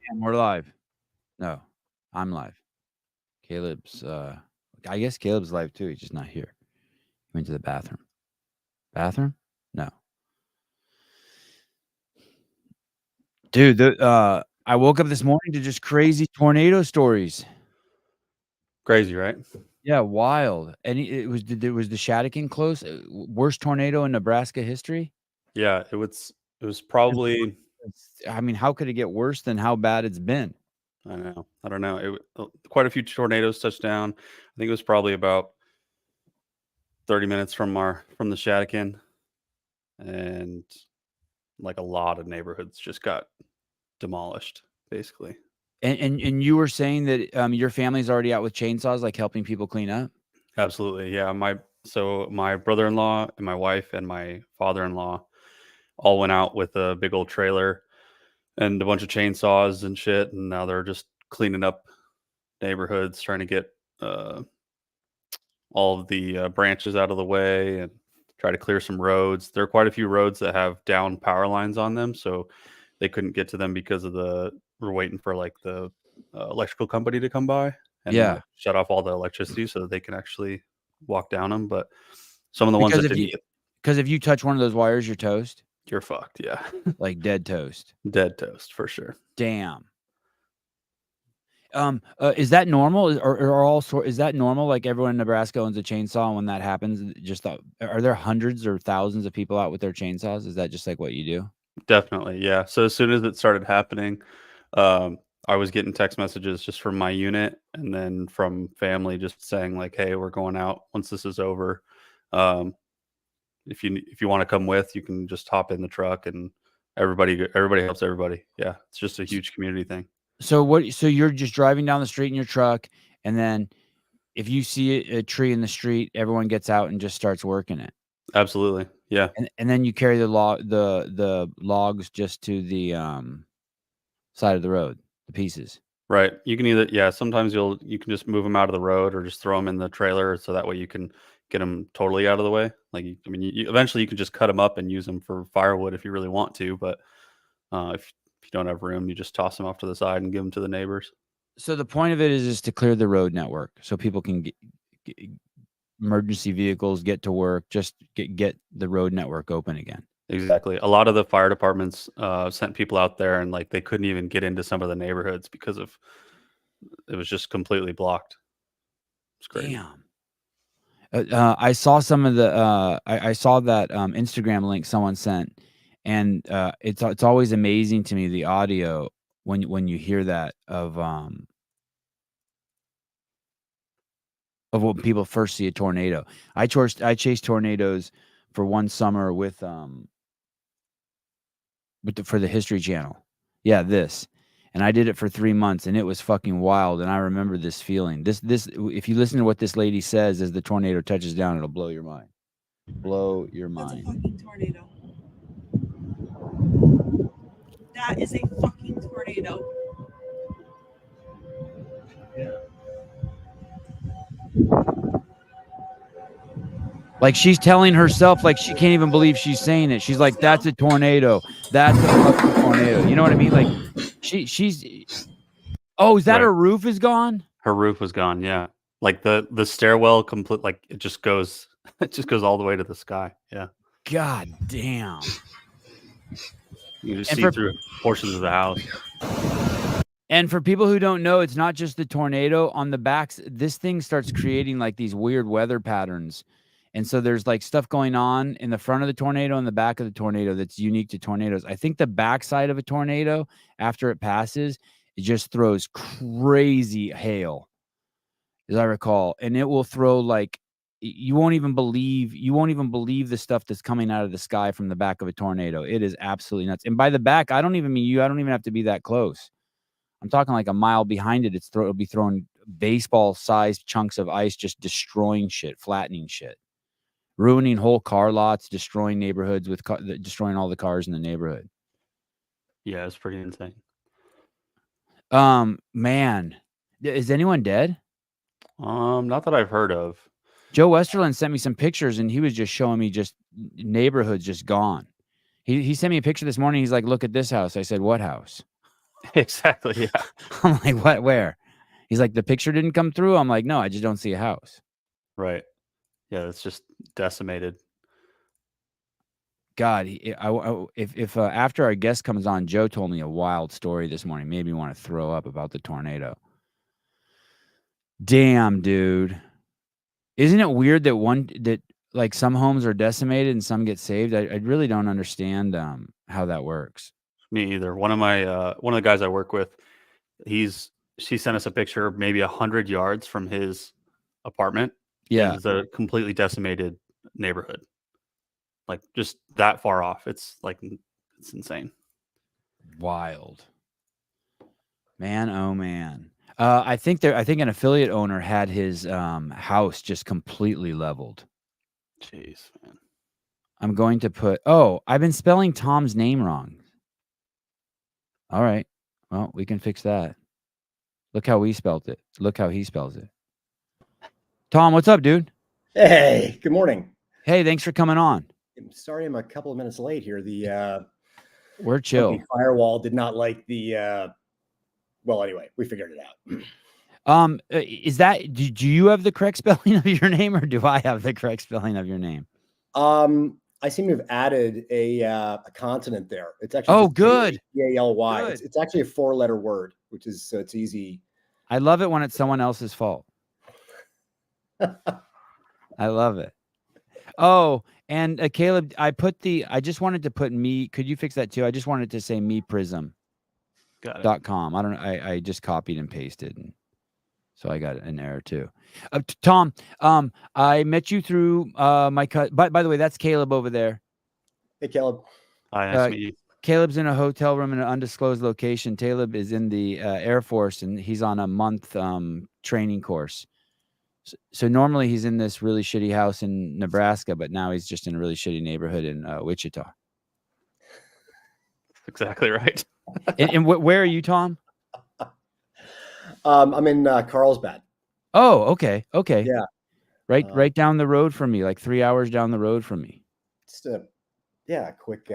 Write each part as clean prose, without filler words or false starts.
And we're live. No, I'm live. Caleb's, I guess Caleb's live too. He's just not here. He went to the bathroom. Bathroom? No. Dude, I woke up this morning to just crazy tornado stories. Crazy, right? Yeah, wild. And it was the Shatakin close? Worst tornado in Nebraska history? Yeah, it was probably. I mean, how could it get worse than how bad it's been? I know. I don't know. Quite a few tornadoes touched down. I think it was probably about 30 minutes from the Shatakin, and like a lot of neighborhoods just got demolished, basically. And you were saying that your family's already out with chainsaws, like helping people clean up? Absolutely, yeah. My brother-in-law and my wife and my father-in-law all went out with a big old trailer and a bunch of chainsaws and shit, and now they're just cleaning up neighborhoods, trying to get all of the branches out of the way and try to clear some roads. There are quite a few roads that have down power lines on them, so they couldn't get to them because of we're waiting for like the electrical company to come by and Yeah. shut off all the electricity so that they can actually walk down them. But some of the ones Because that if didn't you get, because if you touch one of those wires, you're toast. you're fucked. Yeah, Like dead toast. dead toast for sure. Damn. Is that normal? Is that normal? Like everyone in Nebraska owns a chainsaw, and when that happens, are there hundreds or thousands of people out with their chainsaws? Is that just like what you do? Definitely, yeah. So as soon as it started happening, um, I was getting text messages just from my unit and then from family just saying like, "Hey, we're going out once this is over. Um, if you want to come with, you can just hop in the truck." And everybody helps everybody. Yeah, it's just a huge community thing. So you're just driving down the street in your truck, and then if you see a tree in the street, everyone gets out and just starts working it, Absolutely, yeah. and then you carry the logs just to the side of the road, the pieces. Right. You can either, yeah. Sometimes you can just move them out of the road or just throw them in the trailer so that way you can get them totally out of the way. Like, I mean, eventually you can just cut them up and use them for firewood if you really want to, but if you don't have room, you just toss them off to the side and give them to the neighbors. So the point of it is to clear the road network so people can get emergency vehicles get to work, just get the road network open again. Exactly. A lot of the fire departments sent people out there, and like they couldn't even get into some of the neighborhoods because of it was just completely blocked. It's crazy. Damn. I saw some of the I saw that Instagram link someone sent, and it's always amazing to me the audio when you hear that of when people first see a tornado. I chased tornadoes for one summer with for the History Channel. Yeah, this. And I did it for 3 months, and it was fucking wild, and I remember this feeling. This if you listen to what this lady says as the tornado touches down, it'll blow your mind. Blow your That's a mind. fucking tornado. That is a fucking tornado. Like, she's telling herself, like, she can't even believe she's saying it. She's like, "That's a tornado. That's a fucking tornado." You know what I mean? Like, she's Oh, is that Right. her roof is gone? Her roof was gone. Yeah. Like the stairwell complete, like it just goes, it just goes all the way to the sky. Yeah. God damn. You can just And see through portions of the house. And for people who don't know, it's not just the tornado on the backs. This thing starts creating like these weird weather patterns. And so there's like stuff going on in the front of the tornado and the back of the tornado that's unique to tornadoes. I think the backside of a tornado, after it passes, it just throws crazy hail, as I recall. And it will throw like you won't even believe the stuff that's coming out of the sky from the back of a tornado. It is absolutely nuts. And by the back, I don't even mean you. I don't even have to be that close. I'm talking like a mile behind it. It'll be throwing baseball-sized chunks of ice, just destroying shit, flattening shit, ruining whole car lots, destroying neighborhoods destroying all the cars in the neighborhood. Yeah, it's pretty insane. Man, is anyone dead? Not that I've heard of. Joe Westerland sent me some pictures, and he was just showing me just neighborhoods just gone. He sent me a picture this morning. He's like, "Look at this house." I said, "What house?" Exactly. Yeah. I'm like, what? Where? He's like, the picture didn't come through. I'm like, no, I just don't see a house. Right. Yeah. It's just decimated. God, if after our guest comes on, Joe told me a wild story this morning. Made me want to throw up about the tornado. Damn, dude. Isn't it weird that like some homes are decimated and some get saved? I really don't understand how that works. Me either. One of the guys I work with, she sent us a picture maybe 100 yards from his apartment. Yeah. Is a completely decimated neighborhood. Like just that far off. It's insane. Wild. Man, oh man. I think an affiliate owner had his house just completely leveled. Jeez, man. I'm going to put I've been spelling Tom's name wrong. All right. Well, we can fix that. Look how we spelled it. Look how he spells it. Tom, what's up, dude? Hey, good morning. Hey, thanks for coming on. I'm sorry I'm a couple of minutes late here. The We're chill. company firewall did not like the well, anyway, we figured it out. Is that do you have the correct spelling of your name, or do I have the correct spelling of your name? I seem to have added a consonant there. It's actually good. Daly. Good. It's actually a 4-letter word, which is so it's easy. I love it when it's someone else's fault. I love it. Oh, and Caleb, I just wanted to put me. Could you fix that too? I just wanted to say mePrism.com. Got it. I don't. I just copied and pasted, and so I got an error too. Tom, I met you through my cut. By the way, that's Caleb over there. Hey, Caleb. Hi, nice to meet you. Caleb's in a hotel room in an undisclosed location. Caleb is in the Air Force, and he's on a month training course. So normally he's in this really shitty house in Nebraska, but now he's just in a really shitty neighborhood in Wichita. Exactly right. And where are you, Tom? I'm in Carlsbad. Oh, okay. Yeah. Right down the road from me, like 3 hours down the road from me. Just a quick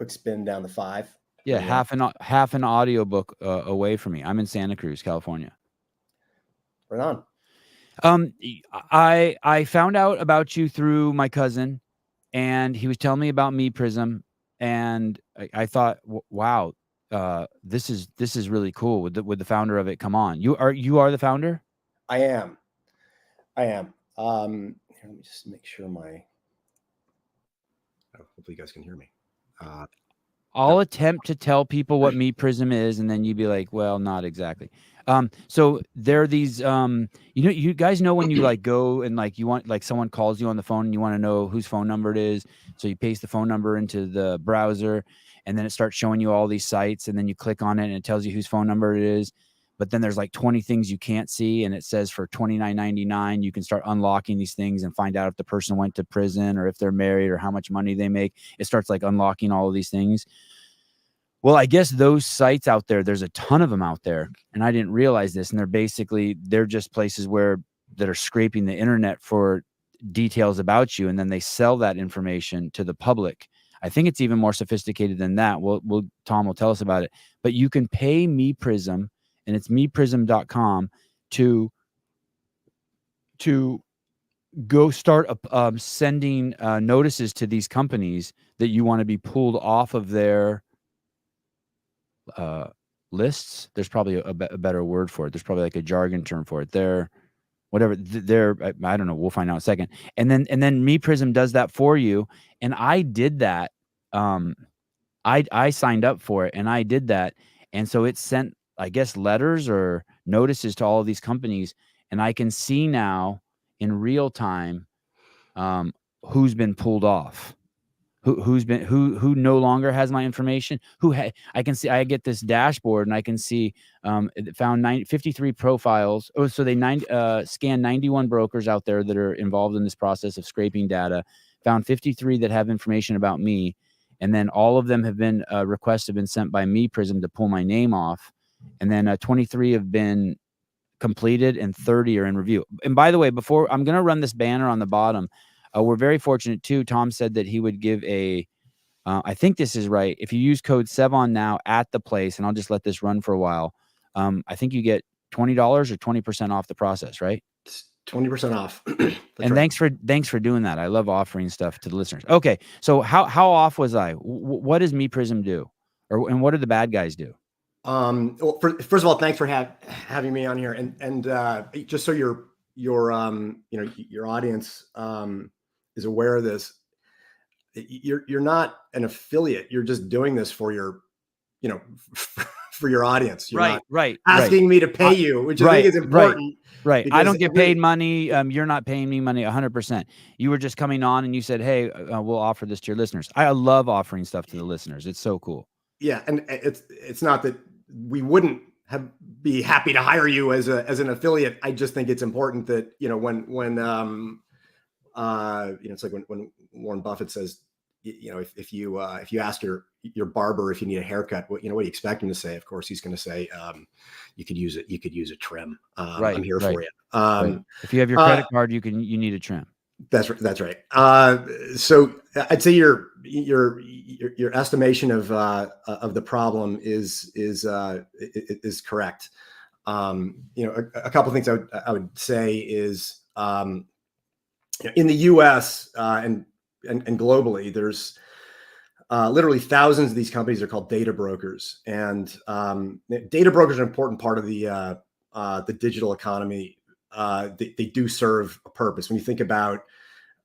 spin down the 5. Yeah, half an audiobook away from me. I'm in Santa Cruz, California. Right on. I found out about you through my cousin, and he was telling me about Me Prism, and I thought, wow, this is really cool. With the founder of it, come on, you are the founder. I am. Here, let me just make sure hopefully you guys can hear me. I'll attempt to tell people what Me Prism is, and then you'd be like, well, not exactly. So there are these, you guys know when you like go and like you want, like someone calls you on the phone and you want to know whose phone number it is. So you paste the phone number into the browser, and then it starts showing you all these sites, and then you click on it and it tells you whose phone number it is. But then there's like 20 things you can't see, and it says for $29.99 you can start unlocking these things and find out if the person went to prison or if they're married or how much money they make. It starts like unlocking all of these things. Well, I guess those sites out there, there's a ton of them out there, and I didn't realize this. And they're just places that are scraping the internet for details about you, and then they sell that information to the public. I think it's even more sophisticated than that. Tom will tell us about it. But you can pay mePrism, and it's mePrism.com to go start sending notices to these companies that you want to be pulled off of their lists. There's probably a better word for it. There's probably like a jargon term for it. They're I don't know. We'll find out in a second. And then mePrism does that for you. And I did that. I signed up for it and I did that. And so it sent, I guess, letters or notices to all of these companies. And I can see now in real time who's been pulled off. Who no longer has my information, I can see. I get this dashboard and I can see it found 53 profiles. Oh, so they scanned 91 brokers out there that are involved in this process of scraping data, found 53 that have information about me, and then all of them have been requests have been sent by mePrism to pull my name off, and then 23 have been completed and 30 are in review. And by the way, before I'm going to run this banner on the bottom, we're very fortunate too. Tom said that he would give a I think this is right. If you use code SEVON now at the place, and I'll just let this run for a while, I think you get $20 or 20% off the process, right? It's 20% off. And thanks for doing that. I love offering stuff to the listeners. Okay, so how off was I? What does Me Prism do, and what do the bad guys do? Well, first of all, thanks for having me on here, and just so your your audience is aware of this, you're not an affiliate. You're just doing this for your, for your audience. You're not asking me to pay you, which I think is important. Right. I don't get paid money. You're not paying me money 100%. You were just coming on and you said, hey, we'll offer this to your listeners. I love offering stuff to the listeners. It's so cool. Yeah. And it's not that we wouldn't be happy to hire you as an affiliate. I just think it's important that, when it's like when Warren Buffett says, if you ask your barber if you need a haircut, what do you expect him to say? Of course, he's going to say, you could use a trim. I'm here for you. If you have your credit card, you need a trim. That's right. So I'd say your estimation of the problem is correct. A couple of things I would say is, in the U.S. and globally, there's literally thousands of these companies are called data brokers, and data brokers are an important part of the digital economy. They do serve a purpose. When you think about,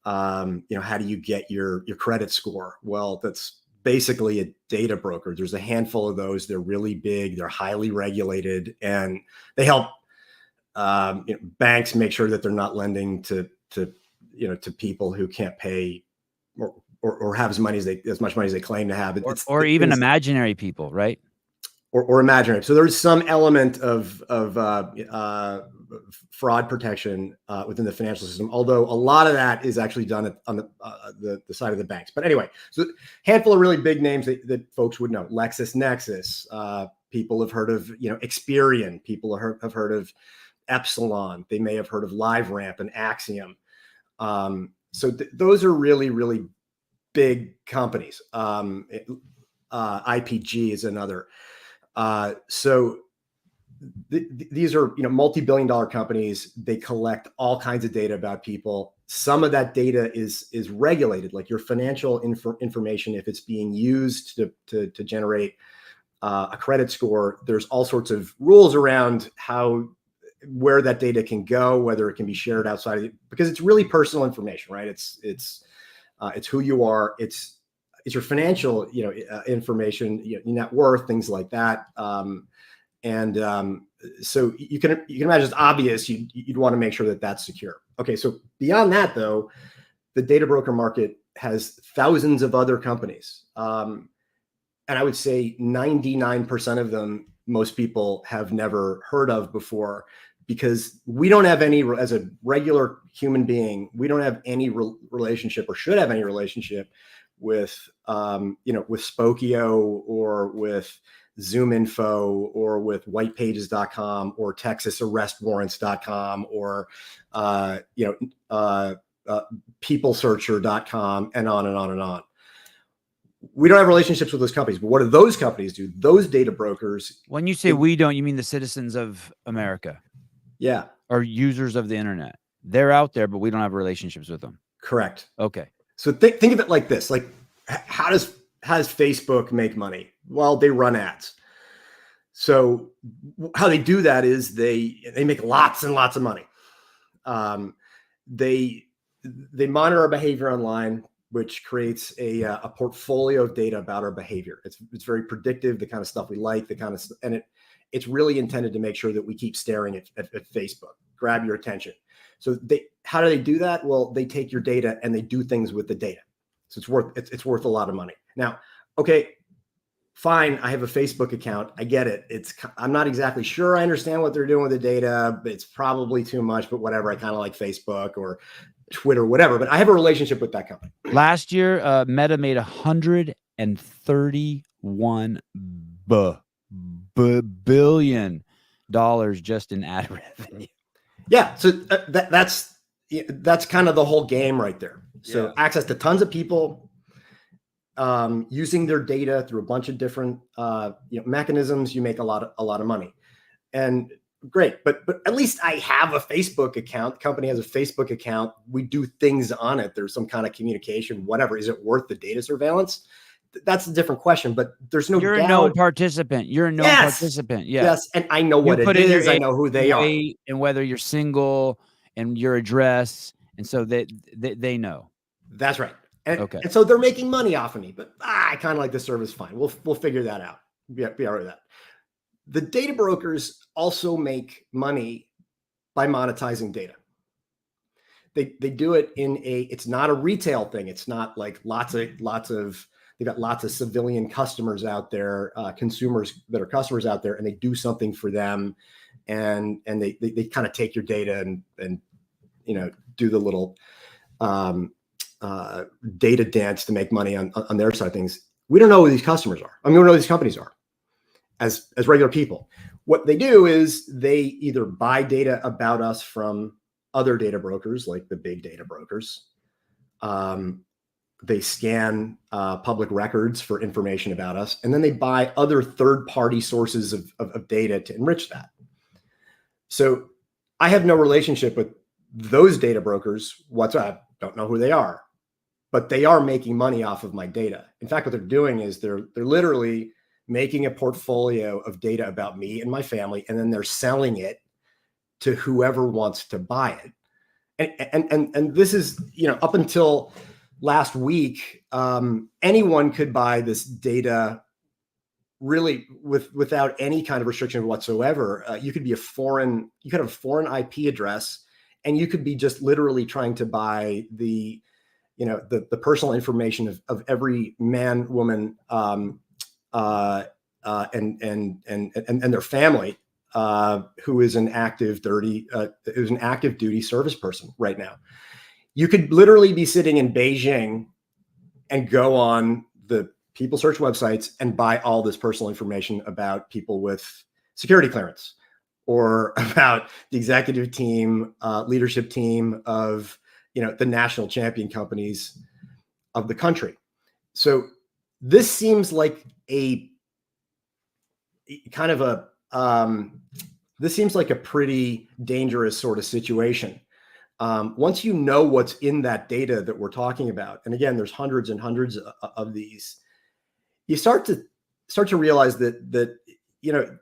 how do you get your credit score? Well, that's basically a data broker. There's a handful of those. They're really big. They're highly regulated, and they help banks make sure that they're not lending to people who can't pay or have as much money as they claim to have. Or even imaginary people, right? Or imaginary. So there's some element of fraud protection within the financial system, although a lot of that is actually done on the side of the banks. But anyway, so handful of really big names that folks would know: LexisNexis. People have heard of Experian. People have heard of Epsilon. They may have heard of LiveRamp and Axiom. So those are really, really big companies. IPG is another. So these are multi-billion-dollar companies. They collect all kinds of data about people. Some of that data is regulated, like your financial information. If it's being used to generate a credit score, there's all sorts of rules around where that data can go, whether it can be shared outside of it, because it's really personal information, right? It's who you are. It's your financial, information, your net worth, things like that. So you can imagine it's obvious. You'd want to make sure that that's secure. Okay. So beyond that, though, the data broker market has thousands of other companies. And I would say 99% of them, most people have never heard of before, because we don't have any, as a regular human being, we don't have any relationship, or should have any relationship with, with Spokio or with ZoomInfo or with whitepages.com or texasarrestwarrants.com or, peoplesearcher.com and on and on and on. We don't have relationships with those companies, but what do those companies do? Those data brokers. When you say we don't, you mean the citizens of America? Yeah. Or users of the internet. They're out there, but we don't have relationships with them. Correct. Okay. So think of it like this: like, how does Facebook make money? Well, they run ads. So how they do that is they make lots and lots of money. They monitor our behavior online, which creates a portfolio of data about our behavior. It's very predictive, the kind of stuff we like, and it's really intended to make sure that we keep staring at Facebook, grab your attention. So how do they do that? Well, they take your data and they do things with the data. So it's worth a lot of money. Now, okay, fine. I have a Facebook account. I get it. I'm not exactly sure I understand what they're doing with the data, but it's probably too much, but whatever. I kind of like Facebook or Twitter, whatever, but I have a relationship with that company. Last year, Meta made $131 billion just in ad revenue. Yeah. So that's kind of the whole game right there. So access to tons of people, using their data through a bunch of different mechanisms, you make a lot of money. And great, but at least I have a Facebook account. The company has a Facebook account. We do things on it. There's some kind of communication, whatever. Is it worth the data surveillance? That's a different question, but there's no You're doubt. a known participant. You're a known participant. Yeah. Yes. And I know what it is. I know who they are. And whether you're single and your address. And so they know. That's right. And, okay. And so they're making money off of me, but I kind of like the service. Fine. We'll figure that out. Be all right with that. The data brokers also make money by monetizing data. They do it it's not a retail thing. It's not like they've got lots of civilian customers out there, consumers that are customers out there, and they do something for them, and they kind of take your data and do the little data dance to make money on their side of things. We don't know who these customers are. I mean, we don't know who these companies are as regular people. What they do is they either buy data about us from other data brokers, like the big data brokers. They scan public records for information about us, and then they buy other third-party sources of data to enrich that. So I have no relationship with those data brokers whatsoever. Don't know who they are, but they are making money off of my data. In fact, what they're doing is they're literally making a portfolio of data about me and my family, and then they're selling it to whoever wants to buy it. And this is, up until last week, anyone could buy this data really without any kind of restriction whatsoever. You could have a foreign IP address, and you could be just literally trying to buy the personal information of every man, woman, and their family, who is an active duty service person right now. You could literally be sitting in Beijing and go on the people search websites and buy all this personal information about people with security clearance, or about the executive team, leadership team of, the national champion companies of the country. So this seems like a pretty dangerous sort of situation. Once you know what's in that data that we're talking about, and again, there's hundreds and hundreds of these, you start to realize that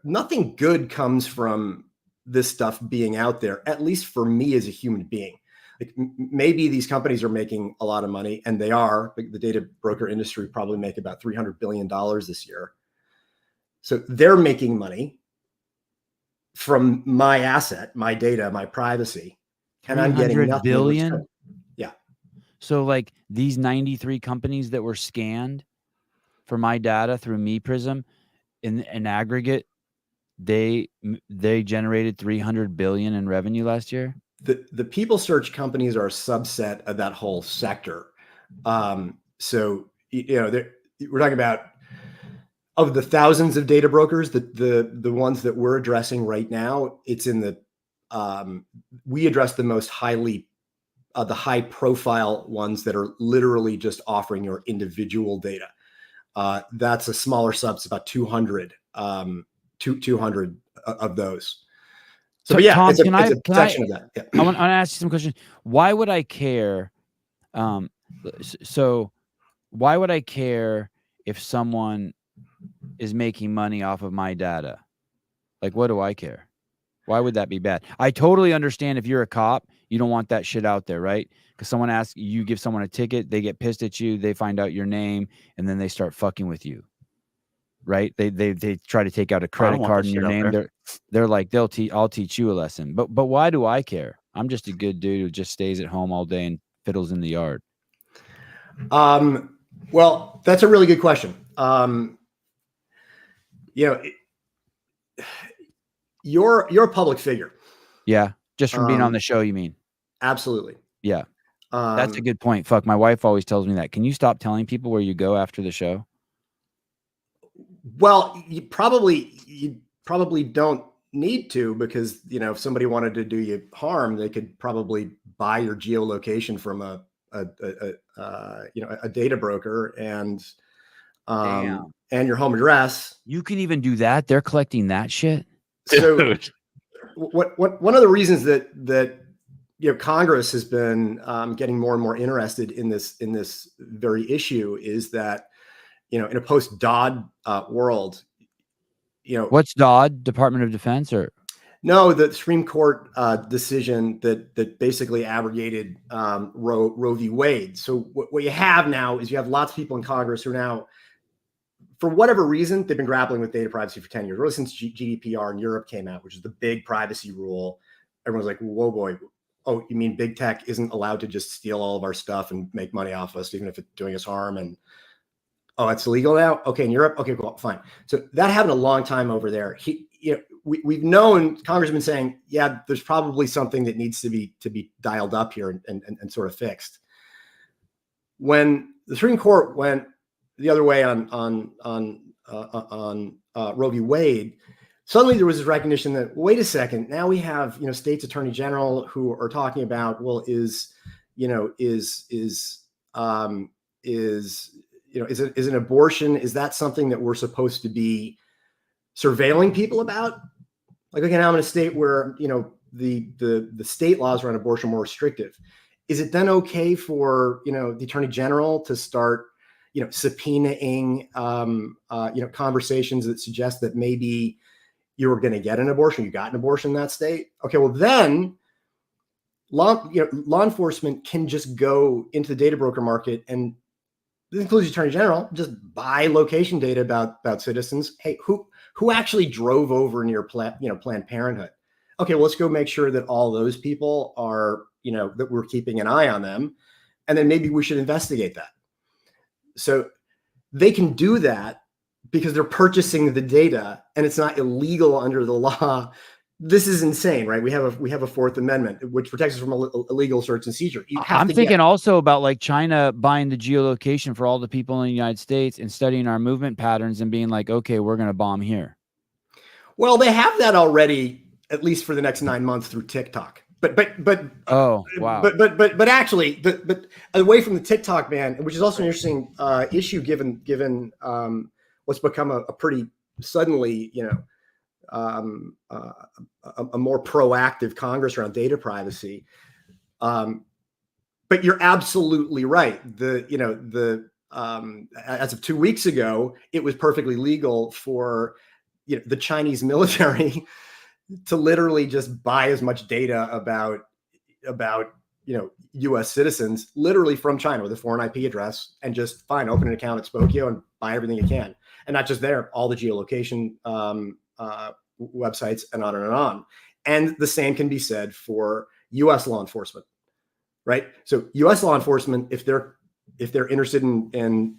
nothing good comes from this stuff being out there, at least for me as a human being. Like, maybe these companies are making a lot of money, and they are. The data broker industry probably make about $300 billion this year. So they're making money from my asset, my data, my privacy, and I'm getting nothing in return. Yeah. So like these 93 companies that were scanned for my data through Me Prism, in aggregate, they generated $300 billion in revenue last year. The people search companies are a subset of that whole sector. So we're talking about, of the thousands of data brokers, the ones that we're addressing right now, it's in the we address the most the high profile ones that are literally just offering your individual data. That's a smaller subset, about 200 of those. So yeah, Tom, it's a section of that. Yeah. I want to ask you some questions. Why would I care? So why would I care if someone is making money off of my data? Like, what do I care? Why would that be bad? I totally understand if you're a cop, you don't want that shit out there, right? Because someone asks you, give someone a ticket, they get pissed at you, they find out your name, and then they start fucking with you, right? They try to take out a credit card in your name. They're like, I'll teach you a lesson. But why do I care? I'm just a good dude who just stays at home all day and fiddles in the yard. Well, that's a really good question. You're a public figure. Yeah. Just from being on the show, you mean? Absolutely. Yeah. That's a good point. Fuck, my wife always tells me that. Can you stop telling people where you go after the show? Well, you probably don't need to, because, if somebody wanted to do you harm, they could probably buy your geolocation from a data broker and Damn. and your home address. You can even do that. They're collecting that shit. So Dude. one of the reasons that Congress has been getting more and more interested in this very issue is that in a post Dodd world, What's Dodd? Department of Defense or? No, the Supreme Court decision that basically abrogated Roe v. Wade. So what you have now is you have lots of people in Congress who are now, for whatever reason, they've been grappling with data privacy for 10 years, really since GDPR in Europe came out, which is the big privacy rule. Everyone's like, whoa, boy. Oh, you mean big tech isn't allowed to just steal all of our stuff and make money off us, even if it's doing us harm? And oh, it's illegal now? Okay, in Europe? Okay, cool, fine. So that happened a long time over there. We've known, Congress has been saying, yeah, there's probably something that needs to be dialed up here and sort of fixed. When the Supreme Court went the other way on Roe v. Wade, suddenly there was this recognition that, wait a second, now we have states attorney general who are talking about, well, is an abortion, is that something that we're supposed to be surveilling people about? Like, okay, now I'm in a state where the state laws around abortion are more restrictive. Is it then okay for the attorney general to start subpoenaing conversations that suggest that maybe you were going to get an abortion, you got an abortion in that state? Okay, well then law enforcement can just go into the data broker market, and this includes the attorney general, just buy location data about citizens. Hey, who actually drove over near Planned Parenthood? Okay, well, let's go make sure that all those people are, that we're keeping an eye on them. And then maybe we should investigate that. So they can do that because they're purchasing the data and it's not illegal under the law. This is insane, right? We have a Fourth Amendment, which protects us from illegal search and seizure. I'm thinking also about like China buying the geolocation for all the people in the United States and studying our movement patterns and being like, okay, we're going to bomb here. Well, they have that already, at least for the next 9 months through TikTok. But oh wow. But actually, but away from the TikTok ban, which is also an interesting issue given what's become a pretty suddenly a more proactive Congress around data privacy. But you're absolutely right. As of 2 weeks ago, it was perfectly legal for the Chinese military to literally just buy as much data about U.S. citizens literally from China with a foreign IP address, and just open an account at Spokio and buy everything you can. And not just there, all the geolocation websites and on and on. And the same can be said for U.S. law enforcement, right? So U.S. law enforcement, if they're interested in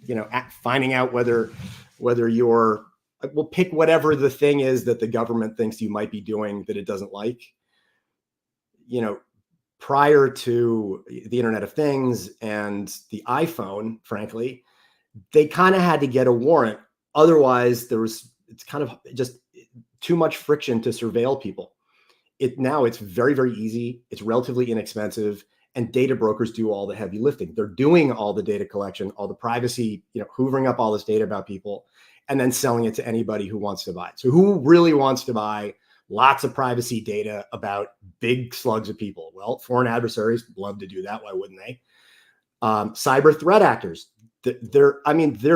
finding out whether you're, we'll pick whatever the thing is that the government thinks you might be doing that it doesn't like. Prior to the Internet of Things and the iPhone, frankly, they kind of had to get a warrant. Otherwise, it's kind of just too much friction to surveil people. Now it's very, very easy. It's relatively inexpensive, and data brokers do all the heavy lifting. They're doing all the data collection, all the privacy, hoovering up all this data about people, and then selling it to anybody who wants to buy it. So who really wants to buy lots of privacy data about big slugs of people? Well, foreign adversaries love to do that. Why wouldn't they? Cyber threat actors. There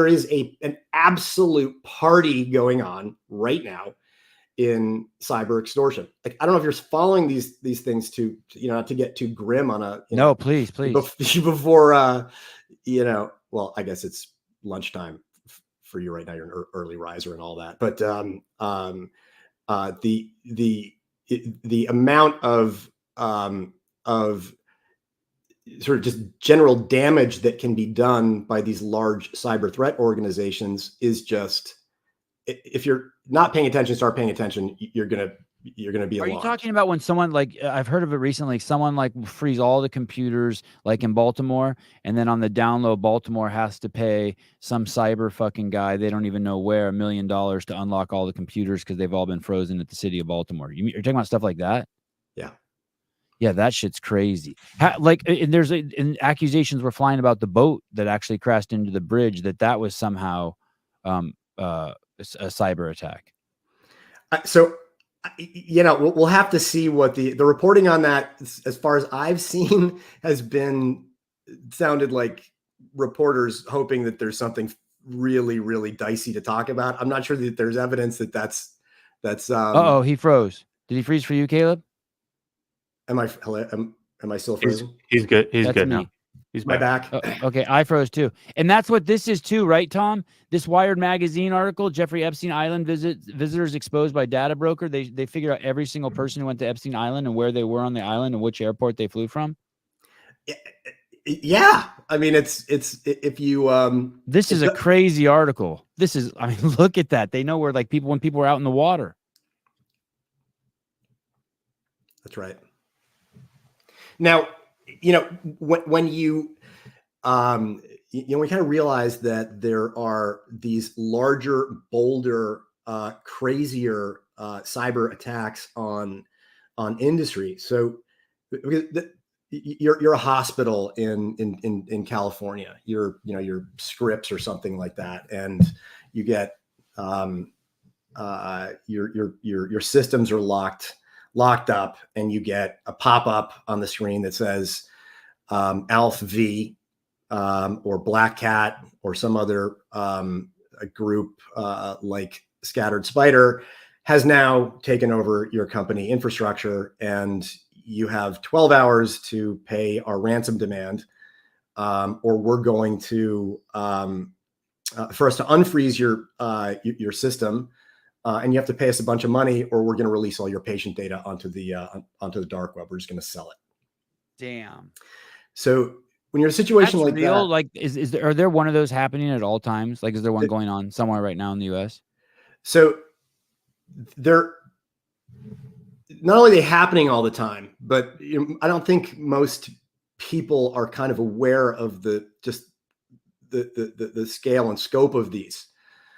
is an absolute party going on right now in cyber extortion. Like, I don't know if you're following these things to get too grim on a no, please before well, I guess it's lunchtime for you right now. You're an early riser and all that, but the amount of sort of just general damage that can be done by these large cyber threat organizations is just, if you're not paying attention, start paying attention, you're gonna be alarmed. Are you talking about when someone, like, I've heard of it recently, someone like frees all the computers like in Baltimore, and then on the download, Baltimore has to pay some cyber fucking guy, they don't even know where, $1 million to unlock all the computers because they've all been frozen at the city of Baltimore? You're talking about stuff like that? Yeah, that shit's crazy. And accusations were flying about the boat that actually crashed into the bridge, that was somehow a cyber attack. So, we'll have to see what the reporting on that, as far as I've seen, has been sounded like reporters hoping that there's something really, really dicey to talk about. I'm not sure that there's evidence that that's. Oh, he froze. Did he freeze for you, Caleb? Am I still frozen? He's good. He's That's good me. now. He's My back. back. Okay, I froze too. And that's what this is too, right, Tom? This Wired magazine article, Jeffrey Epstein Island visitors exposed by data broker. They figured out every single person who went to Epstein Island and where they were on the island and which airport they flew from. Yeah, I mean, it's if you this is a crazy article. This is, I mean, look at that. They know where, like, when people were out in the water. That's right. Now, when you we kind of realize that there are these larger, bolder, crazier cyber attacks on industry. So you're a hospital in California. You're Scripps or something like that, and you get your systems are locked up, and you get a pop-up on the screen that says Alf V or Black Cat or some other a group like Scattered Spider has now taken over your company infrastructure, and you have 12 hours to pay our ransom demand, or we're going to for us to unfreeze your system. And you have to pay us a bunch of money, or we're going to release all your patient data onto the dark web. We're just going to sell it. Damn. So when you're in a situation That's like real, that, like are there one of those happening at all times? Like, is there one going on somewhere right now in the U.S.? So they're not only are they happening all the time, but I don't think most people are kind of aware of the scale and scope of these.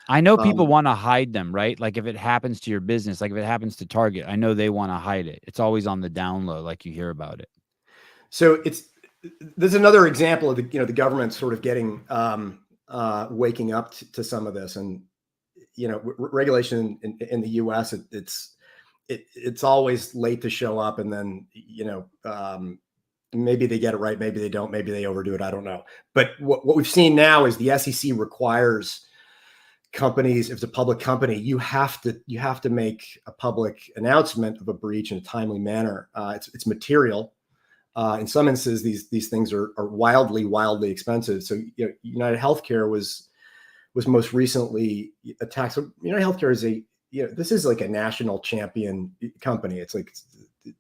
I know people want to hide them, right? Like, if it happens to your business, like if it happens to Target, I know they want to hide it. It's always on the down low, like you hear about it. So there's another example of the government sort of getting waking up to some of this, and regulation in the U.S. It's always late to show up, and then maybe they get it right, maybe they don't, maybe they overdo it. I don't know. But what we've seen now is the SEC requires companies, if it's a public company, you have to make a public announcement of a breach in a timely manner. It's material. In some instances, these things are wildly expensive. So United Healthcare was most recently attacked. So United Healthcare is this is like a national champion company. It's like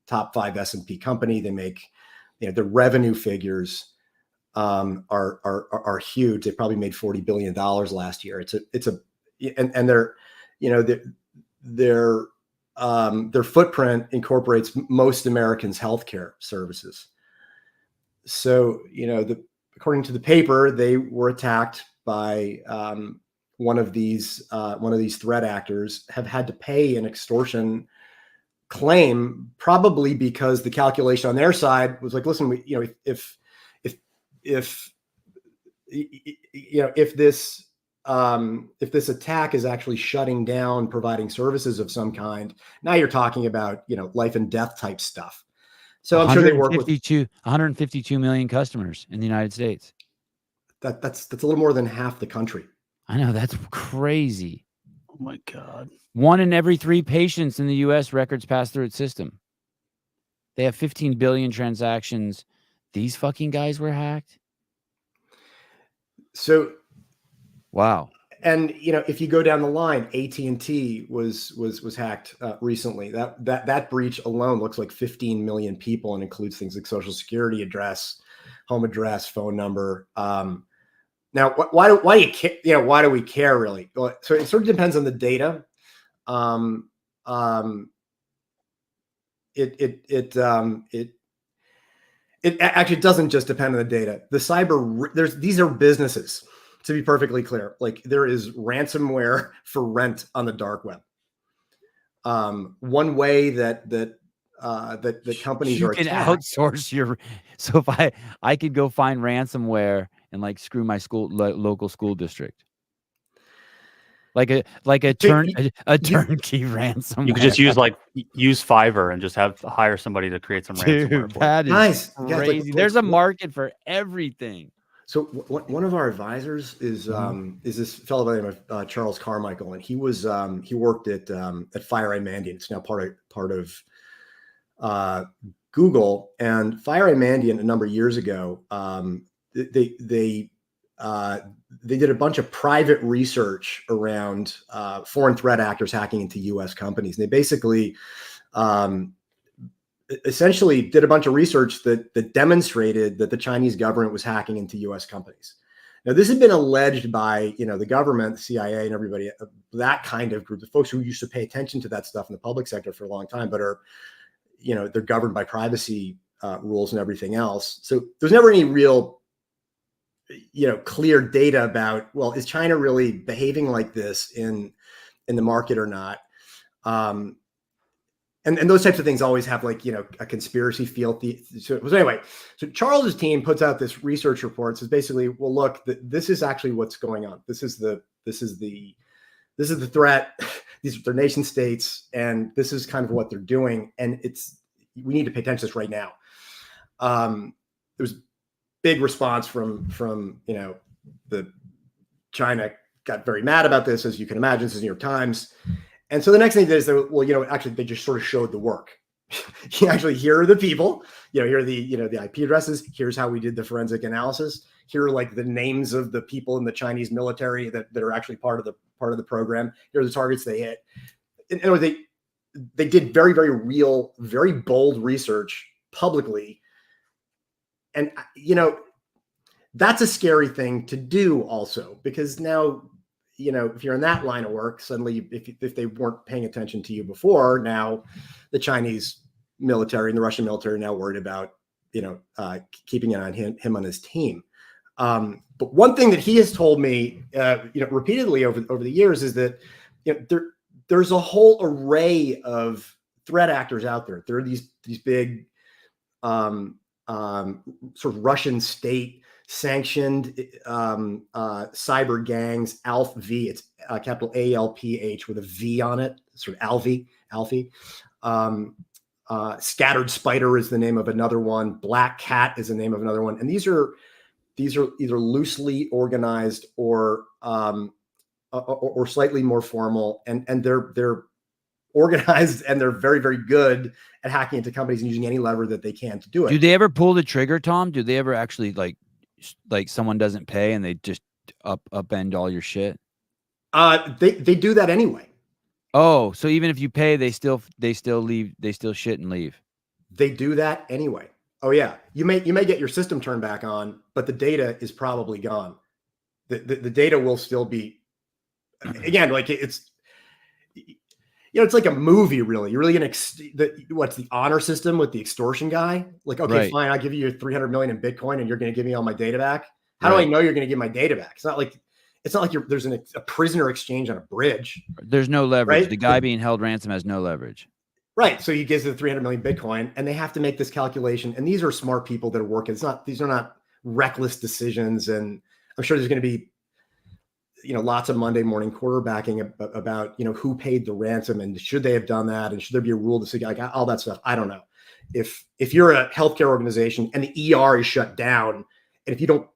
top 5 S&P company. They make the revenue figures are huge. They probably made $40 billion last year. And their footprint incorporates most Americans' healthcare services. So according to the paper, they were attacked by one of these threat actors, have had to pay an extortion claim, probably because the calculation on their side was like, listen, if this attack is actually shutting down providing services of some kind, now you're talking about life and death type stuff. So I'm sure they work with 152 million customers in the United States. That's a little more than half the country. I know, that's crazy. Oh my God. 1 in every 3 patients in the U.S. records pass through its system. They have 15 billion transactions. These fucking guys were hacked. So, wow. And if you go down the line, AT&T was hacked recently. That breach alone looks like 15 million people and includes things like social security address, home address, phone number. Now, why do you care? Why do we care really? So it sort of depends on the data. It actually doesn't just depend on the data. These are businesses. To be perfectly clear, like there is ransomware for rent on the dark web. One way that companies you are can attacked, outsource your. So if I could go find ransomware and like screw my local school district. like a turnkey ransomware. You could just use Fiverr and just hire somebody to create some ransomware Dude, for you. that is Guys, like, crazy. There's a market for everything. So one of our advisors is this fellow by the name of Charles Carmichael, and he worked at FireEye Mandiant. It's now part of Google. And FireEye Mandiant a number of years ago, they did a bunch of private research around foreign threat actors hacking into U.S. companies. And they basically essentially did a bunch of research that demonstrated that the Chinese government was hacking into U.S. companies. Now, this had been alleged by, the government, the CIA, and everybody, that kind of group, the folks who used to pay attention to that stuff in the public sector for a long time, but are, they're governed by privacy rules and everything else. So there's never any real, clear data about, well, is China really behaving like this in the market or not? And those types of things always have a conspiracy feel. So anyway, so Charles's team puts out this research report. Says basically, well, look, this is actually what's going on. This is the threat. These are their nation states, and this is kind of what they're doing. And we need to pay attention to this right now. There's big response from the China got very mad about this, as you can imagine. This is New York Times. And so the next thing is that, well, actually, they just sort of showed the work. Here are the people, here are the IP addresses. Here's how we did the forensic analysis. Here are the names of the people in the Chinese military that are actually part of the program. Here are the targets they hit. In other words, they did very, very real, very bold research publicly. And, that's a scary thing to do also, because now, if you're in that line of work, suddenly, if they weren't paying attention to you before, now the Chinese military and the Russian military are now worried about, keeping an eye on him on his team. But one thing that he has told me, repeatedly over the years is that, there's a whole array of threat actors out there. There are these big, sort of Russian state sanctioned cyber gangs, ALPH, it's capital ALPH with a V on it, sort of Alfie. Scattered Spider is the name of another one. Black Cat is the name of another one. And these are either loosely organized or slightly more formal, and they're organized, and they're very, very good at hacking into companies and using any lever that they can to do it. Do they ever pull the trigger, Tom? Do they ever actually like someone doesn't pay and they just upend all your shit? They do that anyway. Oh, so even if you pay, they still leave, they still shit and leave. They do that anyway. Oh yeah, you may get your system turned back on, but the data is probably gone. The data will still be, again, it's like a movie, really. You're really gonna what's the honor system with the extortion guy? Like, okay, right, fine, I'll give you 300 million in Bitcoin, and you're gonna give me all my data back. How do I know you're gonna give my data back? It's not like there's a prisoner exchange on a bridge. There's no leverage. Right? The guy being held ransom has no leverage. Right. So he gives the 300 million Bitcoin, and they have to make this calculation. And these are smart people that are working. These are not reckless decisions. And I'm sure there's going to be, lots of Monday morning quarterbacking about, who paid the ransom and should they have done that? And should there be a rule to say, like, all that stuff? I don't know. If you're a healthcare organization and the ER is shut down, and if you don't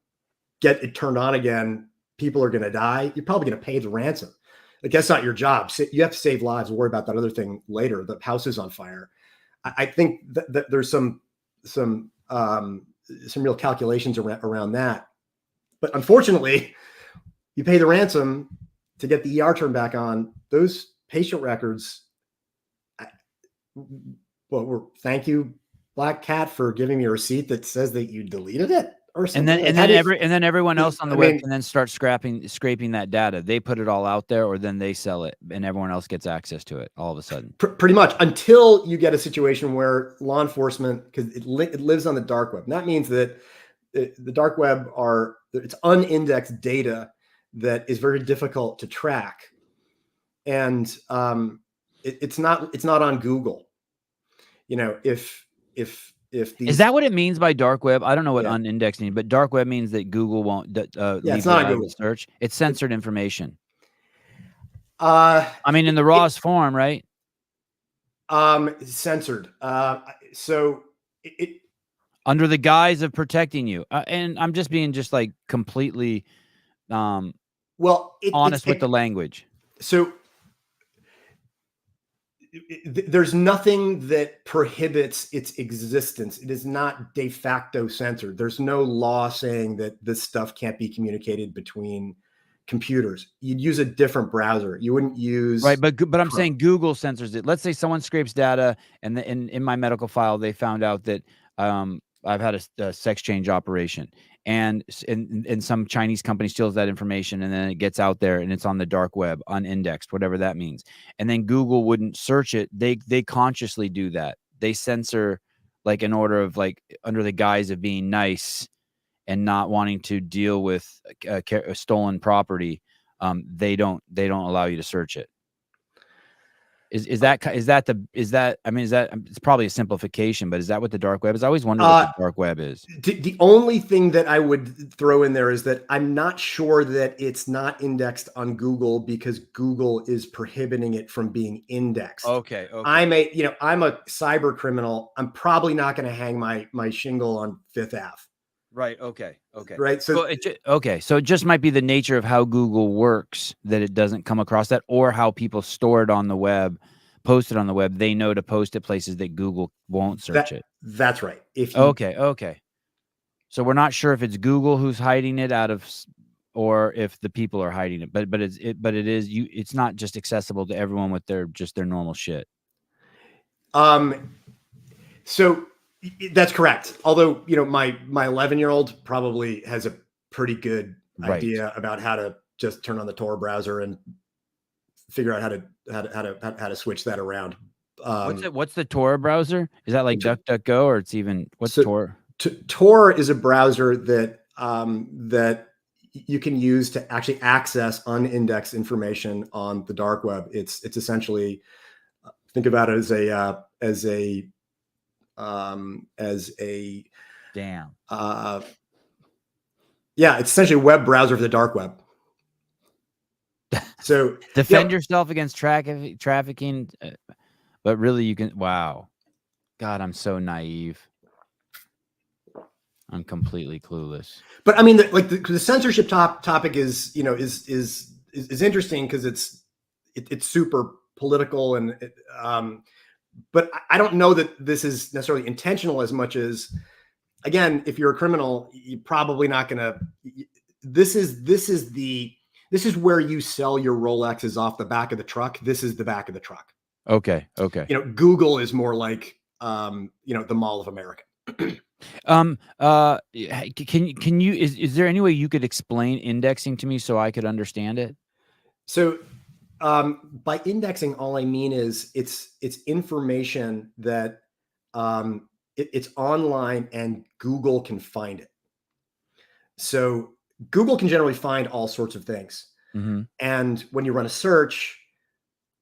get it turned on again, people are going to die, you're probably going to pay the ransom. Like, that's not your job. You have to save lives. We'll worry about that other thing later. The house is on fire. I think that there's some real calculations around that. But unfortunately, you pay the ransom to get the ER turned back on. Those patient records. Thank you, Black Cat, for giving me a receipt that says that you deleted it. And then everyone else on the web can then start scraping that data. They put it all out there, or then they sell it, and everyone else gets access to it all of a sudden. Pretty much, until you get a situation where law enforcement, because it lives on the dark web. And that means that the dark web it's unindexed data that is very difficult to track, and it's not on Google. Is that what it means by dark web? I don't know what unindexed means, but dark web means that Google won't leave it's not it out of Google the search. It's censored information. I mean, in the rawest form, right? Censored. So it Under the guise of protecting you. And I'm just being just like completely well, honest with the language. So there's nothing that prohibits its existence. It is not de facto censored. There's no law saying that this stuff can't be communicated between computers. You'd use a different browser. You wouldn't use Right, but I'm Chrome. saying Google censors it. Let's say someone scrapes data, and in my medical file they found out that I've had a sex change operation, and some Chinese company steals that information, and then it gets out there, and it's on the dark web, unindexed, whatever that means. And then Google wouldn't search it. They consciously do that. They censor, like, in order of, like, under the guise of being nice and not wanting to deal with stolen property. They don't allow you to search it. Is that I mean, it's probably a simplification, but is that what the dark web is? I always wondered what the dark web is. The only thing that I would throw in there is that I'm not sure that it's not indexed on Google because Google is prohibiting it from being indexed. Okay. I'm a cyber criminal. I'm probably not going to hang my shingle on Fifth Ave. Right. Okay. Right. So so it just might be the nature of how Google works that it doesn't come across that, or how people store it on the web, post it on the web. They know to post it places that Google won't search it. That's right. If you, Okay. So we're not sure if it's Google who's hiding it or if the people are hiding it. But it's not just accessible to everyone with their normal shit. So that's correct. Although, my 11-year-old probably has a pretty good idea about how to just turn on the Tor browser and figure out how to switch that around. What's the Tor browser? Is that like DuckDuckGo, or it's even what's Tor? Tor is a browser that that you can use to actually access unindexed information on the dark web. It's essentially, think about it as a damn. Yeah, it's essentially a web browser for the dark web. So defend yourself against trafficking, but really you can. Wow, God, I'm so naive. I'm completely clueless. But I mean, the censorship topic is interesting because it's super political and but I don't know that this is necessarily intentional as much as, again, if you're a criminal, you're probably not going to. This is where you sell your Rolexes off the back of the truck. This is the back of the truck. Okay. Google is more like the Mall of America. Can you is there any way you could explain indexing to me so I could understand it? So by indexing, all I mean is it's information that it's online and Google can find it. So Google can generally find all sorts of things. Mm-hmm. And when you run a search,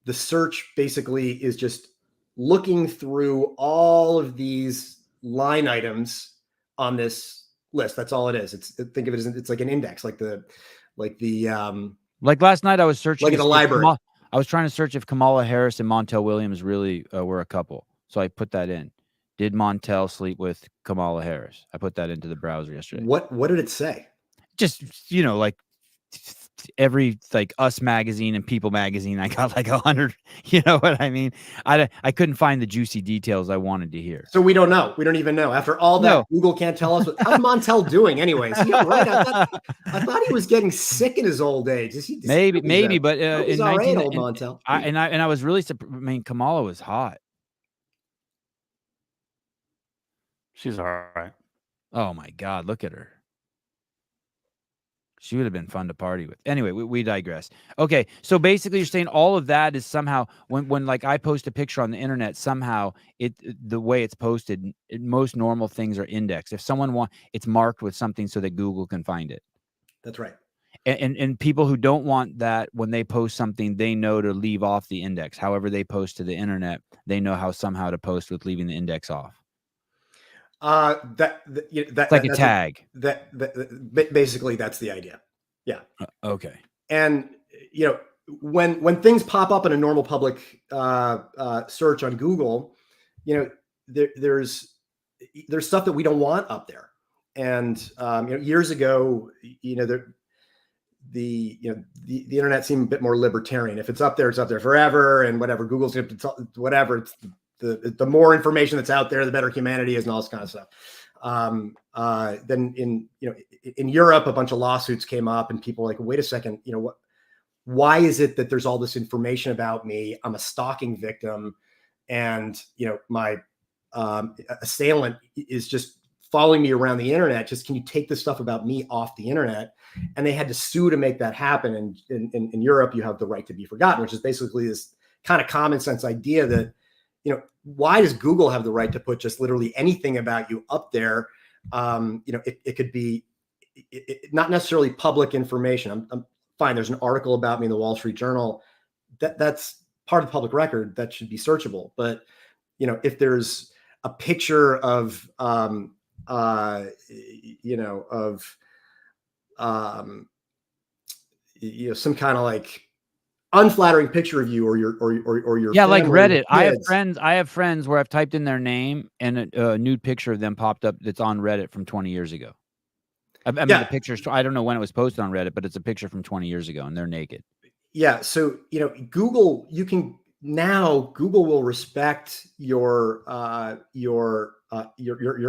the search basically is just looking through all of these line items on this list. That's all it is. Think of it as it's like an index, like last night I was searching like in the library. I was trying to search if Kamala Harris and Montel Williams really were a couple. So I put that in. Did Montel sleep with Kamala Harris? I put that into the browser yesterday. What did it say? Just, like every, like, Us magazine and People magazine, I got like 100, you know what I mean? I couldn't find the juicy details I wanted to hear. So we don't know. We don't even know. After all that, Google can't tell us. How's Montel doing anyways? Yeah, right. I thought he was getting sick in his old age. Maybe, but in all right, old Montel. I was really surprised. I mean, Kamala was hot. She's all right. Oh my God, look at her. She would have been fun to party with. Anyway, we digress. Okay, so basically you're saying all of that is somehow, when like I post a picture on the internet, somehow the way it's posted, most normal things are indexed. If someone it's marked with something so that Google can find it. That's right. And people who don't want that, when they post something, they know to leave off the index. However they post to the internet, they know how somehow to post with leaving the index off. It's like a tag. Basically that's the idea. Yeah. Okay. And when things pop up in a normal public search on Google, there's stuff that we don't want up there. And years ago, the internet seemed a bit more libertarian. If it's up there forever, and whatever Google's going to whatever. It's the more information that's out there, the better humanity is, and all this kind of stuff. Then in Europe, a bunch of lawsuits came up, and people were like, wait a second, why is it that there's all this information about me? I'm a stalking victim, and my assailant is just following me around the internet. Just, can you take this stuff about me off the internet? And they had to sue to make that happen. And in Europe, you have the right to be forgotten, which is basically this kind of common sense idea that, why does Google have the right to put just literally anything about you up there? It could be not necessarily public information. I'm fine. There's an article about me in the Wall Street Journal. That's part of the public record that should be searchable. But, if there's a picture of, some kind of like unflattering picture of you or your like family, Reddit. kids. I have friends where I've typed in their name and a nude picture of them popped up that's on Reddit from 20 years ago. I mean, the picture's, I don't know when it was posted on Reddit, but it's a picture from 20 years ago and they're naked. Yeah. So, Google will respect your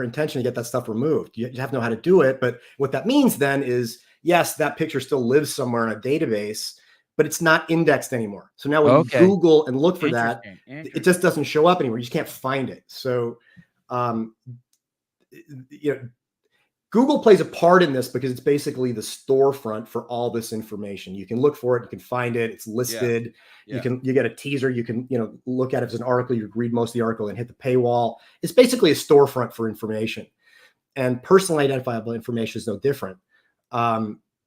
intention to get that stuff removed. You have to know how to do it. But what that means then is, yes, that picture still lives somewhere in a database, but it's not indexed anymore. So now when you Google and look for that, it just doesn't show up anymore. You just can't find it. So, Google plays a part in this because it's basically the storefront for all this information. You can look for it, you can find it, it's listed. Yeah. You get a teaser, you can, look at it as an article, you read most of the article and hit the paywall. It's basically a storefront for information. And personally identifiable information is no different.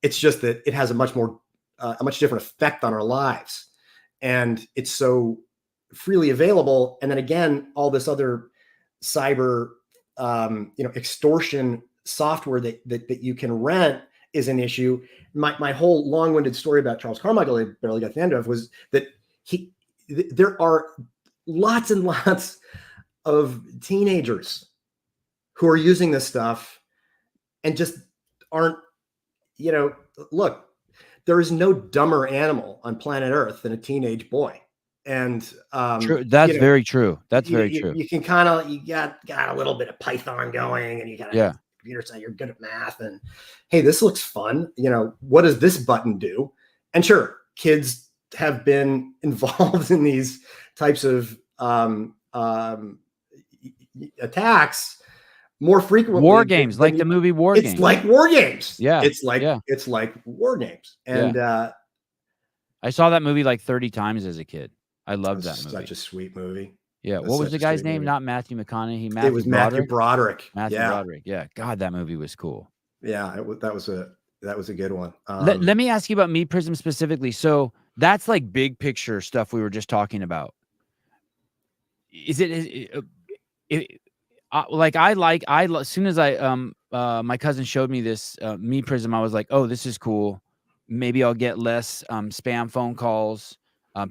It's just that it has a much different effect on our lives. And it's so freely available. And then again, all this other cyber, extortion software that you can rent is an issue. My whole long-winded story about Charles Carmichael, I barely got to the end of, was that there are lots and lots of teenagers who are using this stuff and just aren't, look, there is no dumber animal on planet Earth than a teenage boy. And true. That's very true. That's very true. You can kind of, you got a little bit of Python going, and you got computer science, you're good at math, and hey, this looks fun. What does this button do? And sure, kids have been involved in these types of attacks more frequently. War games, like the movie War Games. It's like war games. Yeah. It's like war games. And I saw that movie like 30 times as a kid. I loved that movie. Such a sweet movie. Yeah. What was the guy's name? Not Matthew McConaughey. It was Matthew Broderick. Matthew Broderick. Yeah. God, that movie was cool. Yeah. That was a good one. Let me ask you about Me Prism specifically. So that's like big picture stuff we were just talking about. Is it as soon as my cousin showed me this Me Prism, I was like, oh, this is cool. Maybe I'll get less spam phone calls.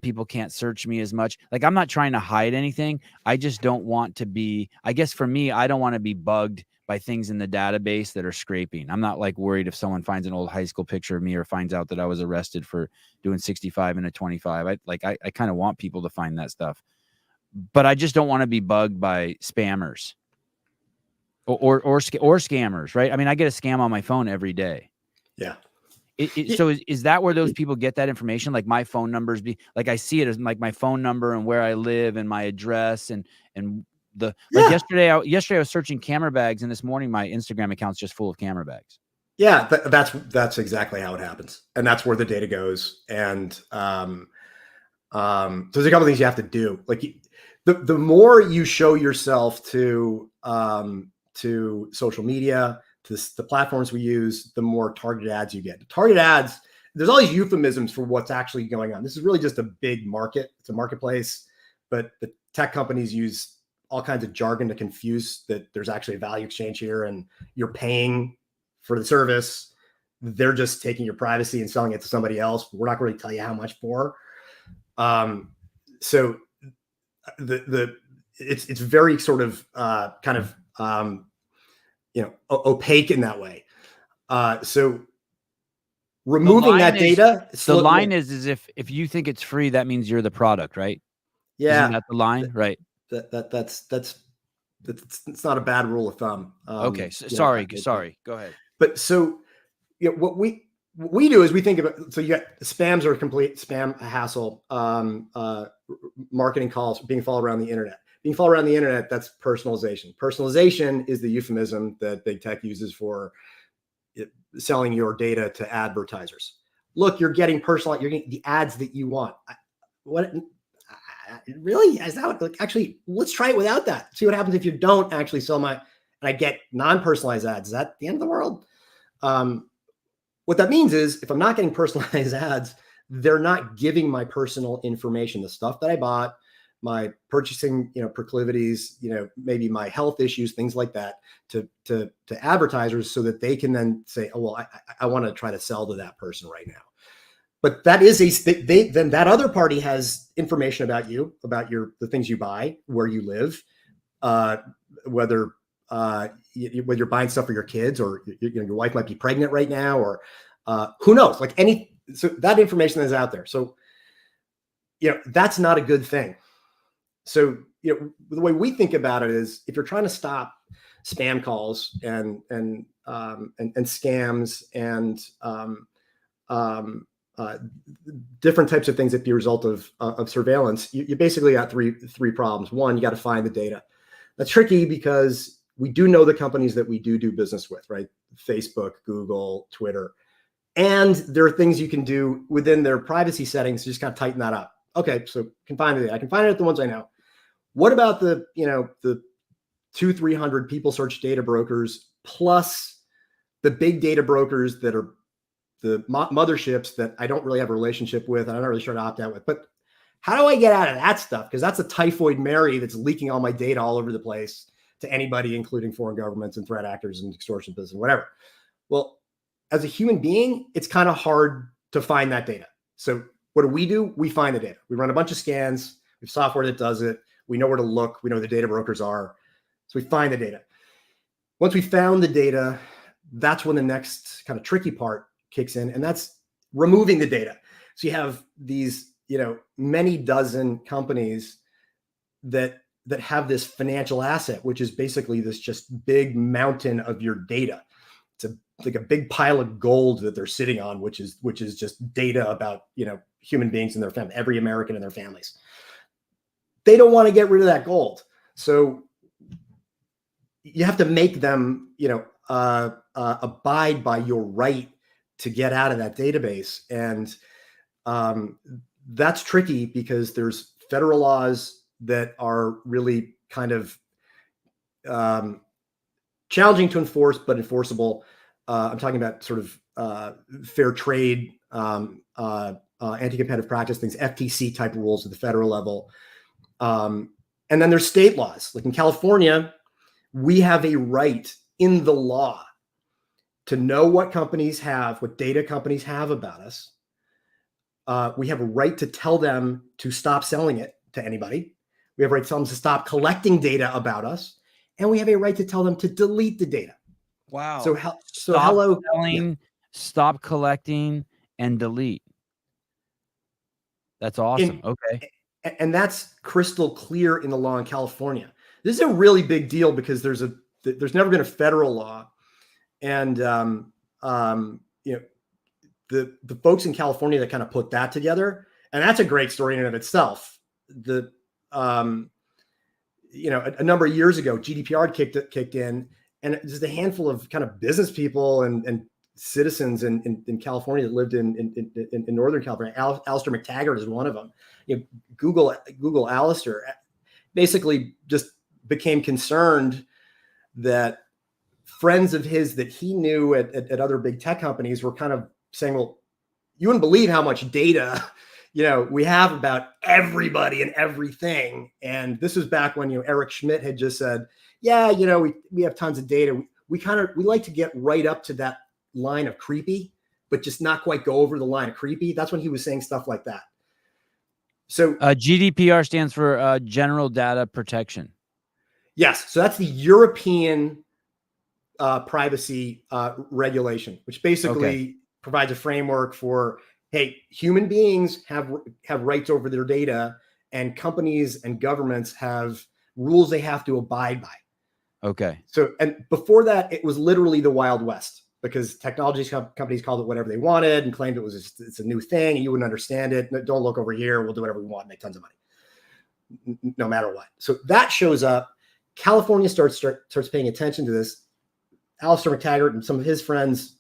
People can't search me as much. Like, I'm not trying to hide anything. I just don't want to be, I guess for me, I don't want to be bugged by things in the database that are scraping. I'm not like worried if someone finds an old high school picture of me or finds out that I was arrested for doing 65 and a 25. I kind of want people to find that stuff, but I just don't want to be bugged by spammers or scammers, right? I mean, I get a scam on my phone every day. Yeah. So is that where those people get that information? Like my phone numbers I see it as like my phone number and where I live and my address and yesterday I was searching camera bags, and this morning my Instagram account's just full of camera bags. Yeah, that's exactly how it happens, and that's where the data goes. And so there's a couple of things you have to do. Like the more you show yourself to social media, to the platforms we use, the more targeted ads you get. Targeted ads, there's all these euphemisms for what's actually going on. This is really just a big market. It's a marketplace, but the tech companies use all kinds of jargon to confuse that there's actually a value exchange here and you're paying for the service. they're just taking your privacy and selling it to somebody else. We're not going to tell you how much for. So it's very sort of kind of opaque in that way. So removing that data. The line is if you think it's free, that means you're the product, right? Yeah, isn't that the line, right? That's it's not a bad rule of thumb. Okay, sorry. Go ahead. But so what we do is we think about, so you got spams are a complete spam hassle, marketing calls being followed around the internet. Being followed around the internet, that's personalization. Personalization is the euphemism that big tech uses for selling your data to advertisers. Look, you're getting personalized. You're getting the ads that you want. Really? Is that like, actually? Let's try it without that. See what happens if you don't actually sell and I get non-personalized ads. Is that the end of the world? What that means is if I'm not getting personalized ads, they're not giving my personal information, the stuff that I bought, my purchasing, proclivities, maybe my health issues, things like that to advertisers so that they can then say, oh, well, I want to try to sell to that person right now. But that is then that other party has information about you, about the things you buy, where you live, whether you're buying stuff for your kids or your wife might be pregnant right now, or who knows, so that information is out there. So, that's not a good thing. So, the way we think about it is if you're trying to stop spam calls and scams and different types of things that be a result of surveillance, you basically got three problems. One, you got to find the data. That's tricky because we do know the companies that we do business with, right? Facebook, Google, Twitter. And there are things you can do within their privacy settings to just kind of tighten that up. Okay, so can find it. I can find it at the ones I know. What about the 200-300 people search data brokers plus the big data brokers that are the motherships that I don't really have a relationship with and I'm not really sure to opt out with? But how do I get out of that stuff? Because that's a typhoid Mary that's leaking all my data all over the place to anybody, including foreign governments and threat actors and extortion business and whatever. Well, as a human being, it's kind of hard to find that data. So what do? We find the data. We run a bunch of scans. We have software that does it. We know where to look. We know where the data brokers are. So we find the data. Once we found the data, that's when the next kind of tricky part kicks in, and that's removing the data. So you have these, many dozen companies that have this financial asset, which is basically this just big mountain of your data. It's like a big pile of gold that they're sitting on, which is just data about, human beings and their family, every American and their families. They don't want to get rid of that gold. So you have to make them, abide by your right to get out of that database. And that's tricky because there's federal laws that are really kind of challenging to enforce, but enforceable. I'm talking about sort of fair trade, anti-competitive practice things, FTC type rules at the federal level. And then there's state laws. Like in California, we have a right in the law to know what data companies have about us. We have a right to tell them to stop selling it to anybody. We have a right to tell them to stop collecting data about us. And we have a right to tell them to delete the data. Wow. So stop selling, stop collecting, and delete. That's awesome. Okay. And that's crystal clear in the law in California. This is a really big deal because there's never been a federal law. And, the folks in California that kind of put that together, and that's a great story in and of itself. A number of years ago, GDPR kicked in, and just a handful of kind of business people and citizens in California that lived in Northern California. Alistair McTaggart is one of them. Google Alistair basically just became concerned that friends of his that he knew at other big tech companies were kind of saying, well, you wouldn't believe how much data, we have about everybody and everything. And this was back when, Eric Schmidt had just said, yeah, we have tons of data. We like to get right up to that line of creepy, but just not quite go over the line of creepy. That's when he was saying stuff like that. So GDPR stands for General Data Protection. yes, so that's the European privacy regulation, which basically provides a framework for, hey, human beings have rights over their data, and companies and governments have rules they have to abide by. Okay. So, and before that, it was literally the Wild West, because technology companies called it whatever they wanted and claimed it's a new thing and you wouldn't understand it. Don't look over here. We'll do whatever we want and make tons of money, no matter what. So that shows up. California starts paying attention to this. Alistair McTaggart and some of his friends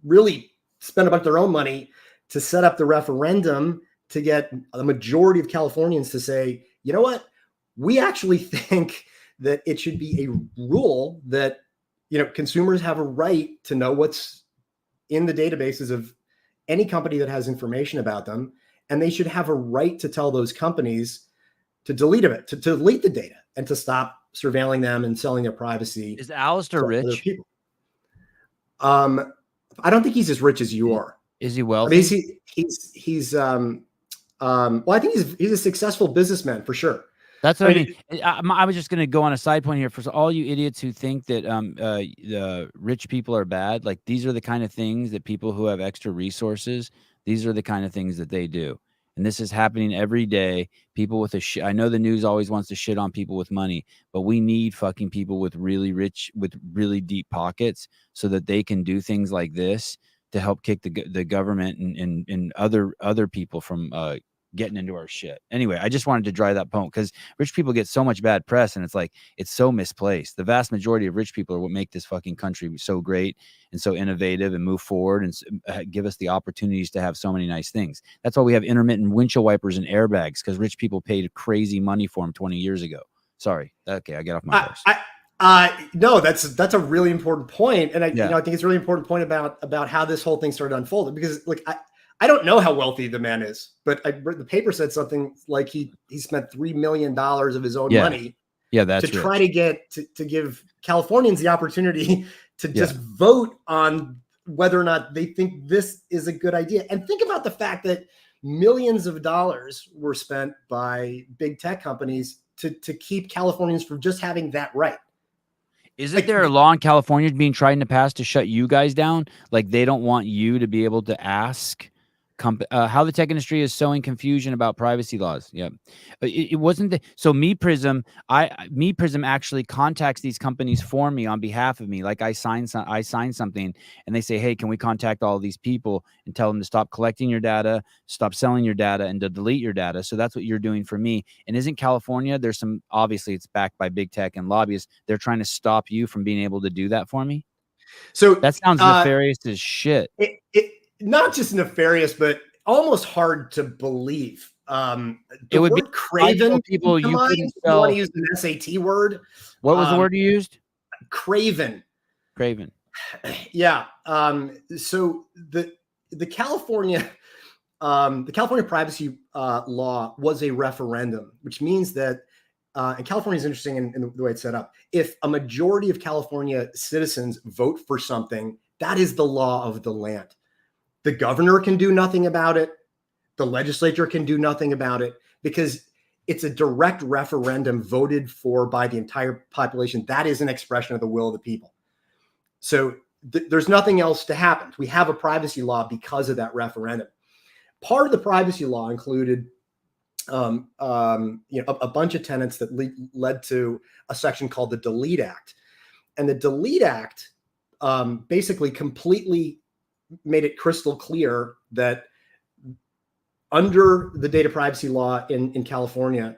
really spent a bunch of their own money to set up the referendum to get the majority of Californians to say, you know what, we actually think that it should be a rule that, you know, consumers have a right to know what's in the databases of any company that has information about them, and they should have a right to tell those companies to delete it, to delete the data, and to stop surveilling them and selling their privacy. Is Alistair rich? Other people. I don't think he's as rich as you are. Is he I wealthy? mean, he's well, I think he's a successful businessman for sure. That's what I mean. I was just going to go on a side point here for all you idiots who think that the rich people are bad. Like, these are the kind of things that people who have extra resources, these are the kind of things that they do. And this is happening every day. People with I know the news always wants to shit on people with money, but we need fucking people with really rich, with really deep pockets, so that they can do things like this to help kick the government and other people from getting into our shit. Anyway, I just wanted to drive that point, because rich people get so much bad press, and it's like, it's so misplaced. The vast majority of rich people are what make this fucking country so great and so innovative and move forward and give us the opportunities to have so many nice things. That's why we have intermittent windshield wipers and airbags, because rich people paid crazy money for them 20 years ago. Sorry. Okay, I get off my horse. No, that's a really important point. And I think it's a really important point about how this whole thing started unfolding, because like, I don't know how wealthy the man is, but the paper said something like he spent $3 million of his own money to try to get to give Californians the opportunity to just vote on whether or not they think this is a good idea. And think about the fact that millions of dollars were spent by big tech companies to keep Californians from just having that right. Isn't there a law in California being tried to pass to shut you guys down? Like, they don't want you to be able to ask how the tech industry is sowing confusion about privacy laws. Yeah, it wasn't so mePrism. mePrism actually contacts these companies for me on behalf of me. Like, I sign something, and they say, hey, can we contact all of these people and tell them to stop collecting your data, stop selling your data, and to delete your data. So that's what you're doing for me. And isn't California, there's some, obviously it's backed by big tech and lobbyists, they're trying to stop you from being able to do that for me? So that sounds nefarious as shit. Not just nefarious, but almost hard to believe. It would be craven. People you couldn't spell. You want to use an SAT word? What was the word you used? Craven. Craven. Yeah. So the California privacy law was a referendum, which means that, and California is interesting in the way it's set up. If a majority of California citizens vote for something, that is the law of the land. The governor can do nothing about it. The legislature can do nothing about it, because it's a direct referendum voted for by the entire population. That is an expression of the will of the people. So there's nothing else to happen. We have a privacy law because of that referendum. Part of the privacy law included a bunch of tenets that led to a section called the Delete Act. And the Delete Act basically completely made it crystal clear that under the data privacy law in California,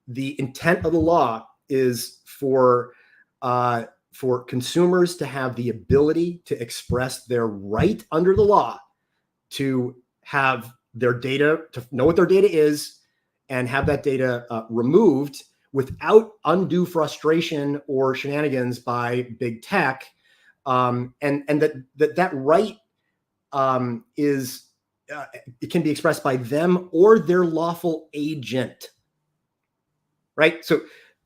the intent of the law is for consumers to have the ability to express their right under the law to have their data, to know what their data is, and have that data removed without undue frustration or shenanigans by big tech, and that right it can be expressed by them or their lawful agent, right? So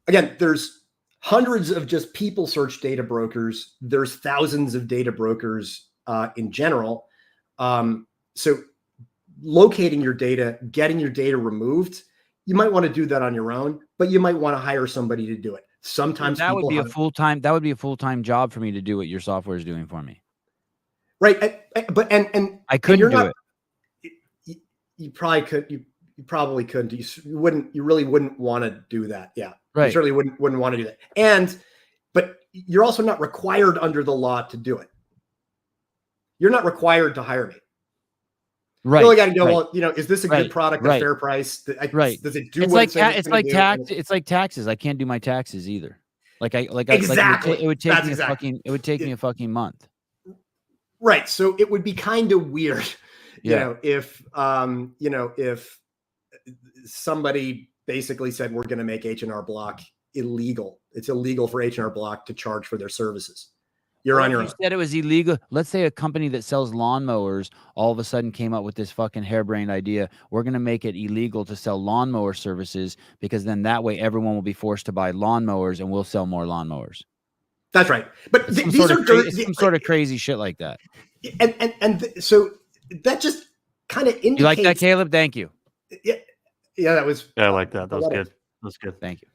again, there's hundreds of just people search data brokers. There's thousands of data brokers in general. So locating your data, getting your data removed, you might want to do that on your own, but you might want to hire somebody to do it. Sometimes that would people be have, a full-time. That would be a full-time job for me to do what your software is doing for me. right. But I couldn't you're do not, it. you probably could. You probably couldn't. You wouldn't. You really wouldn't want to do that. Yeah, Right. You certainly wouldn't want to do that. But you're also not required under the law to do it. You're not required to hire me. Right. You only got to go. Right. Well, is this a Right. good product at Right. a fair price? Right. Does it do It's what like it says it's like do? tax. It's like taxes. I can't do my taxes either. Exactly. It would take That's me exactly. It would take me a fucking month. Right. So it would be kind of weird, Yeah. if somebody basically said we're going to make H&R Block illegal. It's illegal for H&R Block to charge for their services. You're on your own. You said it was illegal. Let's say a company that sells lawnmowers all of a sudden came up with this fucking harebrained idea. We're going to make it illegal to sell lawnmower services because then that way everyone will be forced to buy lawnmowers and we'll sell more lawnmowers. That's right. But these are some sort of crazy shit like that. So that just kind of indicates. You like that, Caleb? Thank you. Yeah, that was. Yeah, I like that. That was good. That was good. Thank you.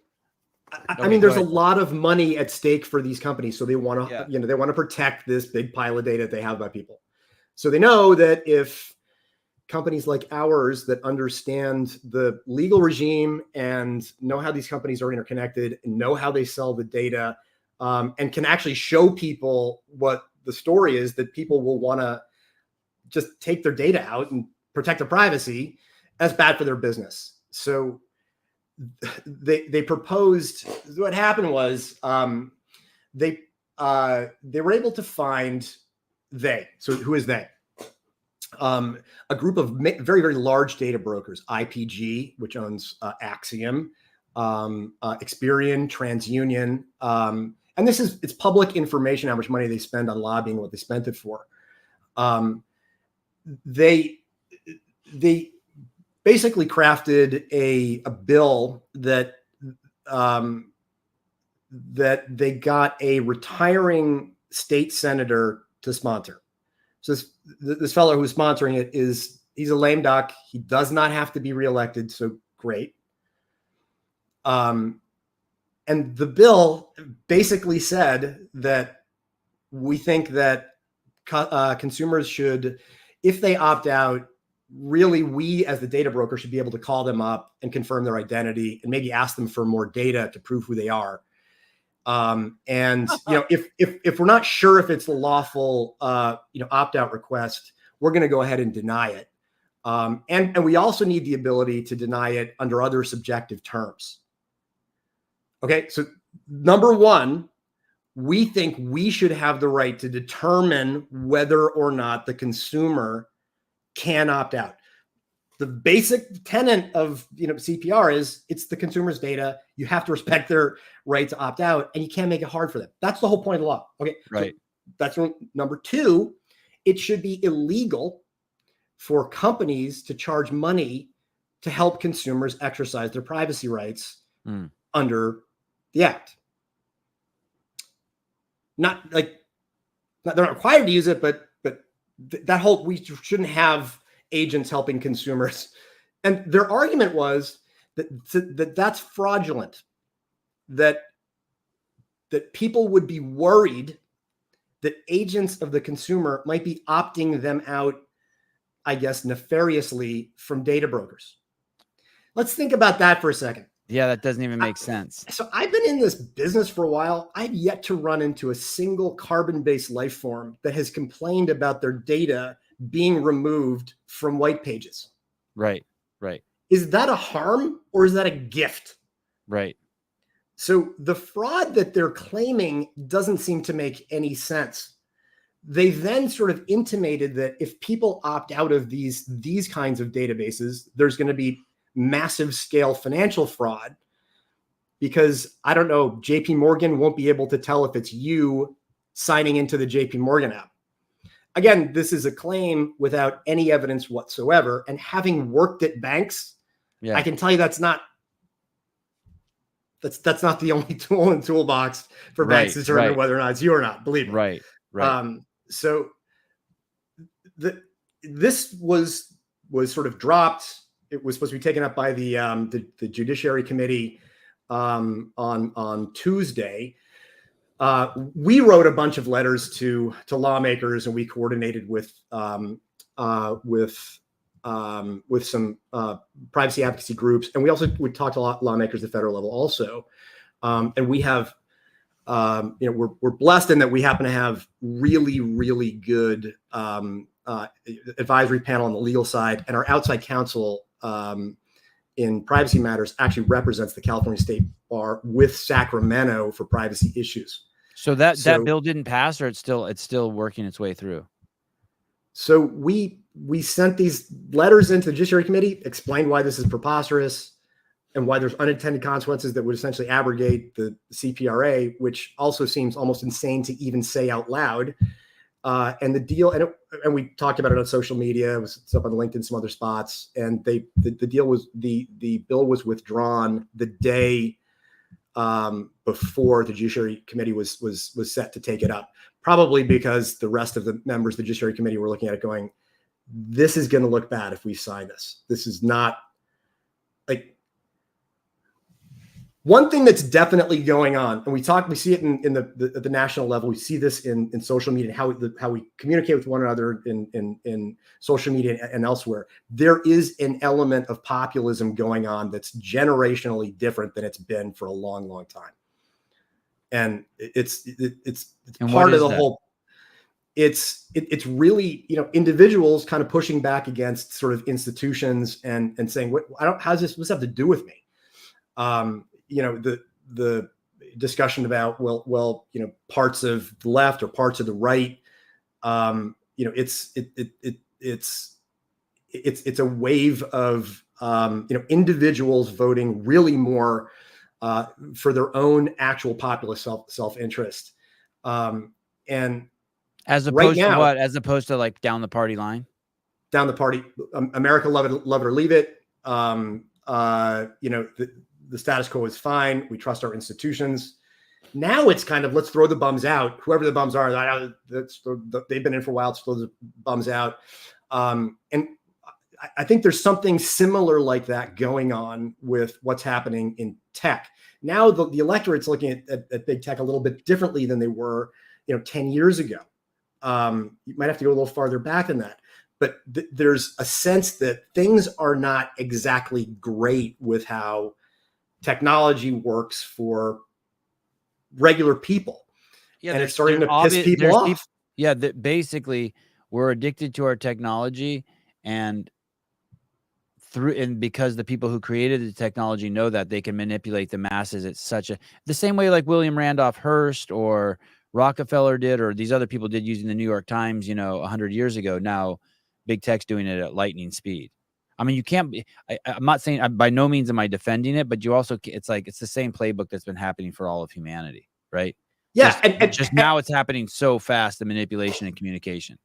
I mean, there's a lot of money at stake for these companies, so they want to, they want to protect this big pile of data they have about people. So they know that if companies like ours that understand the legal regime and know how these companies are interconnected and know how they sell the data, and can actually show people what the story is, that people will want to just take their data out and protect their privacy, that's bad for their business. So they proposed. What happened was they were able to find So who is they? A group of very, very large data brokers, IPG, which owns Axiom, Experian, TransUnion, and it's public information how much money they spend on lobbying, what they spent it for. They basically crafted a bill that they got a retiring state senator to sponsor. So this fellow who's sponsoring it he's a lame duck. He does not have to be reelected. So great. And the bill basically said that we think that consumers should, if they opt out, really, we as the data broker should be able to call them up and confirm their identity and maybe ask them for more data to prove who they are. And if we're not sure if it's a lawful opt-out request, we're going to go ahead and deny it. And we also need the ability to deny it under other subjective terms. Okay, so number one, we think we should have the right to determine whether or not the consumer can opt out. The basic tenet of CPR is it's the consumer's data. You have to respect their right to opt out, and you can't make it hard for them. That's the whole point of the law. Okay, right. So that's number two. It should be illegal for companies to charge money to help consumers exercise their privacy rights under the act. They're not required to use it, but that whole, we shouldn't have agents helping consumers. And their argument was that that's fraudulent, that people would be worried that agents of the consumer might be opting them out, I guess, nefariously from data brokers. Let's think about that for a second. Yeah, that doesn't even make sense. So I've been in this business for a while. I've yet to run into a single carbon-based life form that has complained about their data being removed from white pages. Right, right. Is that a harm or is that a gift? Right. So the fraud that they're claiming doesn't seem to make any sense. They then sort of intimated that if people opt out of these kinds of databases, there's going to be massive scale financial fraud, because I don't know, JP Morgan won't be able to tell if it's you signing into the JP Morgan app. Again, this is a claim without any evidence whatsoever. And having worked at banks, I can tell you that's not the only tool in the toolbox for banks to determine whether or not it's you or not, believe me. Right. So this was sort of dropped. It was supposed to be taken up by the Judiciary Committee on Tuesday. We wrote a bunch of letters to lawmakers, and we coordinated with some privacy advocacy groups, and we talked to lawmakers at the federal level also. And we have, we're blessed in that we happen to have really, really good advisory panel on the legal side, and our outside counsel in privacy matters actually represents the California State Bar with Sacramento for privacy issues. So that bill didn't pass, or it's still working its way through. So we sent these letters into the Judiciary Committee, explained why this is preposterous and why there's unintended consequences that would essentially abrogate the CPRA, which also seems almost insane to even say out loud. And the deal, and we talked about it on social media. It's up on LinkedIn, some other spots. And the deal was the bill was withdrawn the day before the Judiciary Committee was set to take it up. Probably because the rest of the members of the Judiciary Committee were looking at it going, this is going to look bad if we sign this. This is not like one thing that's definitely going on. And we see it at the national level. We see this in social media, how we communicate with one another in social media and elsewhere. There is an element of populism going on that's generationally different than it's been for a long, long time. And it's part of the whole. It's really, individuals kind of pushing back against sort of institutions and saying, how does this have to do with me? The discussion about parts of the left or parts of the right. It's a wave of individuals voting really more for their own actual populist self-interest. And as opposed to what? As opposed to like down the party line? Down the party, America, love it or leave it. The status quo is fine. We trust our institutions. Now it's kind of, let's throw the bums out. Whoever the bums are, they've been in for a while. Let's throw the bums out. And I think there's something similar like that going on with what's happening in tech. Now the electorate's looking at big tech a little bit differently than they were, 10 years ago. You might have to go a little farther back than that. But there's a sense that things are not exactly great with how technology works for regular people. Yeah, and it's starting to piss people off. Basically, we're addicted to our technology, and because the people who created the technology know that they can manipulate the masses. It's the same way like William Randolph Hearst or Rockefeller did, or these other people did using the New York Times, 100 years ago. Now big tech's doing it at lightning speed. I mean, you can't be, I'm not saying, by no means am I defending it, but you also, it's the same playbook that's been happening for all of humanity, right? Yeah. Just now it's happening so fast, the manipulation and communication.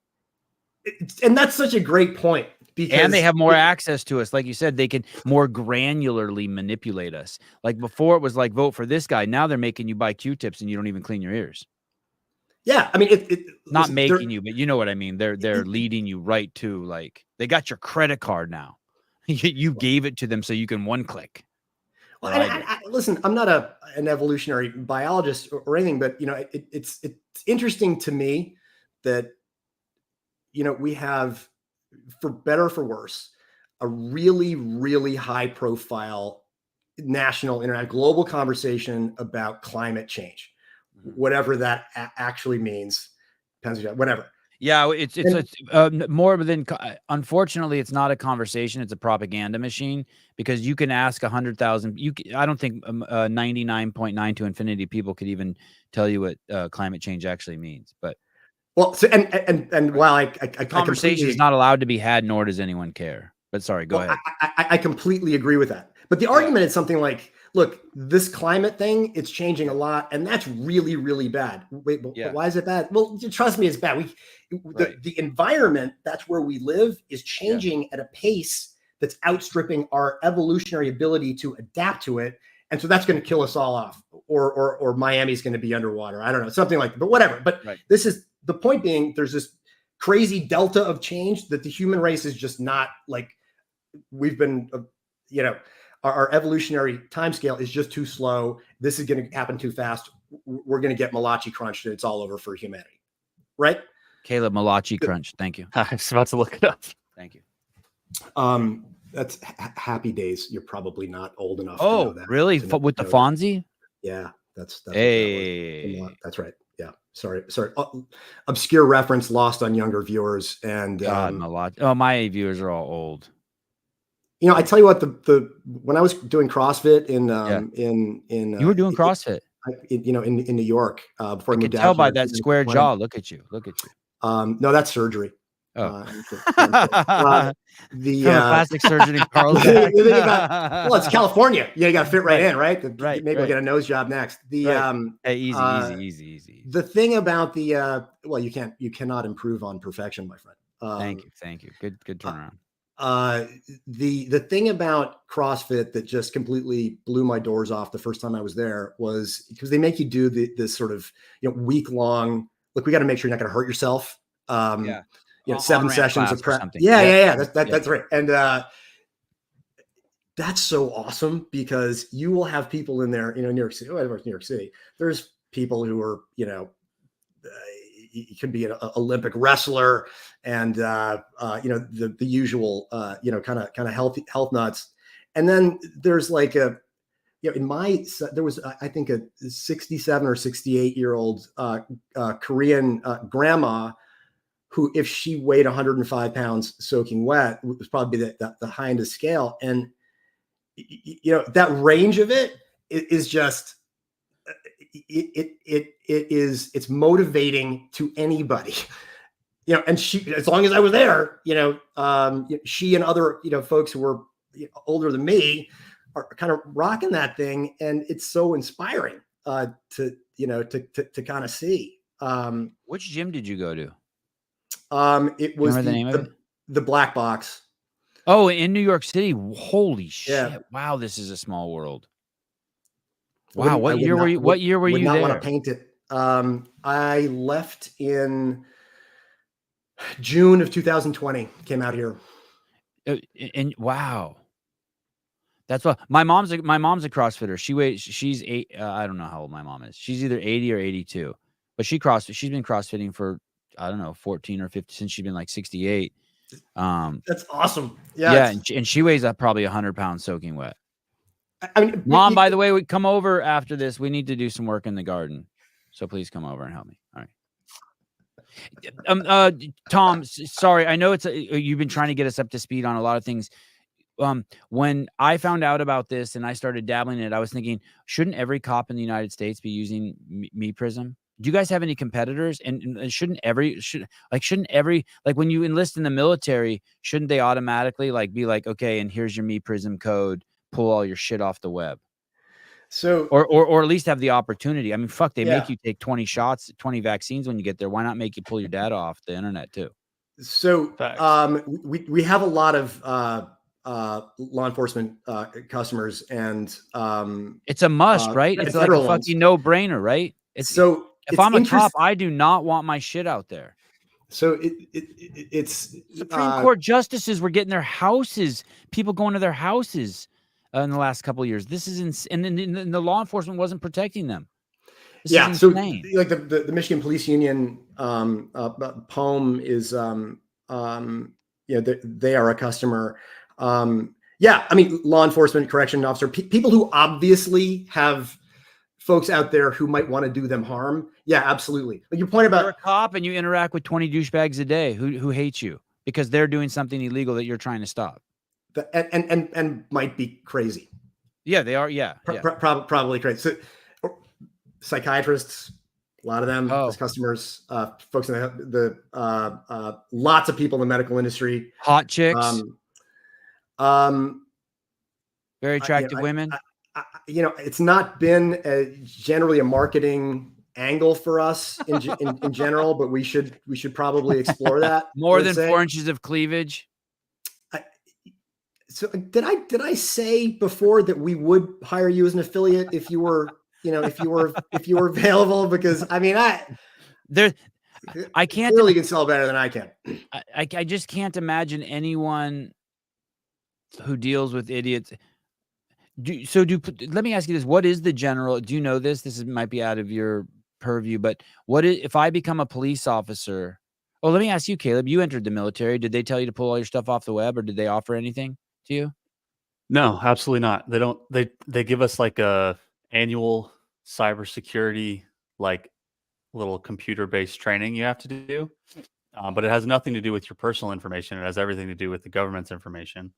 And that's such a great point. And they have more access to us. Like you said, they can more granularly manipulate us. Like before it was like, vote for this guy. Now they're making you buy Q-tips and you don't even clean your ears. Yeah. I mean, not making you, but you know what I mean? They're leading you right to, like, they got your credit card now. You gave it to them so you can one click. Well, I listen, I'm not an evolutionary biologist or anything, but it's interesting to me that we have, for better or for worse, a really, really high profile national, internet, global conversation about climate change, whatever that actually means. Whatever. Yeah, it's more than, unfortunately, it's not a conversation. It's a propaganda machine, because you can ask 100,000. I don't think 99.9 to infinity people could even tell you what climate change actually means. But well, so, and while I conversation is not allowed to be had, nor does anyone care. But sorry, go ahead. I completely agree with that. But the argument is something like, look, this climate thing, it's changing a lot, and that's really, really bad. Wait, but why is it bad? Well, trust me, it's bad. The environment, that's where we live, is changing at a pace that's outstripping our evolutionary ability to adapt to it. And so that's going to kill us all off, or Miami's going to be underwater. I don't know, something like that, but whatever. But this is the point being, there's this crazy delta of change that the human race is just not like we've been, you know, our evolutionary timescale is just too slow. This is going to happen too fast. We're going to get Malachi crunched and it's all over for humanity. Right? Caleb Malachi Crunch. Thank you. I was about to look it up. Thank you. That's Happy Days. You're probably not old enough. To know that, really? to know, With the know Fonzie? Yeah, that's hey. That's right. Yeah. Sorry. Obscure reference lost on younger viewers. And Malachi. Oh, my viewers are all old. You know, I tell you what, the when I was doing CrossFit in you were doing CrossFit, you know, in New York before I could moved out tell by here, that square jaw. Look at you. Look at you. No, that's surgery. Oh. The plastic surgeon in Carlsbad. Well, it's California. You got to fit right in, right? Right. Maybe we'll get a nose job next. Hey, easy. The thing about the well, you cannot improve on perfection, my friend. Thank you. Good turnaround. The thing about CrossFit that just completely blew my doors off the first time I was there was because they make you do this sort of, you know, week-long, look, we got to make sure you're not going to hurt yourself. You know, 7 sessions of prep. Yeah. That's right. And that's so awesome because you will have people in there, you know, New York City, whatever, New York City. There's people who are, you know, you could be an Olympic wrestler and, you know, the usual, you know, kind of health nuts. And then there's like you know, there was, I think, a 67 or 68-year-old Korean grandma who, if she weighed 105 pounds soaking wet, was probably the high end of scale. And, you know, that range of it is just, it's motivating to anybody, you know, and she, as long as I was there, you know, she and other, you know, folks who were older than me are kind of rocking that thing. And it's so inspiring to, you know, to kind of see. Which gym did you go to? It was the Black Box. Oh, in New York City. Holy shit. Yeah. Wow. This is a small world. Wow. What year were you there? Would not want to paint it. I left in June of 2020, came out here. And wow. That's what my mom's a CrossFitter. She's I don't know how old my mom is. She's either 80 or 82, but she's been CrossFitting for, I don't know, 14 or 15 since she's been like 68. That's awesome. Yeah. And she weighs up probably 100 pounds soaking wet. I mean, Mom, by the way, we come over after this. We need to do some work in the garden. So please come over and help me. All right. Tom, sorry. I know you've been trying to get us up to speed on a lot of things. When I found out about this and I started dabbling in it, I was thinking, shouldn't every cop in the United States be using Me Prism? Do you guys have any competitors? And shouldn't every like when you enlist in the military, shouldn't they automatically like be like, okay, and here's your Me Prism code, pull all your shit off the web? So or at least have the opportunity. I mean, fuck, they make you take 20 shots, 20 vaccines when you get there. Why not make you pull your data off the internet too? So we have a lot of law enforcement customers, and it's a must, right? It's like a fucking no-brainer, right? If I'm a cop, I do not want my shit out there. So it's Supreme Court justices were getting their houses, people going to their houses in the last couple of years. This is insane, and the law enforcement wasn't protecting them. This is insane. So like the Michigan Police Union poem is you know, they are a customer. Yeah, I mean, law enforcement, correction officer, people who obviously have folks out there who might want to do them harm. Yeah, absolutely. Like your point about you're a cop and you interact with 20 douchebags a day who hate you because they're doing something illegal that you're trying to stop. And might be crazy. Yeah, they are. Yeah, probably crazy. So psychiatrists, a lot of them as customers, folks in the lots of people in the medical industry, hot chicks, very attractive women. You know, it's not been generally a marketing angle for us in general, but we should probably explore that. More than 4 inches of cleavage. So did I say before that we would hire you as an affiliate if you were, you know, if you were available? Because I mean, I can't Clearly can sell better than I can. I just can't imagine anyone who deals with idiots. Let me ask you this. What is the general, do you know this? Might be out of your purview, but if I become a police officer? Oh, let me ask you, Caleb, you entered the military. Did they tell you to pull all your stuff off the web, or did they offer anything to you? No, absolutely not. They don't. They give us like a annual cybersecurity, like little computer-based training you have to do, but it has nothing to do with your personal information. It has everything to do with the government's information.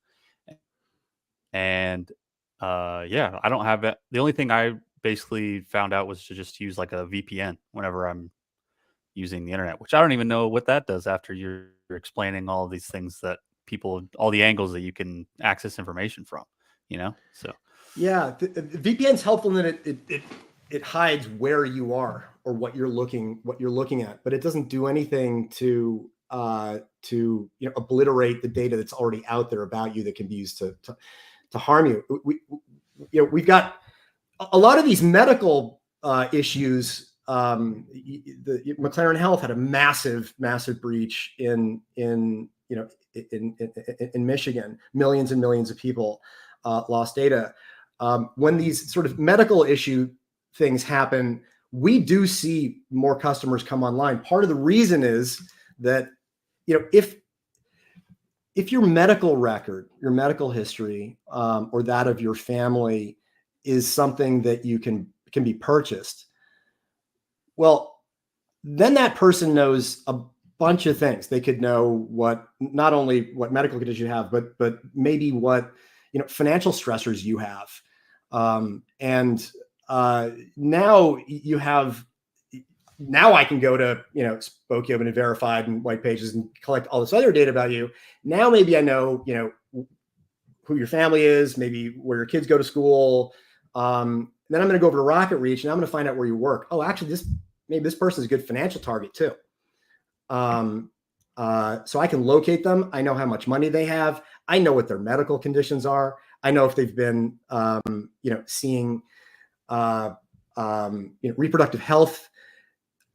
And yeah, I don't have it. The only thing I basically found out was to just use like a VPN whenever I'm using the internet, which I don't even know what that does after you're explaining all of these things that all the angles that you can access information from, so. Yeah, the VPN's helpful in that it hides where you are or what you're looking at, but it doesn't do anything to obliterate the data that's already out there about you that can be used to harm you. We've got a lot of these medical issues. The McLaren Health had a massive breach in Michigan. Millions and millions of people lost data. When these sort of medical issue things happen, we do see more customers come online. Part of the reason is that, if your medical record, your medical history, or that of your family is something that you can be purchased, well, then that person knows a bunch of things. They could know not only what medical condition you have, but maybe what financial stressors you have. Now I can go to Spokeo and Verified and White Pages and collect all this other data about you. Now maybe I know who your family is, maybe where your kids go to school. Then I'm going to go over to Rocket Reach and I'm going to find out where you work. Oh, actually, maybe this person is a good financial target too. So I can locate them. I know how much money they have. I know what their medical conditions are. I know if they've been, seeing, reproductive health,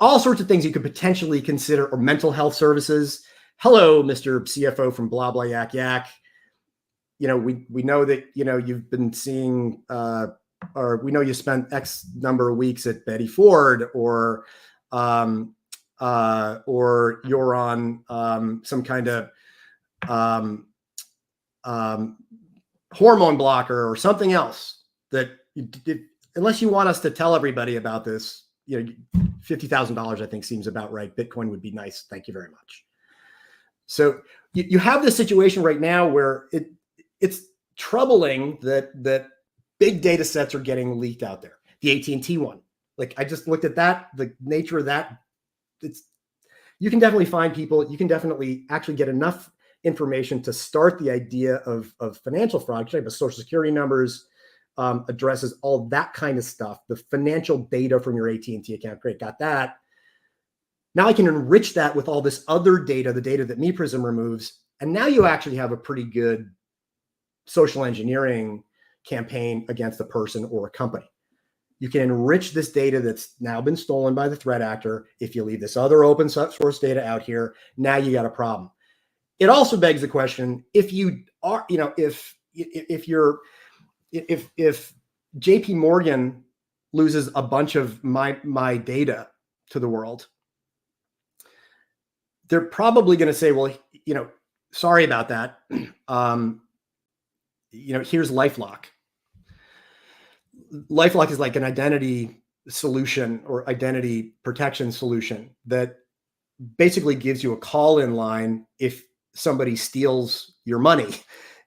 all sorts of things you could potentially consider, or mental health services. Hello, Mr. CFO from blah, blah, yak, yak. We know that, you've been seeing, or we know you spent X number of weeks at Betty Ford, or you're on some kind of hormone blocker or something else that unless you want us to tell everybody about this, $50,000, I think seems about right. Bitcoin would be nice. Thank you very much. So you have this situation right now where it's troubling that big data sets are getting leaked out there. The AT&T one, like I just looked at that, the nature of that. You can definitely find people. You can definitely actually get enough information to start the idea of financial fraud. Type of social security numbers, addresses, all that kind of stuff. The financial data from your AT&T account. Great, got that. Now I can enrich that with all this other data, the data that Me Prism removes, and now you actually have a pretty good social engineering campaign against a person or a company. You can enrich this data that's now been stolen by the threat actor. If you leave this other open source data out here, now you got a problem. It also begs the question: if you are, if JP Morgan loses a bunch of my data to the world, they're probably going to say, well, sorry about that. Here's LifeLock. LifeLock is like an identity solution or identity protection solution that basically gives you a call-in line if somebody steals your money.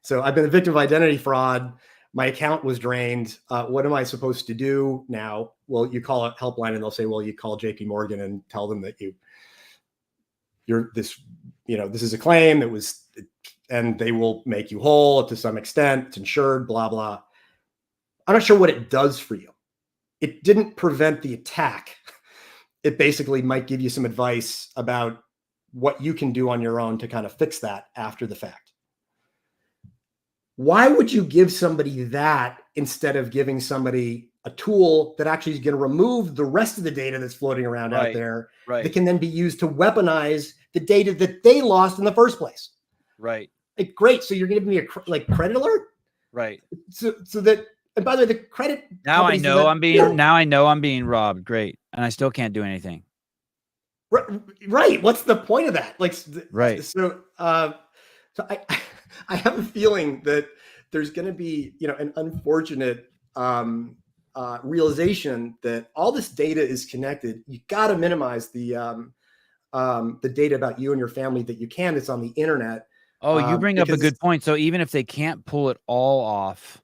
So I've been a victim of identity fraud. My account was drained. What am I supposed to do now? Well, you call a helpline and they'll say, well, you call JP Morgan and tell them that this is a claim. And they will make you whole to some extent. It's insured, blah, blah. I'm not sure what it does for you. It didn't prevent the attack. It basically might give you some advice about what you can do on your own to kind of fix that after the fact. Why would you give somebody that instead of giving somebody a tool that actually is going to remove the rest of the data that's floating around out Right. there Right. that can then be used to weaponize the data that they lost in the first place. Right. Like, great. So you're giving me a credit alert. Right. So that, and by the way, the credit. Now I companies know that- I'm being. Now I know I'm being robbed. Great, and I still can't do anything. Right. What's the point of that? Like, Right. So, so I have a feeling that there's going to be, an unfortunate realization that all this data is connected. You got to minimize the data about you and your family that you can. That's on the internet. Oh, you bring up a good point. So even if they can't pull it all off,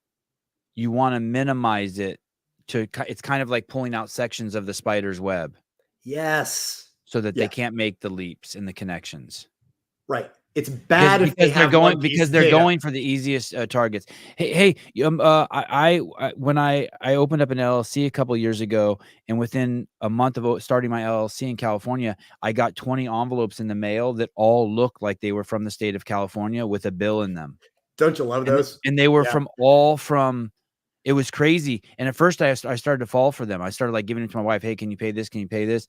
you want to minimize it to. It's kind of like pulling out sections of the spider's web. Yes. So that they can't make the leaps and the connections. Right. It's bad because they're going for the easiest targets. Hey, when I opened up an LLC a couple of years ago, and within a month of starting my LLC in California, I got 20 envelopes in the mail that all looked like they were from the state of California with a bill in them. Don't you love those? And they were from. It was crazy. And at first I started to fall for them. I started like giving it to my wife. Hey, can you pay this? Can you pay this?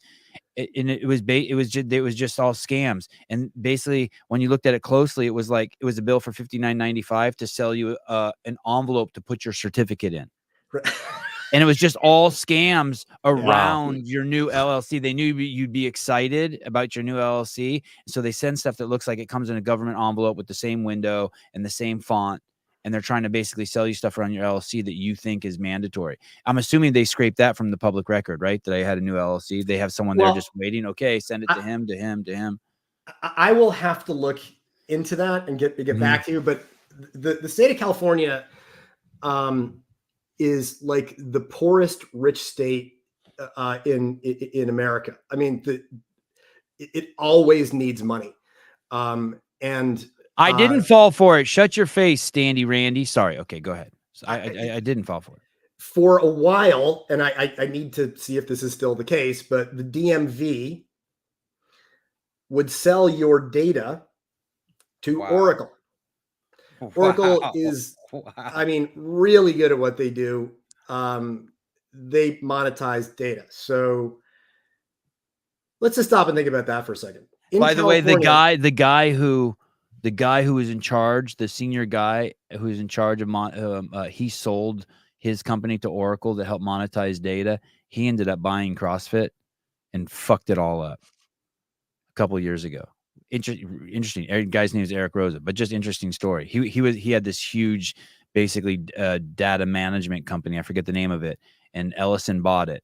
And it was just all scams. And basically, when you looked at it closely, it was a bill for $59.95 to sell you an envelope to put your certificate in. And it was just all scams around your new LLC. They knew you'd be excited about your new LLC. So they send stuff that looks like it comes in a government envelope with the same window and the same font. And they're trying to basically sell you stuff around your LLC that you think is mandatory. I'm assuming they scraped that from the public record, right? That I had a new LLC. They have someone there just waiting. Okay, send it to him, to him, to him. I will have to look into that and get back to you. But the state of California is like the poorest rich state in America. I mean, it always needs money. And I didn't fall for it. Shut your face, Standy Randy. Sorry. Okay, go ahead. So I didn't fall for it. For a while, and I need to see if this is still the case, but the DMV would sell your data to Oracle. Oracle is, I mean, really good at what they do. They monetize data. So let's just stop and think about that for a second. By the way, the guy who was in charge, the senior guy who was in charge of he sold his company to Oracle to help monetize data. He ended up buying CrossFit and fucked it all up a couple of years ago. Interesting. Guy's name is Eric Rosa, but just interesting story. He had this huge, basically data management company. I forget the name of it, and Ellison bought it.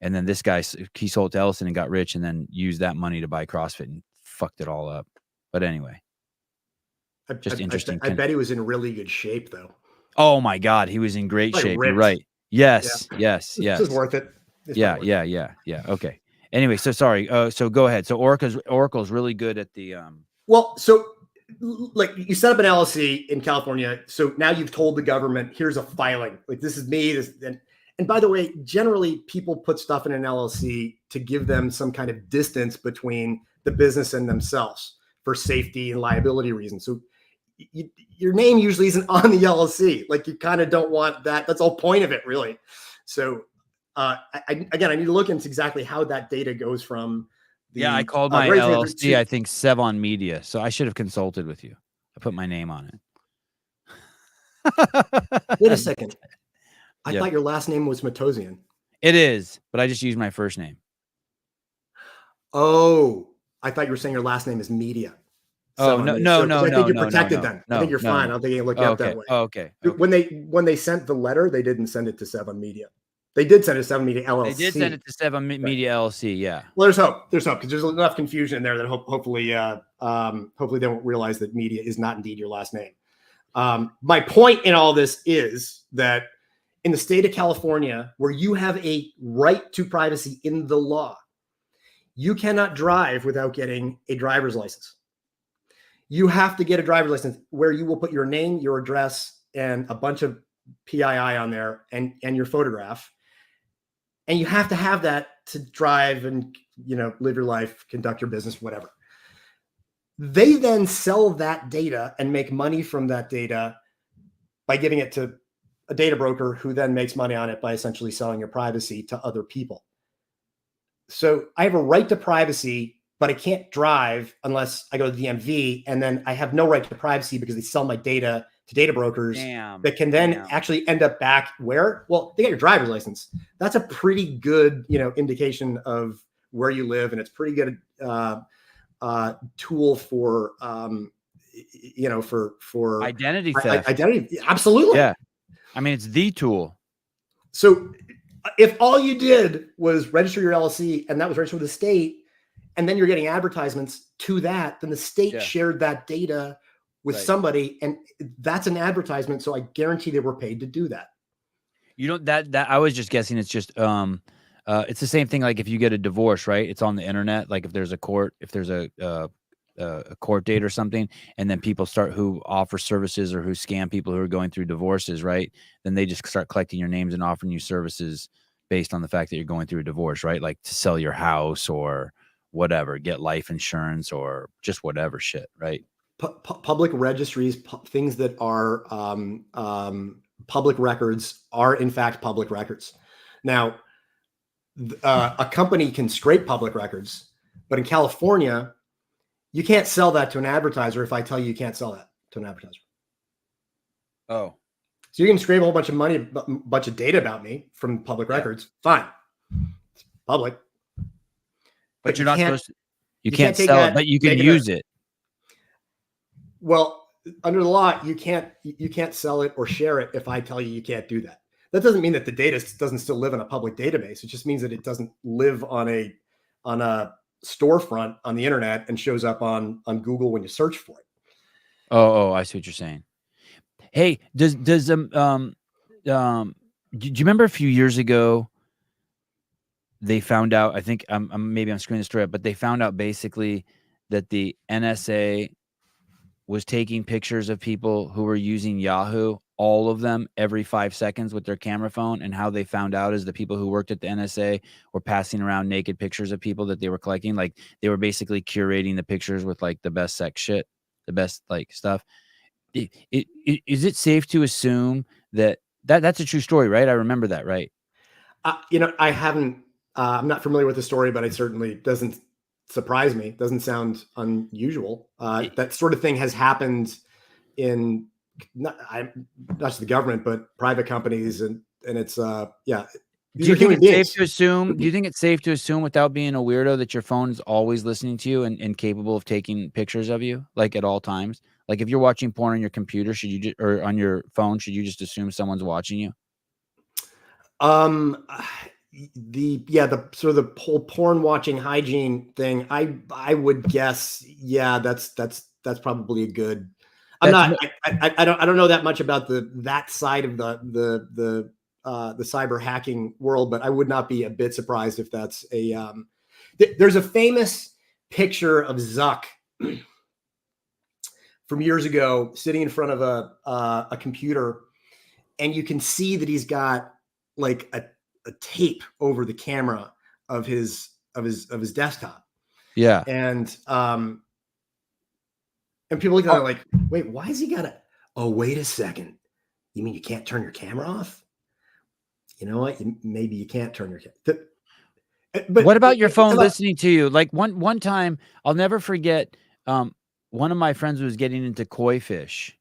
And then this guy, he sold to Ellison and got rich, and then used that money to buy CrossFit and fucked it all up. But anyway. Just interesting. I bet he was in really good shape, though. Oh my God, he was in great shape. Ripped. You're right. Yes. It's just worth it. Yeah. Okay. Anyway, so sorry. So go ahead. So Oracle's really good at the. Well, so like you set up an LLC in California, so now you've told the government, here's a filing. Like this is me. And by the way, generally people put stuff in an LLC to give them some kind of distance between the business and themselves for safety and liability reasons. So your name usually isn't on the LLC. Like you kind of don't want that. That's the whole point of it, really. So I need to look into exactly how that data goes from. I called my LLC, I think Sevon Media. So I should have consulted with you. I put my name on it. Wait a second. I thought your last name was Matosian. It is, but I just used my first name. Oh, I thought you were saying your last name is Media. Oh, no. I think you're protected then. I think you're fine. I don't think you look up that way. Okay. When they sent the letter, they didn't send it to Sevon Media. They did send it to Sevon Media LLC. They did send it to Sevon Media LLC. Yeah. Well, there's hope because there's enough confusion in there that hopefully they won't realize that Media is not indeed your last name. My point in all this is that in the state of California, where you have a right to privacy in the law, you cannot drive without getting a driver's license. You have to get a driver's license where you will put your name, your address, and a bunch of PII on there and your photograph. And you have to have that to drive and, live your life, conduct your business, whatever. They then sell that data and make money from that data by giving it to a data broker who then makes money on it by essentially selling your privacy to other people. So I have a right to privacy, but I can't drive unless I go to the DMV, and then I have no right to privacy because they sell my data to data brokers that can then actually end up back where? Well, they got your driver's license. That's a pretty good, indication of where you live, and it's pretty good tool for for identity theft. Identity, absolutely. Yeah, I mean, it's the tool. So if all you did was register your LLC and that was registered with the state, and then you're getting advertisements to that, then the state shared that data with somebody, and that's an advertisement. So I guarantee they were paid to do that. That I was just guessing. It's just it's the same thing. Like if you get a divorce, right? It's on the internet. Like if there's a court date or something, and then people who offer services or who scam people who are going through divorces, right? Then they just start collecting your names and offering you services based on the fact that you're going through a divorce, right? Like to sell your house or whatever, get life insurance or just whatever shit, right? Public registries, things that are public records are in fact public records. Now, a company can scrape public records, but in California, you can't sell that to an advertiser if I tell you can't sell that to an advertiser. Oh. So you can scrape a whole bunch of money, a bunch of data about me from public records. Fine. It's public. But you're not supposed to. You can't sell it, but you can use it. Well, under the law, you can't sell it or share it if I tell you can't do that. That doesn't mean that the data doesn't still live in a public database. It just means that it doesn't live on a storefront on the internet and shows up on Google when you search for it. Oh, I see what you're saying. Hey, do you remember a few years ago they found out, I think maybe I'm screwing the story up, but they found out basically that the NSA was taking pictures of people who were using Yahoo, all of them, every 5 seconds with their camera phone. And how they found out is the people who worked at the NSA were passing around naked pictures of people that they were collecting. Like they were basically curating the pictures with like the best sex shit, the best like stuff. Is it safe to assume that's a true story, right? I remember that, right? I haven't, I'm not familiar with the story, but it certainly doesn't surprise me. Doesn't sound unusual. That sort of thing has happened in not just the government, but private companies, and it's Do you think it's safe to assume? Do you think it's safe to assume, without being a weirdo, that your phone's always listening to you and capable of taking pictures of you, like at all times? Like if you're watching porn on your computer, or on your phone, should you just assume someone's watching you? The sort of the whole porn watching hygiene thing, I would guess, that's probably a good. I don't know that much about that side of the cyber hacking world, but I would not be a bit surprised if that's there's a famous picture of Zuck from years ago sitting in front of a computer, and you can see that he's got like a tape over the camera of his desktop. Yeah. And people look at it like, wait, why has he got wait a second. You mean you can't turn your camera off? You know what? Maybe you can't turn your camera. But what about your phone listening to you? Like one time, I'll never forget, one of my friends was getting into koi fish,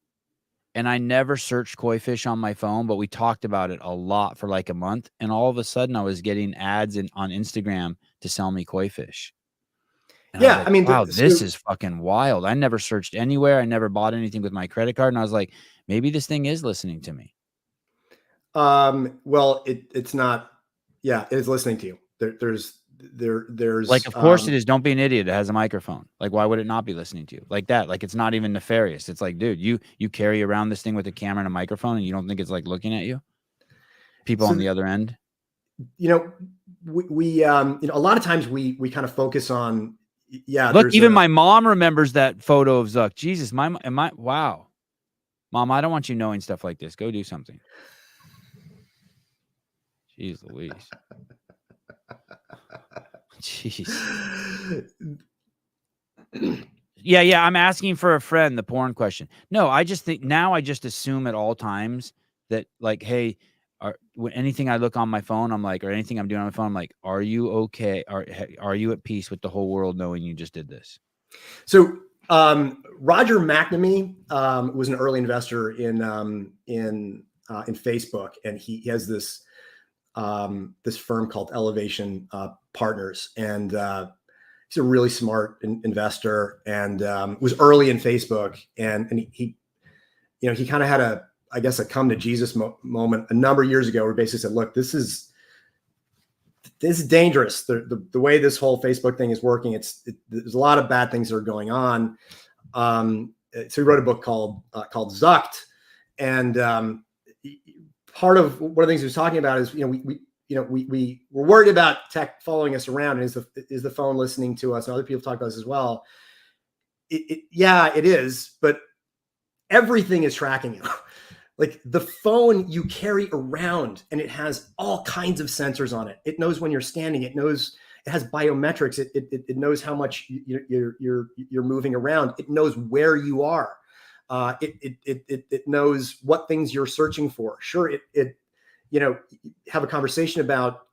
and I never searched koi fish on my phone, but we talked about it a lot for like a month. And all of a sudden I was getting ads on Instagram to sell me koi fish. And yeah. I mean, wow, this is fucking wild. I never searched anywhere. I never bought anything with my credit card. And I was like, maybe this thing is listening to me. Well, it's not. Yeah, it is listening to you. There's like, of course it is. Don't be an idiot. It has a microphone. Like, why would it not be listening to you like that? Like, it's not even nefarious. It's like, dude, you carry around this thing with a camera and a microphone, and you don't think it's like looking at you? People on the other end. We a lot of times we kind of focus on. Yeah. Look, even my mom remembers that photo of Zuck. Jesus, wow, Mom, I don't want you knowing stuff like this. Go do something. Jeez Louise. Jeez. Yeah. I'm asking for a friend, the porn question. No, I just think now I just assume at all times that like, hey, when anything I look on my phone, I'm like, or anything I'm doing on my phone, I'm like, are you okay? Are you at peace with the whole world knowing you just did this? So Roger McNamee was an early investor in Facebook, and he has this this firm called Elevation Partners, and he's a really smart investor, and was early in Facebook, and he you know, he kind of had a, I guess, a come to Jesus moment a number of years ago, where he basically said, look, this is dangerous. The way this whole Facebook thing is working, there's a lot of bad things that are going on. So he wrote a book called Zucked, and part of one of the things he was talking about is, we're worried about tech following us around, and is the phone listening to us? And other people talk about this as well. Yeah, it is, but everything is tracking you. Like the phone you carry around, and it has all kinds of sensors on it. It knows when you're standing. It has biometrics. It knows how much you're moving around. It knows where you are. It knows what things you're searching for. Sure, have a conversation about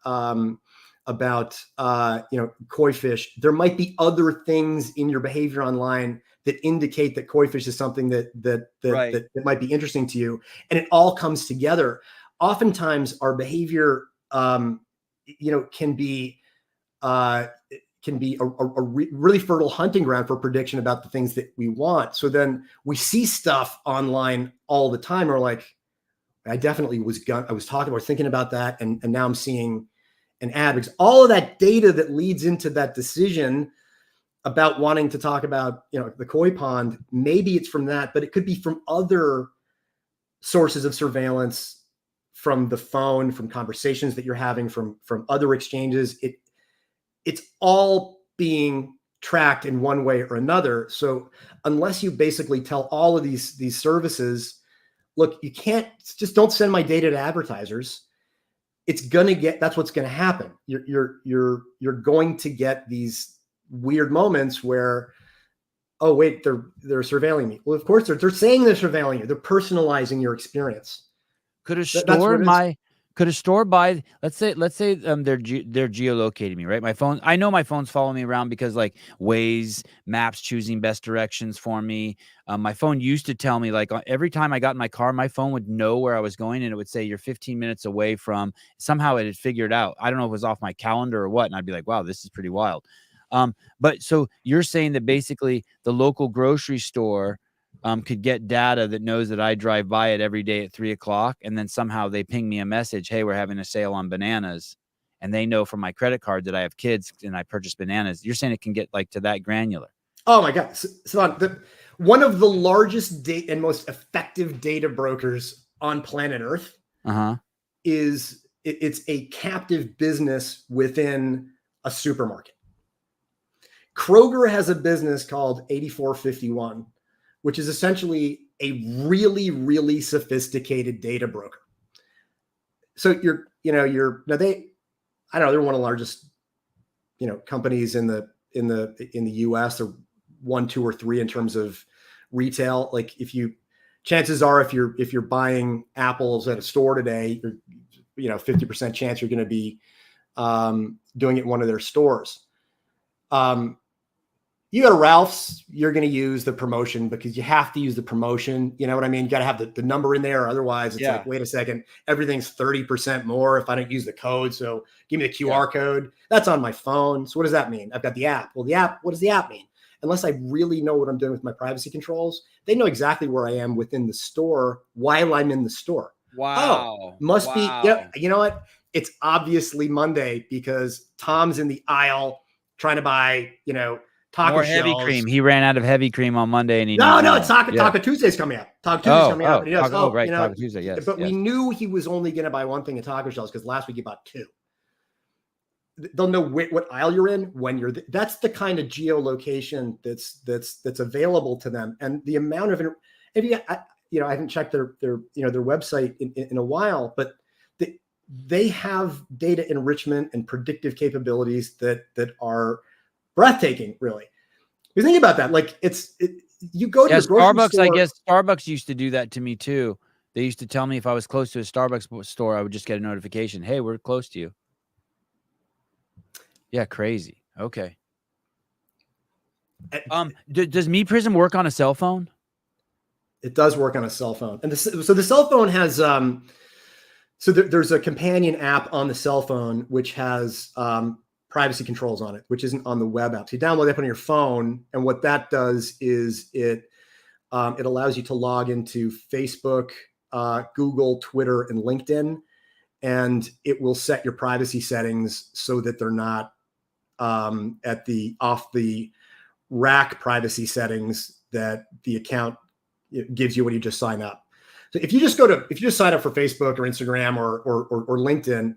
koi fish. There might be other things in your behavior online that indicate that koi fish is something that might be interesting to you, and it all comes together. Oftentimes, our behavior, can be a really fertile hunting ground for prediction about the things that we want. So then we see stuff online all the time. We're like, I definitely was thinking about that, and now I'm seeing an ad, because all of that data that leads into that decision about wanting to talk about, the koi pond, maybe it's from that, but it could be from other sources of surveillance, from the phone, from conversations that you're having, from other exchanges. It's all being tracked in one way or another. So unless you basically tell all of these services, look, you can't, just don't send my data to advertisers. That's what's going to happen. You're going to get these weird moments where, oh wait, they're surveilling me. Well, of course they're saying they're surveilling you. They're personalizing your experience. Could a store buy, let's say they're geolocating me, right? My phone, I know my phone's following me around because like Waze, maps choosing best directions for me. My phone used to tell me, like, every time I got in my car, my phone would know where I was going, and it would say you're 15 minutes away from, somehow it had figured out. I don't know if it was off my calendar or what. And I'd be like, wow, this is pretty wild. But so you're saying that basically the local grocery store could get data that knows that I drive by it every day at 3:00, and then somehow they ping me a message, hey, we're having a sale on bananas, and they know from my credit card that I have kids and I purchase bananas. You're saying it can get like to that granular? Oh my God. So one of the largest and most effective data brokers on planet Earth it's a captive business within a supermarket. Kroger has a business called 8451, which is essentially a really, really sophisticated data broker. So they're one of the largest, companies in the US. They're 1, 2, or 3 in terms of retail. Like chances are, if you're buying apples at a store today, 50% chance you're going to be doing it in one of their stores. You go to Ralph's, you're going to use the promotion because you have to use the promotion. You know what I mean? You got to have the number in there, or otherwise it's like, wait a second, everything's 30% more if I don't use the code. So give me the QR code. That's on my phone. So what does that mean? I've got the app. Well, what does the app mean? Unless I really know what I'm doing with my privacy controls, they know exactly where I am within the store while I'm in the store. Wow. Oh, must be, you know what? It's obviously Monday because Tom's in the aisle trying to buy, taco more shells. Heavy cream. He ran out of heavy cream on Monday, and it's Taco Tuesday's coming up. Taco Tuesday's coming up. And Taco Tuesday. Yes, but we knew he was only going to buy one thing of taco shells because last week he bought 2. They'll know what aisle you're in when you're. That's the kind of geolocation that's available to them, and the amount of. I haven't checked their website in a while, but they have data enrichment and predictive capabilities that are breathtaking, really. You think about that, like you go to a grocery Starbucks store. I guess Starbucks used to do that to me too. They used to tell me if I was close to a Starbucks store, I would just get a notification. Hey, we're close to you. Yeah, crazy. Okay. Does Me Prism work on a cell phone? It does work on a cell phone, and so the cell phone has there's a companion app on the cell phone which has privacy controls on it, which isn't on the web app. So you download that on your phone, and what that does is it allows you to log into Facebook, Google, Twitter, and LinkedIn, and it will set your privacy settings so that they're not at the off the rack privacy settings that the account gives you when you just sign up. So if you just sign up for Facebook or Instagram or LinkedIn,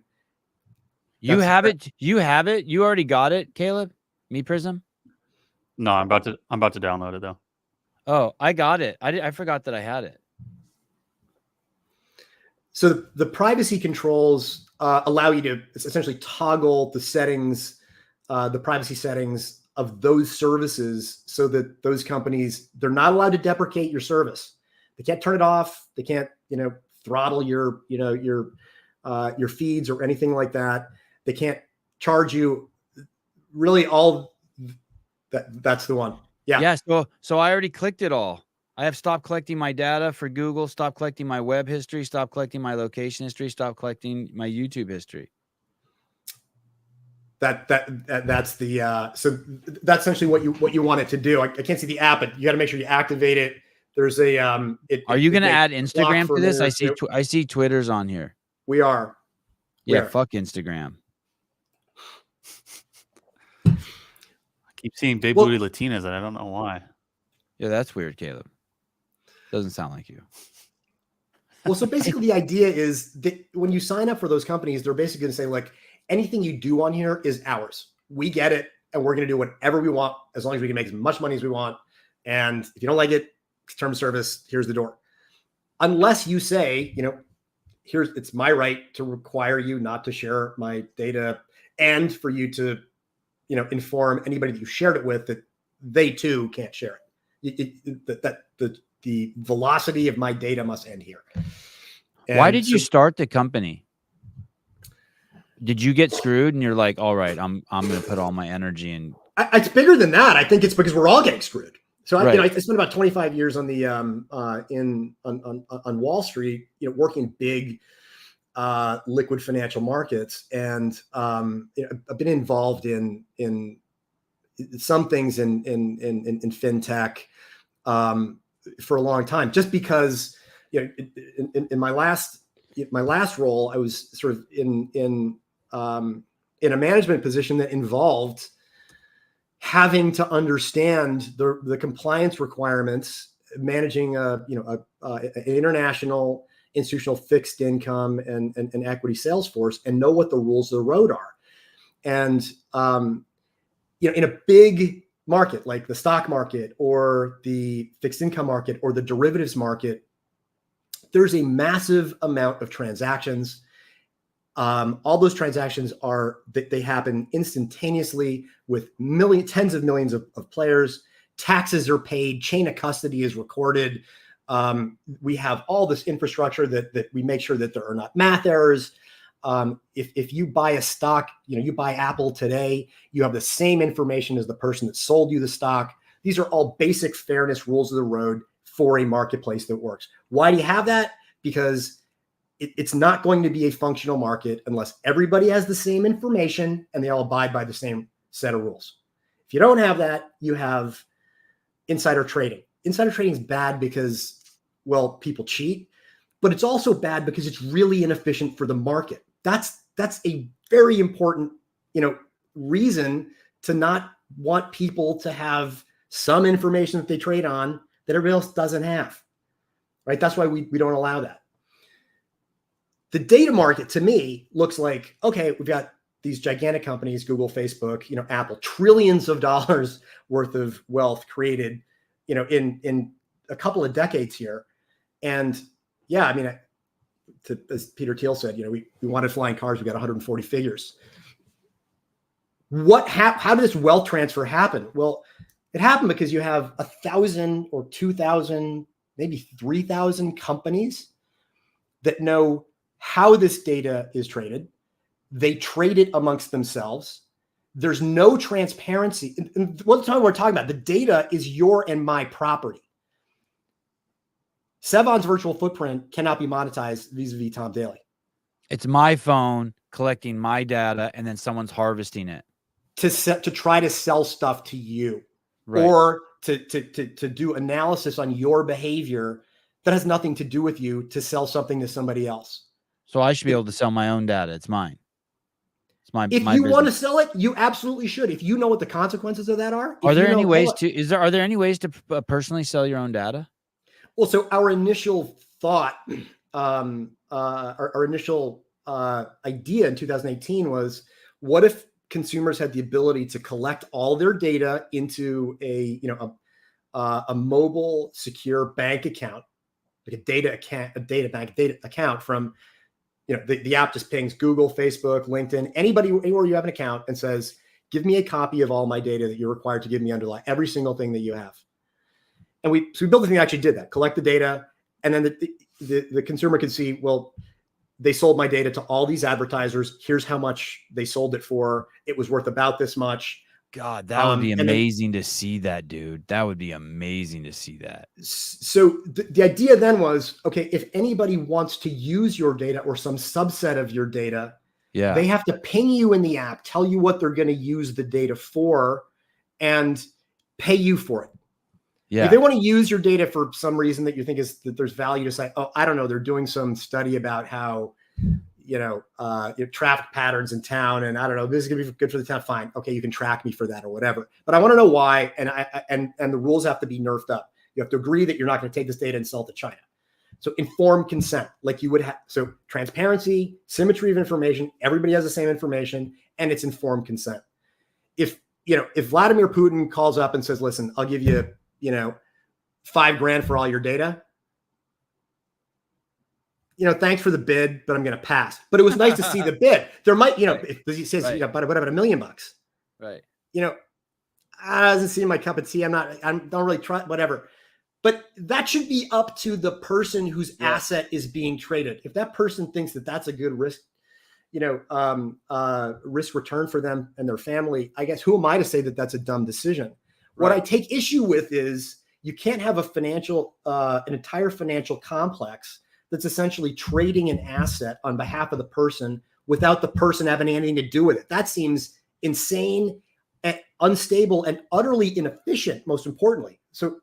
you have it. You already got it, Caleb. Me Prism. No, I'm about to download it though. Oh, I got it. I forgot that I had it. So the privacy controls allow you to essentially toggle the settings, the privacy settings of those services, so that those companies, they're not allowed to deprecate your service. They can't turn it off. They can't, throttle your feeds or anything like that. They can't charge you. Really, all that's the one. Yeah. Yeah. So I already clicked it all. I have stopped collecting my data for Google, stopped collecting my web history, stopped collecting my location history, stopped collecting my YouTube history. That's the so that's essentially what you want it to do. I can't see the app, but you got to make sure you activate it. There's a Are you going to add Instagram to this? I see Twitter's on here. We are. Yeah, fuck Instagram. I keep seeing big booty Latinas, and I don't know why. Yeah, that's weird, Caleb. Doesn't sound like you. Well, so basically the idea is that when you sign up for those companies, they're basically going to say, like, anything you do on here is ours. We get it, and we're going to do whatever we want as long as we can make as much money as we want. And if you don't like it, term of service, here's the door. Unless you say, it's my right to require you not to share my data, and for you to, inform anybody that you shared it with that they too can't share it. The velocity of my data must end here. And why did you start the company? Did you get screwed and you're like, all right, I'm going to put all my energy in? It's bigger than that. I think it's because we're all getting screwed. So right. I spent about 25 years on the on Wall Street, working big liquid financial markets, and I've been involved in some things in fintech for a long time. Just because in my last role, I was sort of in a management position that involved having to understand the compliance requirements, managing an international institutional fixed income and equity sales force, and know what the rules of the road are. And in a big market like the stock market or the fixed income market or the derivatives market, there's a massive amount of transactions. All those transactions they happen instantaneously with tens of millions of players. Taxes are paid, chain of custody is recorded. We have all this infrastructure that we make sure that there are not math errors. If you buy a stock, you buy Apple today, you have the same information as the person that sold you the stock. These are all basic fairness rules of the road for a marketplace that works. Why do you have that? Because it's not going to be a functional market unless everybody has the same information and they all abide by the same set of rules. If you don't have that, you have insider trading. Insider trading is bad because, well, people cheat, but it's also bad because it's really inefficient for the market. That's a very important, reason to not want people to have some information that they trade on that everybody else doesn't have, right? That's why we don't allow that. The data market, to me, looks like, okay, we've got these gigantic companies, Google, Facebook, Apple, trillions of dollars worth of wealth created, in a couple of decades here. And yeah, I mean, as Peter Thiel said, we wanted flying cars, we got 140 figures. How did this wealth transfer happen? Well, it happened because you have 1,000 or 2,000, maybe 3,000 companies that know how this data is traded. They trade it amongst themselves. There's no transparency. And what we're talking about, the data is your and my property. Sevon's virtual footprint cannot be monetized vis-a-vis Tom Daly. It's my phone collecting my data, and then someone's harvesting it to try to sell stuff to you, right. or to do analysis on your behavior that has nothing to do with you to sell something to somebody else. So I should be able to sell my own data. It's mine. It's my. If my you business. want to sell it, you absolutely should. If you know what the consequences of that are. Are there any ways to? Are there any ways to personally sell your own data? Well, so our initial thought, our initial idea in 2018 was, what if consumers had the ability to collect all their data into a mobile secure bank account, like a data account from, the app just pings Google, Facebook, LinkedIn, anywhere you have an account, and says, give me a copy of all my data that you're required to give me under every single thing that you have. And we built the thing that actually did that, collect the data, and then the consumer could see, well, they sold my data to all these advertisers. Here's how much they sold it for. It was worth about this much. God, that would be amazing to see that, dude. That would be amazing to see that. So the idea then was, okay, if anybody wants to use your data or some subset of your data, they have to ping you in the app, tell you what they're going to use the data for, and pay you for it. Yeah. If they want to use your data for some reason that you think is that there's value to say, oh, I don't know, they're doing some study about how, traffic patterns in town, and I don't know, this is gonna be good for the town. Fine, okay, you can track me for that or whatever. But I want to know why, and the rules have to be nerfed up. You have to agree that you're not going to take this data and sell it to China. So informed consent, like you would have. So transparency, symmetry of information. Everybody has the same information, and it's informed consent. If Vladimir Putin calls up and says, listen, I'll give you, $5,000 for all your data. Thanks for the bid, but I'm going to pass. But it was nice to see the bid. There might, if he says, right. But what about $1 million? Right. Doesn't seem my cup of tea. I don't really try, whatever. But that should be up to the person whose asset is being traded. If that person thinks that that's a good risk, risk return for them and their family, I guess, who am I to say that that's a dumb decision? Right. What I take issue with is you can't have an entire financial complex that's essentially trading an asset on behalf of the person without the person having anything to do with it. That seems insane and unstable and utterly inefficient, most importantly. So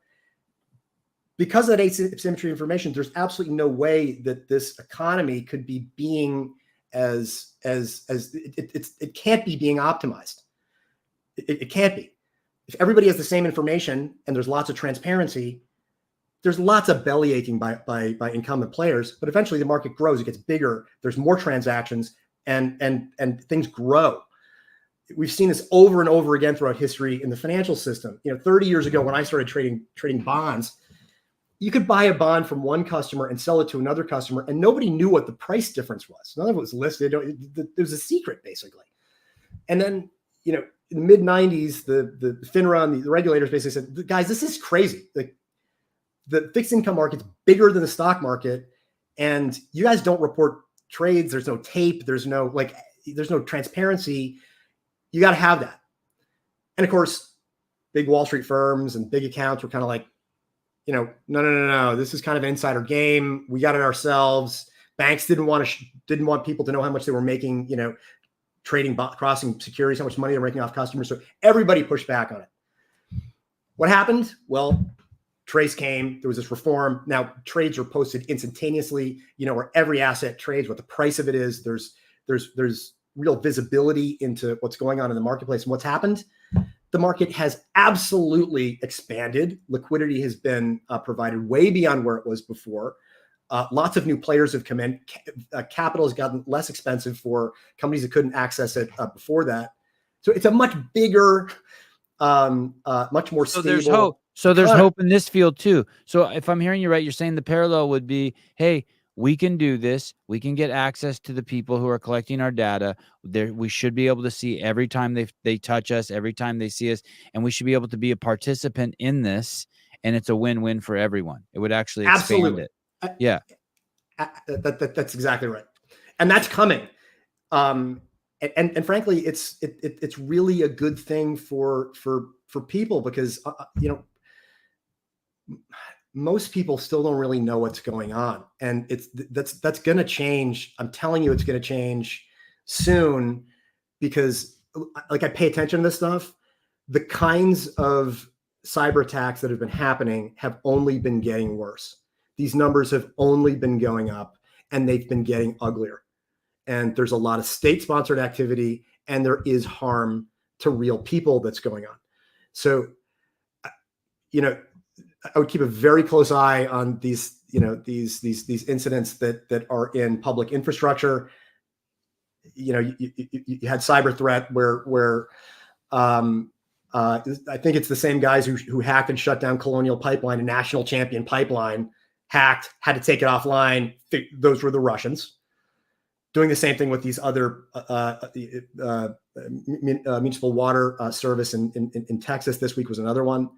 because of that asymmetry information, there's absolutely no way that this economy could be being it can't be being optimized. It can't be. If everybody has the same information and there's lots of transparency, there's lots of belly aching by incumbent players, but eventually the market grows, it gets bigger, there's more transactions, and things grow. We've seen this over and over again throughout history in the financial system. 30 years ago when I started trading bonds, you could buy a bond from one customer and sell it to another customer, and nobody knew what the price difference was. None of it was listed. It was a secret, basically. And then, in the mid 90s, the FINRA and the regulators basically said, guys, this is crazy. Like, the fixed income market's bigger than the stock market, and you guys don't report trades. There's no tape. There's no transparency. You got to have that. And of course, big Wall Street firms and big accounts were kind of like, no. This is kind of an insider game. We got it ourselves. Banks didn't want people to know how much they were making, trading, crossing securities, how much money they're making off customers. So everybody pushed back on it. What happened? Well, Trace came. There was this reform. Now trades are posted instantaneously. Where every asset trades, what the price of it is. There's real visibility into what's going on in the marketplace. And what's happened? The market has absolutely expanded. Liquidity has been provided way beyond where it was before. Lots of new players have come in. Capital has gotten less expensive for companies that couldn't access it before that. So it's a much bigger, much more stable. There's hope. So there's hope in this field too. So if I'm hearing you right, you're saying the parallel would be, hey, we can do this. We can get access to the people who are collecting our data. We should be able to see every time they touch us, every time they see us, and we should be able to be a participant in this. And it's a win-win for everyone. It would actually expand it. Yeah. That's exactly right, and that's coming. And frankly, it's really a good thing for people because most people still don't really know what's going on, and that's going to change. I'm telling you, it's going to change soon because like I pay attention to this stuff. The kinds of cyber attacks that have been happening have only been getting worse. These numbers have only been going up, and they've been getting uglier. And there's a lot of state-sponsored activity, and there is harm to real people that's going on. So, I would keep a very close eye on these, these incidents that are in public infrastructure. You had cyber threat where I think it's the same guys who hacked and shut down Colonial Pipeline, a national champion pipeline, hacked, had to take it offline. Those were the Russians. Doing the same thing with these other municipal water service in Texas this week was another one.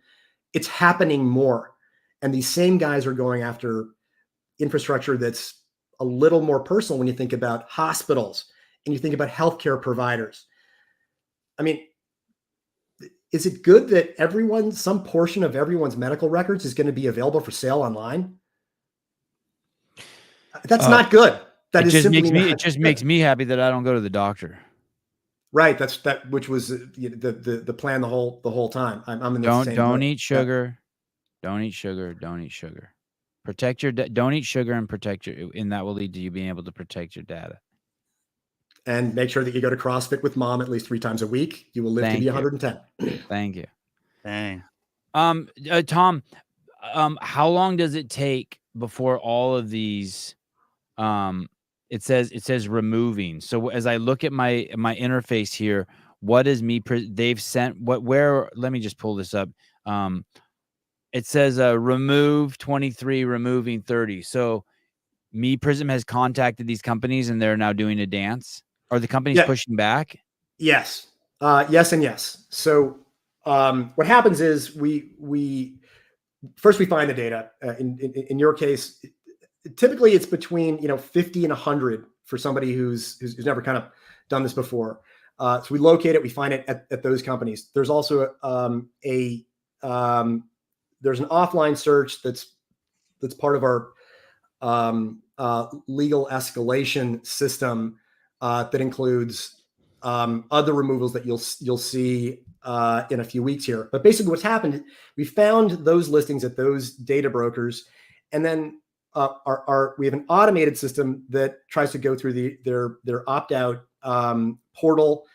It's happening more. And these same guys are going after infrastructure that's a little more personal when you think about hospitals and you think about healthcare providers. I mean, is it good that some portion of everyone's medical records is going to be available for sale online? That's not good. It just makes me happy that I don't go to the doctor. Right. Which was the plan the whole time. I'm in the same don't eat sugar. Don't eat sugar. Don't eat sugar. Don't eat sugar and and that will lead to you being able to protect your data. And make sure that you go to CrossFit with mom at least 3 times a week. You will live to be 110. Thank you. Dang. Tom, how long does it take before all of these, it says removing. So as I look at my interface here, what is they've sent let me just pull this up. It says remove 23, removing 30. So Me Prism has contacted these companies and they're now doing a dance. Are the companies pushing back? Yes. Yes and yes. So what happens is we first find the data. In your case, typically it's between 50 and 100 for somebody who's never kind of done this before. So we locate it, we find it at those companies. There's also there's an offline search that's part of our legal escalation system that includes other removals that you'll see in a few weeks here. But basically what's happened, we found those listings at those data brokers, and then we have an automated system that tries to go through their opt-out portal.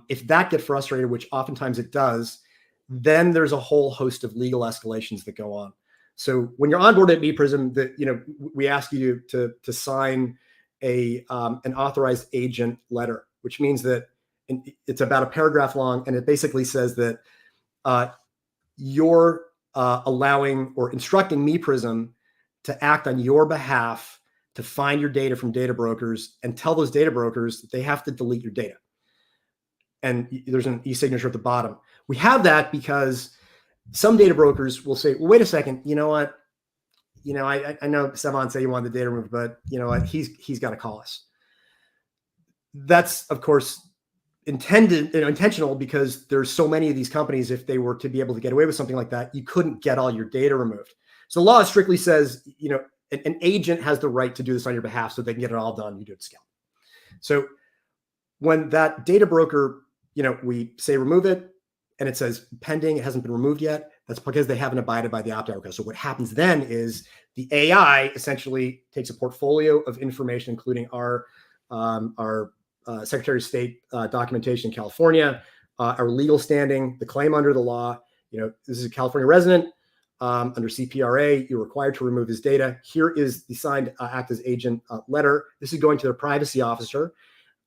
If that gets frustrated, which oftentimes it does, then there's a whole host of legal escalations that go on. So when you're onboarded at mePrism, we ask you to sign an authorized agent letter, which means that it's about a paragraph long, and it basically says that you're allowing or instructing mePrism to act on your behalf to find your data from data brokers and tell those data brokers that they have to delete your data. And there's an e-signature at the bottom. We have that because some data brokers will say, well, wait a second, you know what? I know Sevan said you want the data removed, but you know what? He's got to call us. That's, of course, intentional because there's so many of these companies. If they were to be able to get away with something like that, you couldn't get all your data removed. So the law strictly says, an agent has the right to do this on your behalf so they can get it all done. You do it at scale. So when that data broker, we say remove it, and it says pending, it hasn't been removed yet, that's because they haven't abided by the opt-out request. So what happens then is the AI essentially takes a portfolio of information, including our Secretary of State documentation in California, our legal standing, the claim under the law. This is a California resident under CPRA. You're required to remove his data. Here is the signed act as agent letter. This is going to their privacy officer.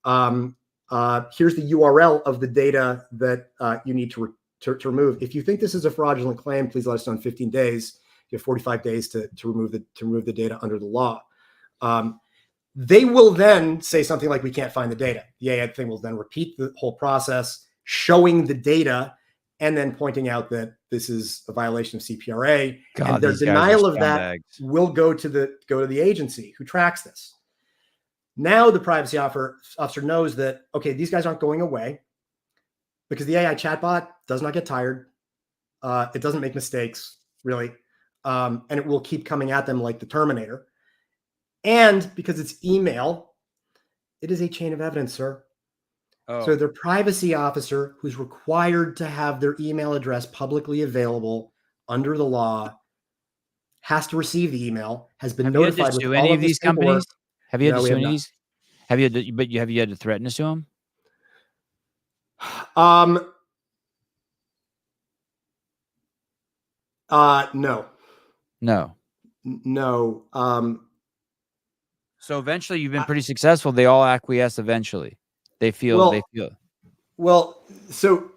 Here's the URL of the data that you need to remove. If you think this is a fraudulent claim, please let us know in 15 days. You have 45 days to remove the data under the law. They will then say something like, we can't find the data. The AI thing will then repeat the whole process, showing the data and then pointing out that this is a violation of CPRA. God, And their these guys are denial of that scumbags. will go to the agency who tracks this. Now the privacy officer knows that, okay, these guys aren't going away because the AI chatbot does not get tired. It doesn't make mistakes, really. And it will keep coming at them like the Terminator. And because it's email, it is a chain of evidence, sir. Oh. So their privacy officer, who's required to have their email address publicly available under the law, has to receive the email, has been Have you had notified to with sue all any of of this these paperwork. companies? Have you had No, to we sue have any of not. these? Have you had to, but have you had to threaten to sue them? No. No. No. So eventually you've been pretty successful. They all acquiesce eventually. They feel. Well, so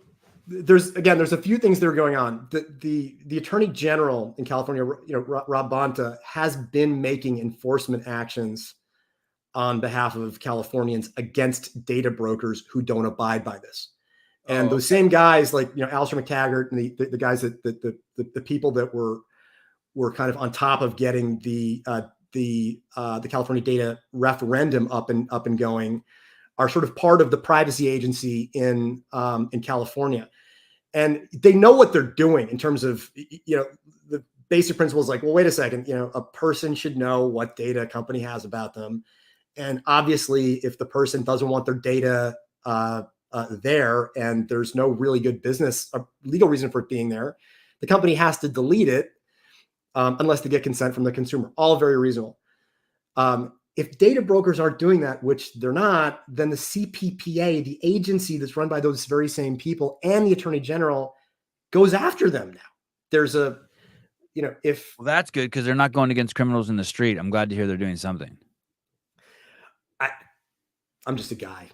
there's a few things that are going on. The Attorney General in California, Rob Bonta, has been making enforcement actions on behalf of Californians against data brokers who don't abide by this. And those same guys, like Alistair McTaggart and the guys that the people that were kind of on top of getting the California data referendum up and going, are sort of part of the privacy agency in California, and they know what they're doing in terms of the basic principles. Like, well, wait a second, a person should know what data a company has about them, and obviously, if the person doesn't want their data there, and there's no really good legal reason for it being there, the company has to delete it unless they get consent from the consumer. All very reasonable. If data brokers aren't doing that, which they're not, then the CPPA, the agency that's run by those very same people, and the Attorney General goes after them now. There's well, that's good because they're not going against criminals in the street. I'm glad to hear they're doing something. I'm just a guy.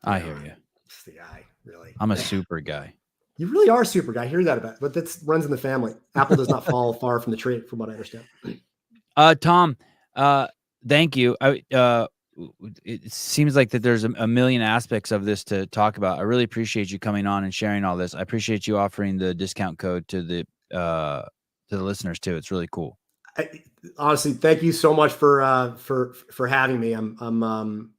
I hear you. Just a guy, really. I'm a super guy. You really are a super guy. I hear that about, but that runs in the family. Apple does not fall far from the tree, from what I understand. Tom, thank you. It seems like that there's a million aspects of this to talk about. I really appreciate you coming on and sharing all this. I appreciate you offering the discount code to the listeners too. It's really cool. Honestly, thank you so much for having me. I'm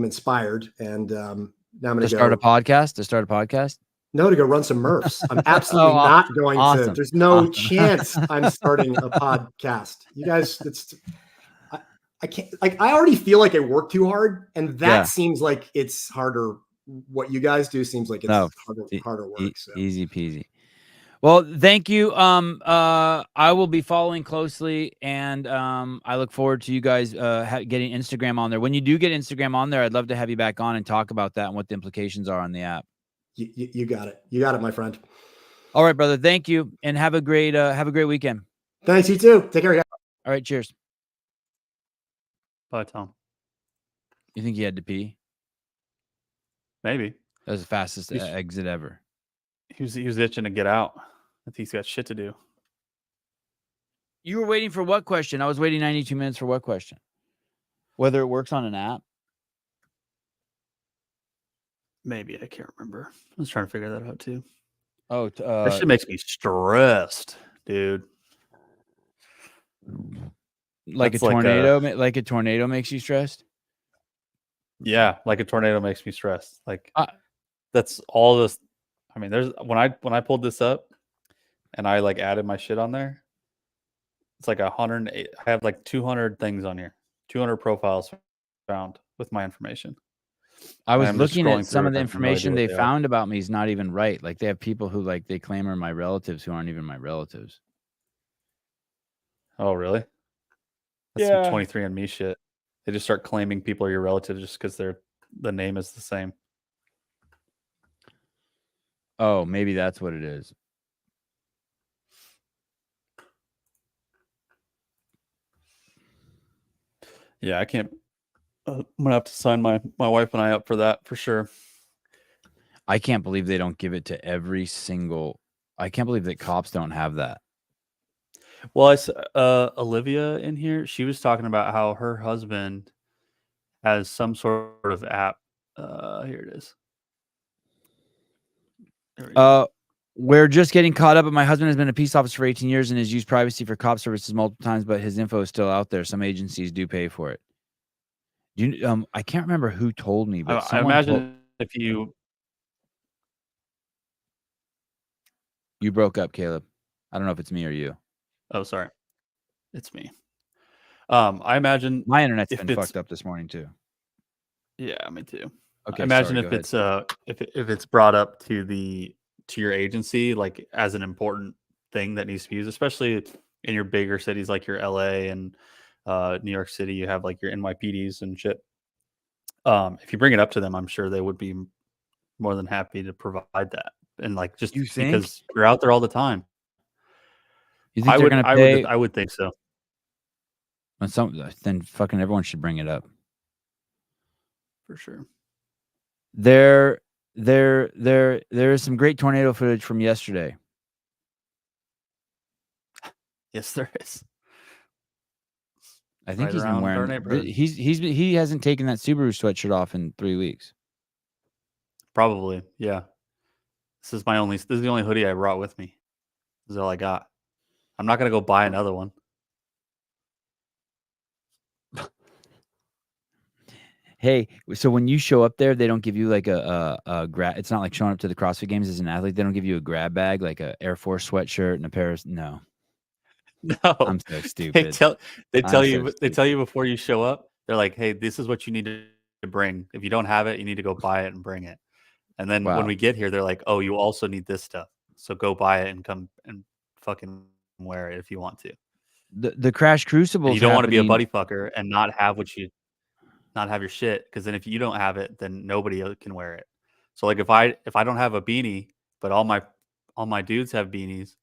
inspired, and now I'm going to start a podcast. To start a podcast. No, to go run some MRFs. I'm absolutely not going to. There's no chance I'm starting a podcast. You guys, I can't. Like, I already feel like I work too hard, and that seems like it's harder. What you guys do seems like it's harder work. So. Easy peasy. Well, thank you. I will be following closely, and I look forward to you guys getting Instagram on there. When you do get Instagram on there, I'd love to have you back on and talk about that and what the implications are on the app. You got it. You got it, my friend. All right, brother. Thank you, and have a great weekend. Thanks. You too. Take care, guys. All right. Cheers. Bye, Tom. You think he had to pee? Maybe. That was the fastest exit ever. He was itching to get out. I think he's got shit to do. You were waiting for what question? I was waiting 92 minutes for what question? Whether it works on an app? Maybe. I can't remember. I was trying to figure that out too. Oh, that shit makes me stressed, dude. Like a tornado? Like a tornado makes you stressed? Yeah, like a tornado makes me stressed. Like that's all this. I mean, there's when I pulled this up and I like added my shit on there, it's like 108. I have like 200 things on here, 200 profiles found with my information. I was looking at some of the information they found about me is not even right. Like, they have people who they claim are my relatives who aren't even my relatives. Oh, really? That's some 23andMe shit. They just start claiming people are your relatives just because the name is the same. Oh, maybe that's what it is. Yeah, I can't. I'm gonna have to sign my wife and I up for that for sure. I can't believe they don't give it to every single. I can't believe that cops don't have that. Well, Olivia in here, she was talking about how her husband has some sort of app. Here it is. There we go. We're just getting caught up, but my husband has been a peace officer for 18 years and has used privacy for cop services multiple times, but his info is still out there. Some agencies do pay for it. I can't remember who told me, but I someone imagine if you you broke up, Caleb. I don't know if it's me or you. Oh, sorry. It's me. I imagine My internet's if been it's fucked up this morning too. yeah, me too. Okay, I imagine sorry, if it's brought up to your agency like as an important thing that needs to be used, especially in your bigger cities like your LA and New York City, you have like your NYPDs and shit. If you bring it up to them, I'm sure they would be more than happy to provide that. And like just You think? because you're out there all the time. You think they're gonna pay? I would think so. Then fucking everyone should bring it up. For sure. There is some great tornado footage from yesterday. Yes, there is. I think Right he's been around our wearing. neighborhood. He hasn't taken that Subaru sweatshirt off in 3 weeks. Probably, yeah. This is the only hoodie I brought with me. This is all I got. I'm not gonna go buy another one. Hey, so when you show up there, they don't give you like a grab. It's not like showing up to the CrossFit Games as an athlete. They don't give you a grab bag like a Air Force sweatshirt and a pair of no. No, I'm so stupid. They tell you stupid. before you show up. They're like, "Hey, this is what you need to bring. If you don't have it, you need to go buy it and bring it." And then when Wow. we get here, they're like, "Oh, you also need this stuff. So go buy it and come and fucking wear it if you want to." The Crash Crucible. And you don't want to be a buddy fucker and not have your shit, because then if you don't have it, then nobody else can wear it. So like if I don't have a beanie, but all my dudes have beanies,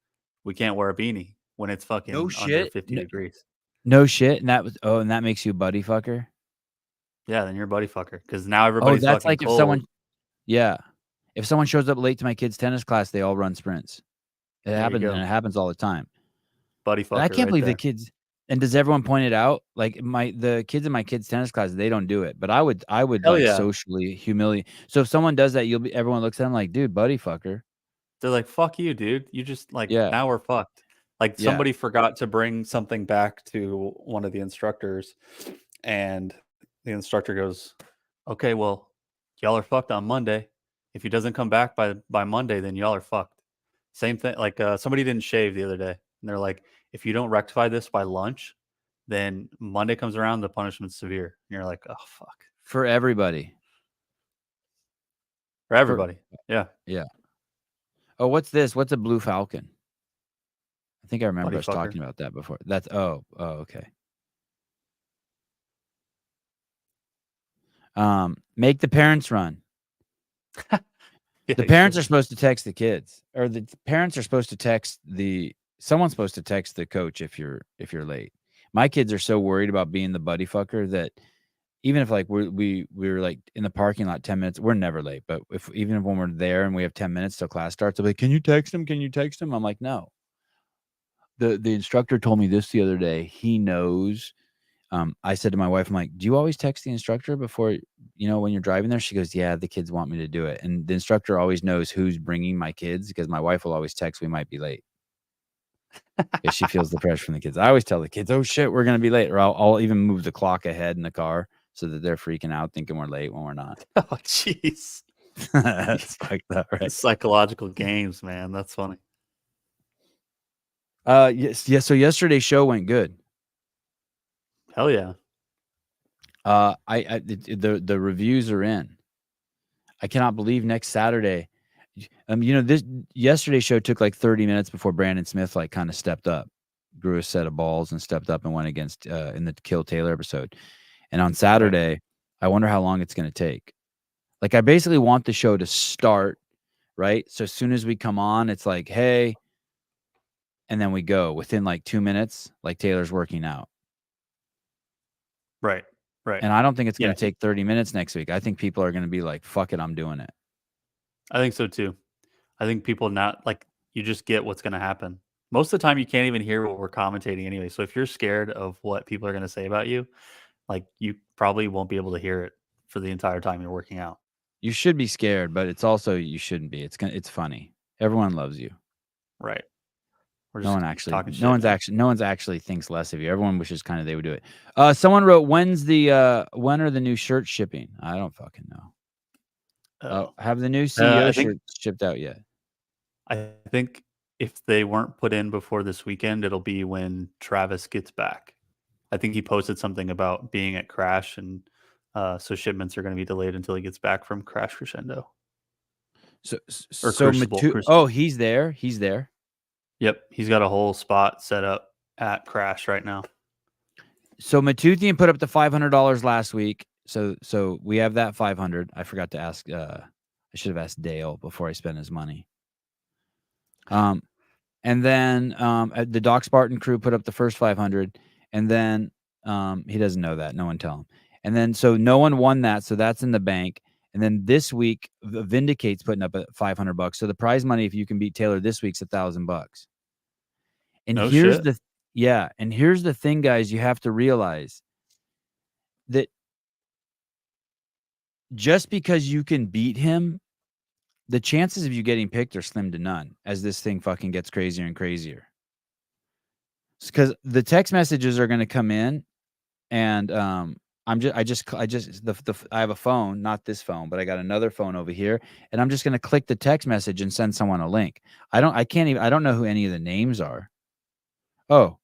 we can't wear a beanie when it's fucking No under shit. 50 degrees. No shit. And that makes you a buddy fucker. Yeah, then you're a buddy fucker because now everybody's that's fucking like cold. if someone. Yeah, if someone shows up late to my kids' tennis class, they all run sprints. It happens, and it happens all the time. Buddy fucker. And I can't believe there. the kids. And does everyone point it out? Like the kids in my kids' tennis class, they don't do it, but I would Hell like yeah. socially humiliate. So if someone does that, everyone looks at them like, dude, buddy fucker. They're like, fuck you, dude. You just like Yeah. now we're fucked. Like Yeah. somebody forgot to bring something back to one of the instructors, and the instructor goes, "Okay, well, y'all are fucked on Monday. If he doesn't come back by Monday, then y'all are fucked." Same thing. Like somebody didn't shave the other day, and they're like, "If you don't rectify this by lunch, then Monday comes around, the punishment's severe." And you're like, "Oh fuck." For everybody. For everybody. Yeah. Yeah. Oh, what's this? What's a Blue Falcon? I think I remember Buddy us fucker. talking about that before. That's okay. Make the parents run. Yeah, The parents are supposed to text the kids, or the parents are supposed to text someone's supposed to text the coach if you're late. My kids are so worried about being the buddy fucker that even if like we're like in the parking lot 10 minutes, we're never late. But even when we're there and we have 10 minutes till class starts, they'll be like, "Can you text him? Can you text him?" I'm like, "No." The instructor told me this the other day. He knows. I said to my wife, I'm like, "Do you always text the instructor before, when you're driving there?" She goes, "Yeah, the kids want me to do it." And the instructor always knows who's bringing my kids because my wife will always text, "We might be late." Because she feels the pressure from the kids. I always tell the kids, "Oh shit, we're going to be late." Or I'll even move the clock ahead in the car so that they're freaking out thinking we're late when we're not. Oh, jeez. That's fucked up, right? Psychological games, man. That's funny. Yes. So yesterday's show went good. Hell yeah. The reviews are in. I cannot believe next Saturday. This yesterday's show took like 30 minutes before Brandon Smith like kind of stepped up, grew a set of balls and stepped up and went against in the Kill Taylor episode. And on Saturday, I wonder how long it's going to take. Like I basically want the show to start, right? So as soon as we come on, it's like, "Hey," and then we go within like 2 minutes, like Taylor's working out. Right. And I don't think it's going to take 30 minutes next week. I think people are going to be like, "Fuck it, I'm doing it." I think so too. I think people you just get what's going to happen. Most of the time, you can't even hear what we're commentating anyway. So if you're scared of what people are going to say about you, like you probably won't be able to hear it for the entire time you're working out. You should be scared, but it's also you shouldn't be. It's funny. Everyone loves you. Right. We're No just one actually, talking no shit, one's man. actually, no one's actually thinks less of you. Everyone wishes kind of they would do it. Someone wrote, when are the new shirts shipping? I don't fucking know. Have the new CEO I think shirts shipped out yet? I think if they weren't put in before this weekend, it'll be when Travis gets back. I think he posted something about being at Crash, and so shipments are going to be delayed until he gets back from Crash Crescendo. Or Crucible. Oh, he's there. He's there. Yep, he's got a whole spot set up at Crash right now. So Matuthian put up the $500 last week. So we have that 500. I forgot to ask. I should have asked Dale before I spent his money. And then the Doc Spartan crew put up the first 500, and then he doesn't know that. No one tell him. And then so no one won that, so that's in the bank. And then this week, Vindicate's putting up at $500. So the prize money, if you can beat Taylor this week's $1,000. And No here's shit. and here's the thing, guys. You have to realize that just because you can beat him, the chances of you getting picked are slim to none as this thing fucking gets crazier and crazier. Because the text messages are going to come in, and I have a phone, not this phone, but I got another phone over here, and I'm just going to click the text message and send someone a link. I don't know who any of the names are. Oh,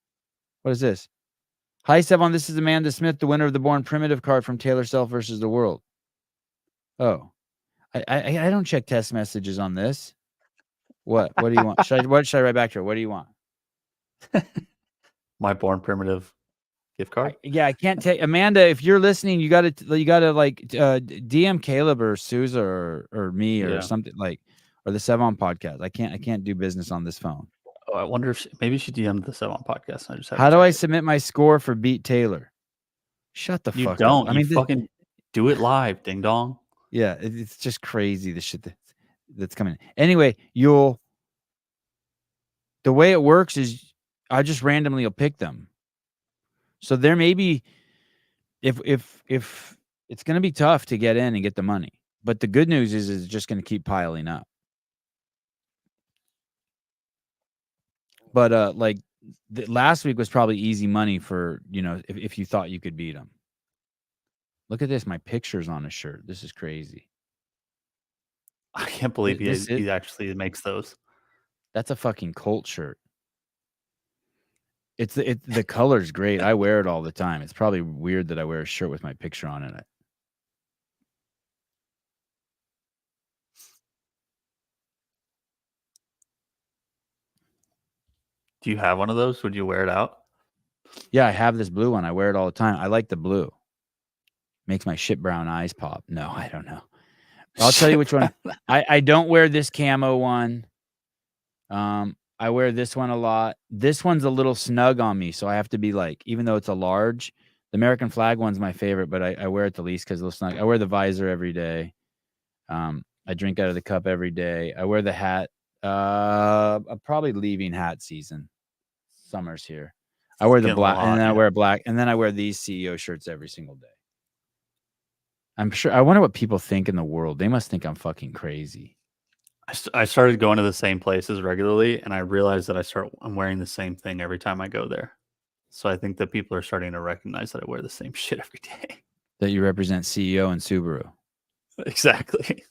what is this? Hi, Sevon. This is Amanda Smith, the winner of the Born Primitive card from Taylor Self versus the World. Oh, I don't check text messages on this. What do you want? What should I write back to her? What do you want? My Born Primitive gift card. I can't take Amanda. If you're listening, you gotta like DM Caleb or Souza or me or something or the Sevon podcast. I can't do business on this phone. Oh, I wonder if maybe she DM'd the Sevon podcast. And I just How do I submit my score for Beat Taylor? Shut the fuck don't. up. I mean, mean, fucking do it live, ding dong. Yeah, it's just crazy the shit that's coming. Anyway, the way it works is I just randomly will pick them. So there may be if it's going to be tough to get in and get the money, but the good news is it's just going to keep piling up. But last week was probably easy money for, if you thought you could beat them. Look at this, my picture's on a shirt. This is crazy. I can't believe he actually makes those. That's a fucking cult shirt. The color's great. I wear it all the time. It's probably weird that I wear a shirt with my picture on it. Do you have one of those? Would you wear it out? Yeah, I have this blue one. I wear it all the time. I like the blue. Makes my shit brown eyes pop. No, I don't know. I'll tell you which one. I don't wear this camo one. I wear this one a lot. This one's a little snug on me, so I have to be even though it's a large, the American flag one's my favorite, but I wear it the least because it's a little snug. I wear the visor every day. I drink out of the cup every day. I wear the hat. I'm probably leaving hat season. Summer's here. I wear the black, and then I wear black, and then I wear these CEO shirts every single day. I'm sure. I wonder what people think in the world. They must think I'm fucking crazy. I started going to the same places regularly, and I realized that I'm wearing the same thing every time I go there. So I think that people are starting to recognize that I wear the same shit every day. That you represent CEO and Subaru. Exactly.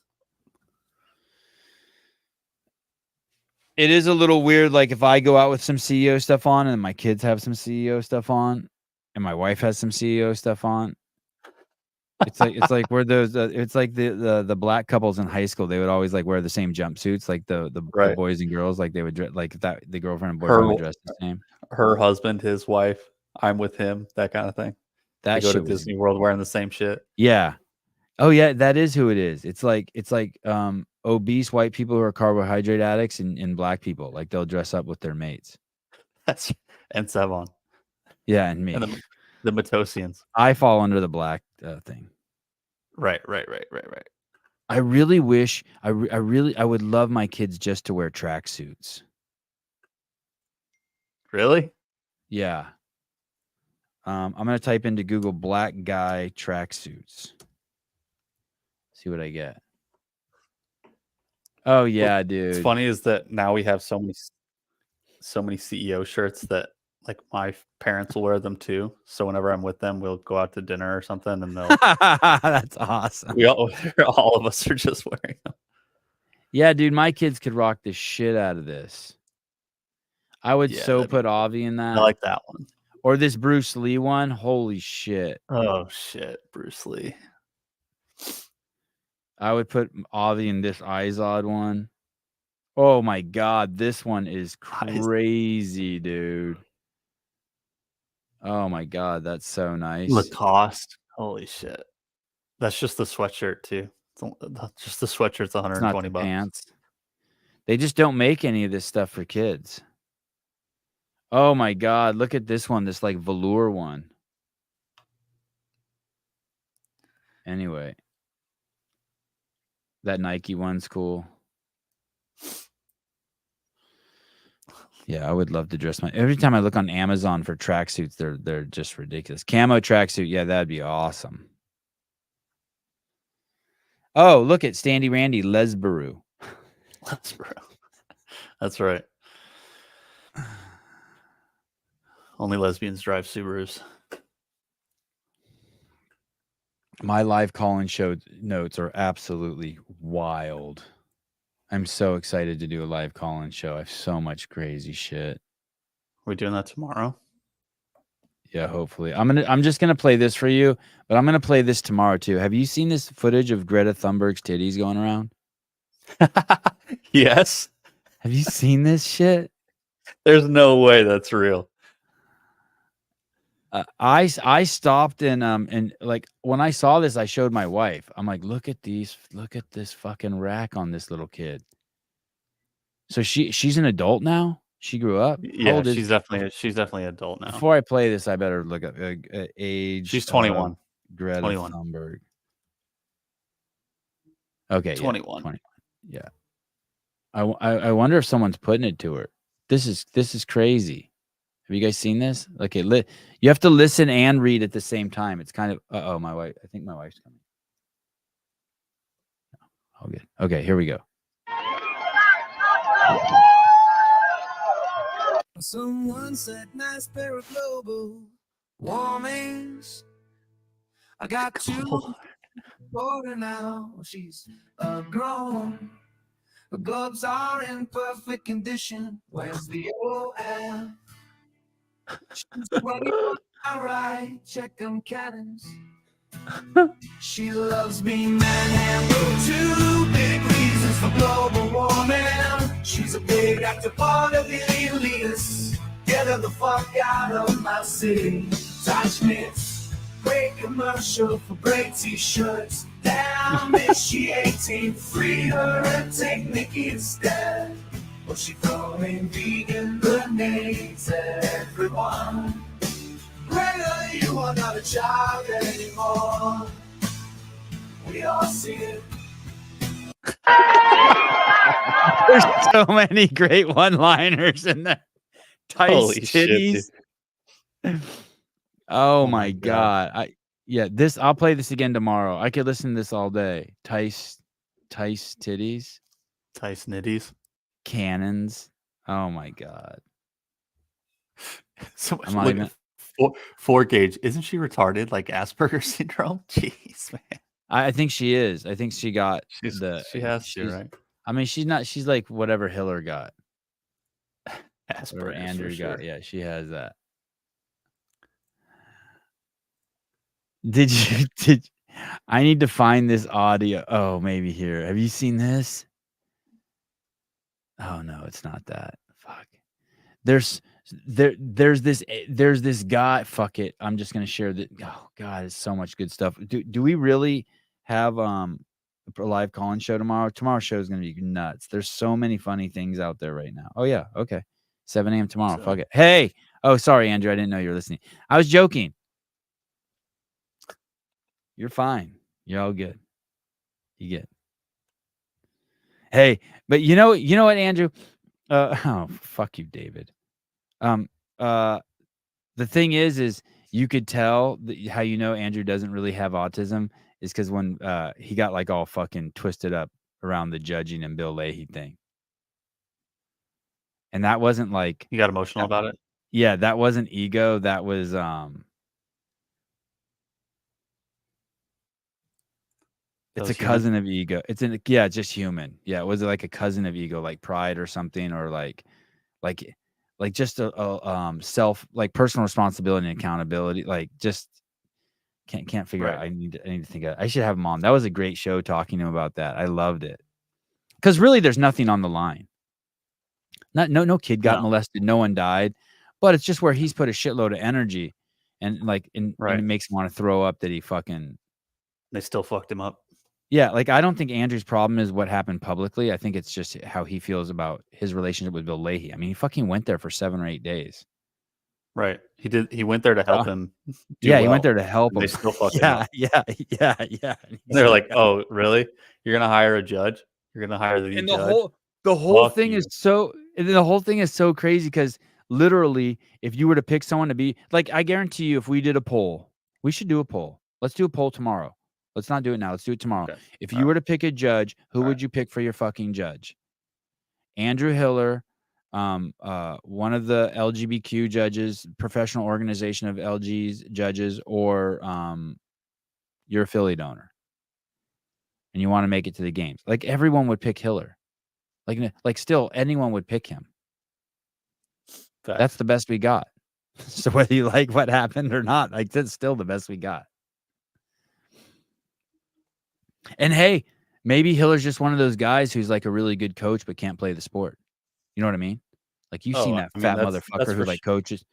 It is a little weird. Like if I go out with some CEO stuff on, and my kids have some CEO stuff on, and my wife has some CEO stuff on. It's like where those it's like the black couples in high school, they would always wear the same jumpsuits, like the boys and girls, they would dress that the girlfriend and boyfriend would dress the same. Her husband, his wife, I'm with him, that kind of thing. They go to Disney World wearing the same shit. Yeah. Oh yeah, that is who it is. It's like obese white people who are carbohydrate addicts and black people, they'll dress up with their mates. And Sevon. Yeah, and me. And the Matosians. I fall under the black thing. Right. I really wish I would love my kids just to wear tracksuits. Really? Yeah. I'm gonna type into Google black guy tracksuits. See what I get. Oh yeah, dude. What's funny is that now we have so many CEO shirts that like my parents will wear them too. So whenever I'm with them, we'll go out to dinner or something, and they'll That's awesome. we all of us are just wearing them. Yeah, dude, my kids could rock the shit out of this. I would Yeah, so that'd be put Avi in that. I like that one. Or this Bruce Lee one. Holy shit. Oh shit, Bruce Lee. I would put Avi in this Izod one. Oh my god, this one is crazy, dude. Oh my god, that's so nice. Lacoste. Holy shit. That's just the sweatshirt too. Just the sweatshirt's It's not 120 the bucks. pants. They just don't make any of this stuff for kids. Oh my god, look at this one, this like velour one. Anyway. That Nike one's cool. Yeah, I would love to dress my. Every time I look on Amazon for tracksuits, they're just ridiculous. Camo tracksuit, yeah, that'd be awesome. Oh, look at Standy Randy Lesbaru. Lesbaru. That's right. Only lesbians drive Subarus. My live call-in show notes are absolutely wild. I'm so excited to do a live call-in show. I have so much crazy shit. Are we doing that tomorrow? Yeah, hopefully. I'm just gonna play this for you, but I'm gonna play this tomorrow too. Have you seen this footage of Greta Thunberg's titties going around? Yes. Have you seen this shit? There's no way that's real. I stopped and like when I saw this, I showed my wife. I'm like, look at this fucking rack on this little kid. So she's an adult now. She grew up. Yeah, she's definitely adult now. Before I play this, I better look up age. She's 21. Greta 21. Thunberg. Okay, 21. Yeah, 21. Yeah. I wonder if someone's putting it to her. This is crazy. Have you guys seen this? Okay, you have to listen and read at the same time. It's kind of my wife. I think my wife's coming. Oh, good. Okay, here we go. Someone said nice pair of global warmings. I got two for now. She's grown. The gloves are in perfect condition. Where's the OL? She's 21, alright. Check them cannons. She loves being manhandled. Two big reasons for global warming. She's a big active part of the elitists. Get her the fuck out of my city. Tight knits, great commercial for great t-shirts. Damn, is she 18? Free her and take Nikki instead. Or she throwing vegan grenades at everyone. Greta, you are not a child anymore. We all see it. There's so many great one-liners in there. Tice Holy titties. shit, Oh my god. I'll play this again tomorrow. I could listen to this all day. Tice titties. Tice nitties. Cannons. Oh my god. So I'm not look, even- 4 gauge. Isn't she retarded? Like Asperger's syndrome? Jeez, man. I think she is. I think she got She has to, right? I mean, she's like whatever Hiller got. Or Asperger's Andrew for sure. got. Yeah, she has that. Did I need to find this audio? Oh, maybe here. Have you seen this? Oh no, it's not that. Fuck. There's this guy. Fuck it. I'm just gonna share that. Oh god, it's so much good stuff. Do we really have a live call-in show tomorrow? Tomorrow's show is gonna be nuts. There's so many funny things out there right now. Oh yeah, okay. 7 a.m. tomorrow. So- Fuck it. Hey. Oh, sorry, Andrew. I didn't know you were listening. I was joking. You're fine. You're all good. You get. Hey, but you know what, Andrew? Oh, fuck you, David. The thing is you could tell how you know Andrew doesn't really have autism is because when he got like all fucking twisted up around the judging and Bill Leahy thing. And that wasn't like, You got emotional about it? yeah, that wasn't ego. That was That it's was a cousin of ego. It's just human. Yeah, was it like a cousin of ego, like pride or something, or like just a self, like personal responsibility and accountability, like just can't figure out. Right. I need to think of, I should have him on. That was a great show talking to him about that. I loved it. Because really there's nothing on the line. No kid got No. molested, no one died. But it's just where he's put a shitload of energy and and Right. it makes him want to throw up that he fucking They still fucked him up. Yeah, like I don't think Andrew's problem is what happened publicly. I think it's just how he feels about his relationship with Bill Leahy. I mean, he fucking went there for 7 or 8 days. Right. He went there to help him. Yeah, he went there to help him. They still fucked him Yeah, up. yeah. And they're like, "Oh, really? You're gonna hire a judge? You're gonna hire the And judge?" the whole Fuck thing you. is so the whole thing is so crazy because literally, if you were to pick someone to be like, I guarantee you, if we did a poll, we should do a poll. Let's do a poll tomorrow. Let's not do it now. Let's do it tomorrow. Okay. If you were to pick a judge, who All would right. you pick for your fucking judge? Andrew Hiller, one of the LGBTQ judges, professional organization of LG's judges, or you're a Philly donor, and you want to make it to the games. Like everyone would pick Hiller. Like still anyone would pick him. Facts. That's the best we got. So whether you like what happened or not, like that's still the best we got. And hey, maybe Hiller's just one of those guys who's like a really good coach but can't play the sport. You know what I mean? Like you've seen that fat motherfucker who like coaches.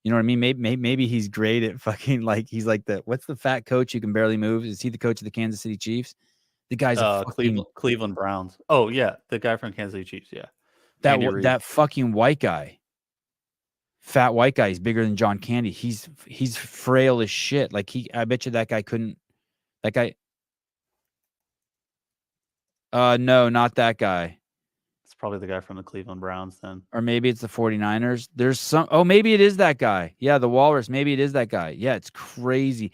You know what I mean? Maybe he's great at fucking like he's like what's the fat coach who can barely move? Is he the coach of the Kansas City Chiefs? The guy's a fucking Cleveland Browns. Oh yeah, the guy from Kansas City Chiefs. Yeah, that fucking white guy. Fat white guy. He's bigger than John Candy. He's frail as shit. Like I bet you that guy couldn't. That guy. No, not that guy. It's probably the guy from the Cleveland Browns then. Or maybe it's the 49ers. There's maybe it is that guy. Yeah, the Walrus. Maybe it is that guy. Yeah, it's crazy.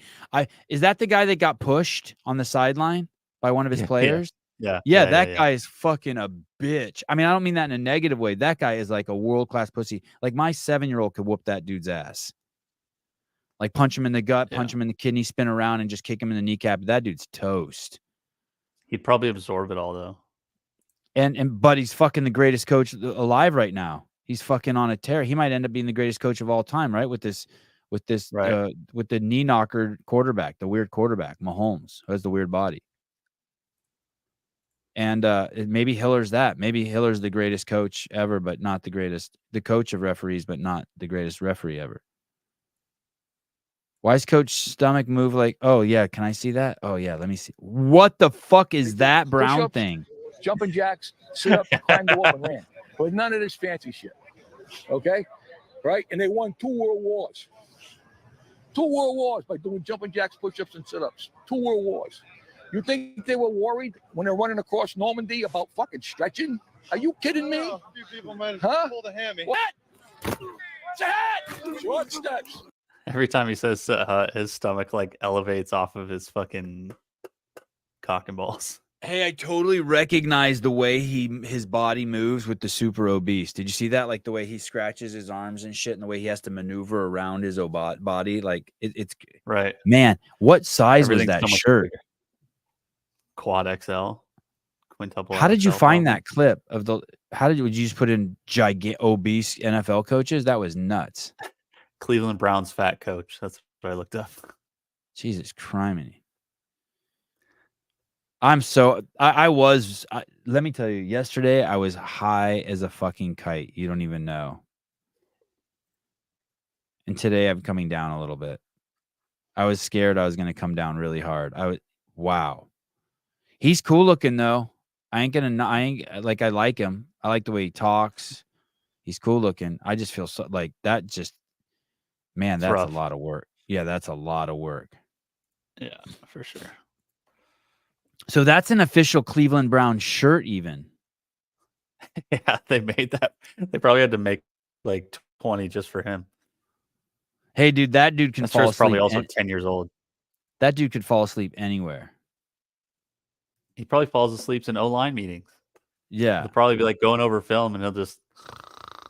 Is that the guy that got pushed on the sideline by one of his players? Yeah. That guy is fucking a bitch. I mean, I don't mean that in a negative way. That guy is like a world-class pussy. Like my 7-year-old could whoop that dude's ass. Like punch him in the gut, punch him in the kidney, spin around and just kick him in the kneecap. That dude's toast. He'd probably absorb it all though. But he's fucking the greatest coach alive right now. He's fucking on a tear. He might end up being the greatest coach of all time, right? With the knee knocker quarterback, the weird quarterback, Mahomes, who has the weird body. And maybe Hiller's that. Maybe Hiller's the greatest coach ever, but not the greatest. The coach of referees, but not the greatest referee ever. Why is Coach Stomach move like? Oh yeah, can I see that? Oh yeah, let me see. What the fuck is that brown Push-ups, thing? Jumping jacks, sit up, climbed the wall and ran. But none of this fancy shit. Okay? Right? And they won 2 world wars. 2 world wars by doing jumping jacks, push-ups, and sit-ups. 2 world wars. You think they were worried when they're running across Normandy about fucking stretching? Are you kidding me? A few people might Huh? pull the hammy. What? Short steps. Every time he says his stomach like elevates off of his fucking cock and balls. Hey, I totally recognize the way his body moves with the super obese. Did you see that? Like the way he scratches his arms and shit, and the way he has to maneuver around his body. Like it's right. Man, what size was Everything's that so much shirt? bigger. Quad XL, quintuple. How did you XL find probably. that clip of the? Would you just put in obese NFL coaches? That was nuts. Cleveland Browns fat coach? That's what I looked up. Jesus criminy. I'm so I was let me tell you, yesterday I was high as a fucking kite. You don't even know. And today I'm coming down a little bit. I was scared I was going to come down really hard. Wow. He's cool looking though. I like him. I like the way he talks. He's cool looking. I just feel so like that man, that's rough. a lot of work. Yeah, that's a lot of work. Yeah, for sure. So that's an official Cleveland Brown shirt even. Yeah, they made that. They probably had to make like 20 just for him. Hey, dude, that dude can That fall shirt's asleep. probably also 10 years old. That dude could fall asleep anywhere. He probably falls asleep in O-line meetings. Yeah. He'll probably be like going over film, and he'll just.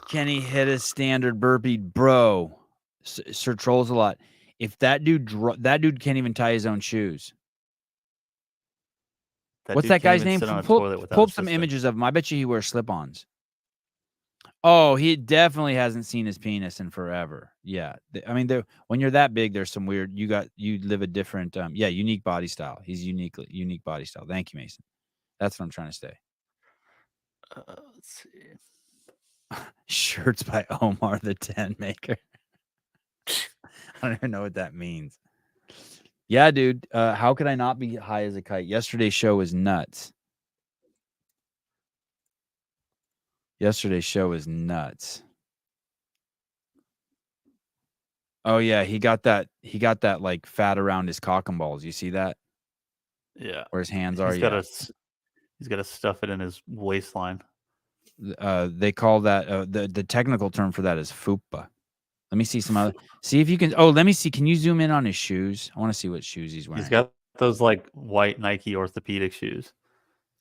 Can he hit a standard burpee, bro? Sir trolls a lot. If that dude can't even tie his own shoes. What's dude that can't guy's even name? sit on a Pull toilet without up a some system. images of him. I bet you he wears slip-ons. Oh, he definitely hasn't seen his penis in forever. Yeah, I mean, when you're that big, there's some weird. You live a different, unique body style. He's unique body style. Thank you, Mason. That's what I'm trying to say. Let's see. Shirts by Omar the Tent Maker. I don't even know what that means. Yeah, dude. How could I not be high as a kite? Yesterday's show was nuts. Yesterday's show was nuts. Oh yeah, he got that like fat around his cock and balls. You see that? Yeah. Where his hands are. He's got to stuff it in his waistline. They call that the technical term for that is fupa. Let me see some other. See if you can. Oh, let me see. Can you zoom in on his shoes? I want to see what shoes he's wearing. He's got those like white Nike orthopedic shoes.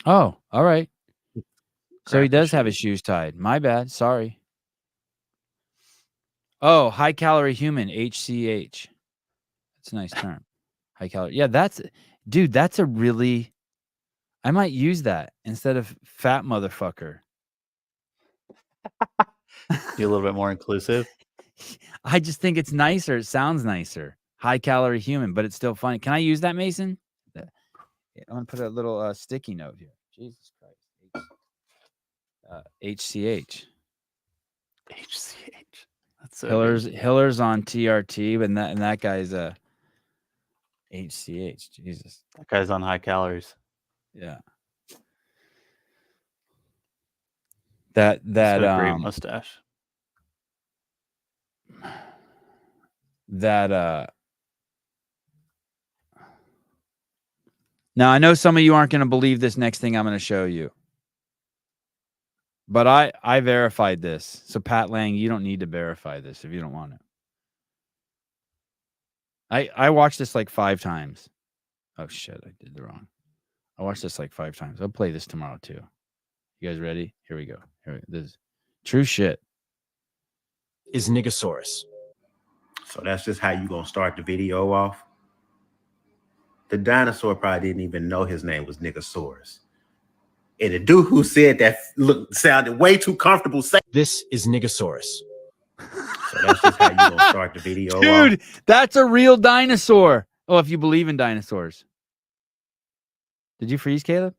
Oh, all right. So he Crappy does have his shoes. shoes tied. My bad. Sorry. Oh, high calorie human, HCH. That's a nice term. High calorie. Yeah, that's a really. I might use that instead of fat motherfucker. Be a little bit more inclusive. I just think it's nicer. It sounds nicer. High calorie human, but it's still funny. Can I use that, Mason? I'm gonna put a little sticky note here. Jesus Christ. HCH. HCH. That's so Hiller's on TRT, and that guy's HCH. Jesus. That guy's on high calories. Yeah. That He's got a great mustache. Now I know some of you aren't going to believe this next thing I'm going to show you. But I verified this. So Pat Lang, you don't need to verify this if you don't want to. I watched this like 5 times. Oh shit, I did the wrong. I watched this like 5 times. I'll play this tomorrow too. You guys ready? Here we go. This is true shit. Is Niggasaurus. So that's just how you gonna start the video off. The dinosaur probably didn't even know his name was Niggasaurus. And the dude who said that sounded way too comfortable saying This is Niggasaurus. so that's just how you gonna start the video Dude, off. that's a real dinosaur. Oh, if you believe in dinosaurs. Did you freeze, Caleb?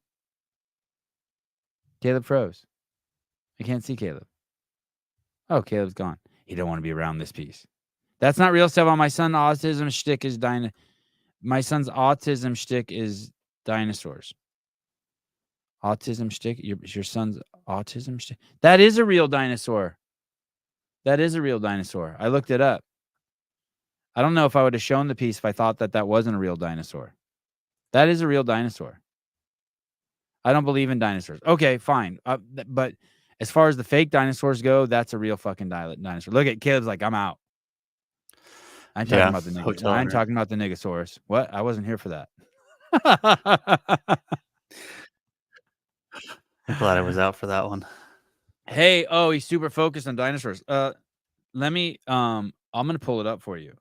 Caleb froze. I can't see Caleb. Oh, Caleb's gone. He don't want to be around this piece. That's not real stuff. On my son's autism shtick is My son's autism shtick is dinosaurs. Autism shtick? Your son's autism shtick? That is a real dinosaur. That is a real dinosaur. I looked it up. I don't know if I would have shown the piece if I thought that wasn't a real dinosaur. That is a real dinosaur. I don't believe in dinosaurs. Okay, fine. But as far as the fake dinosaurs go, that's a real fucking dinosaur. Look at Caleb's like, I'm out. I'm talking about the nigga. I'm talking about the Niggasaurus. What? I wasn't here for that. I'm glad I was out for that one. Hey, oh, he's super focused on dinosaurs. Let me I'm gonna pull it up for you.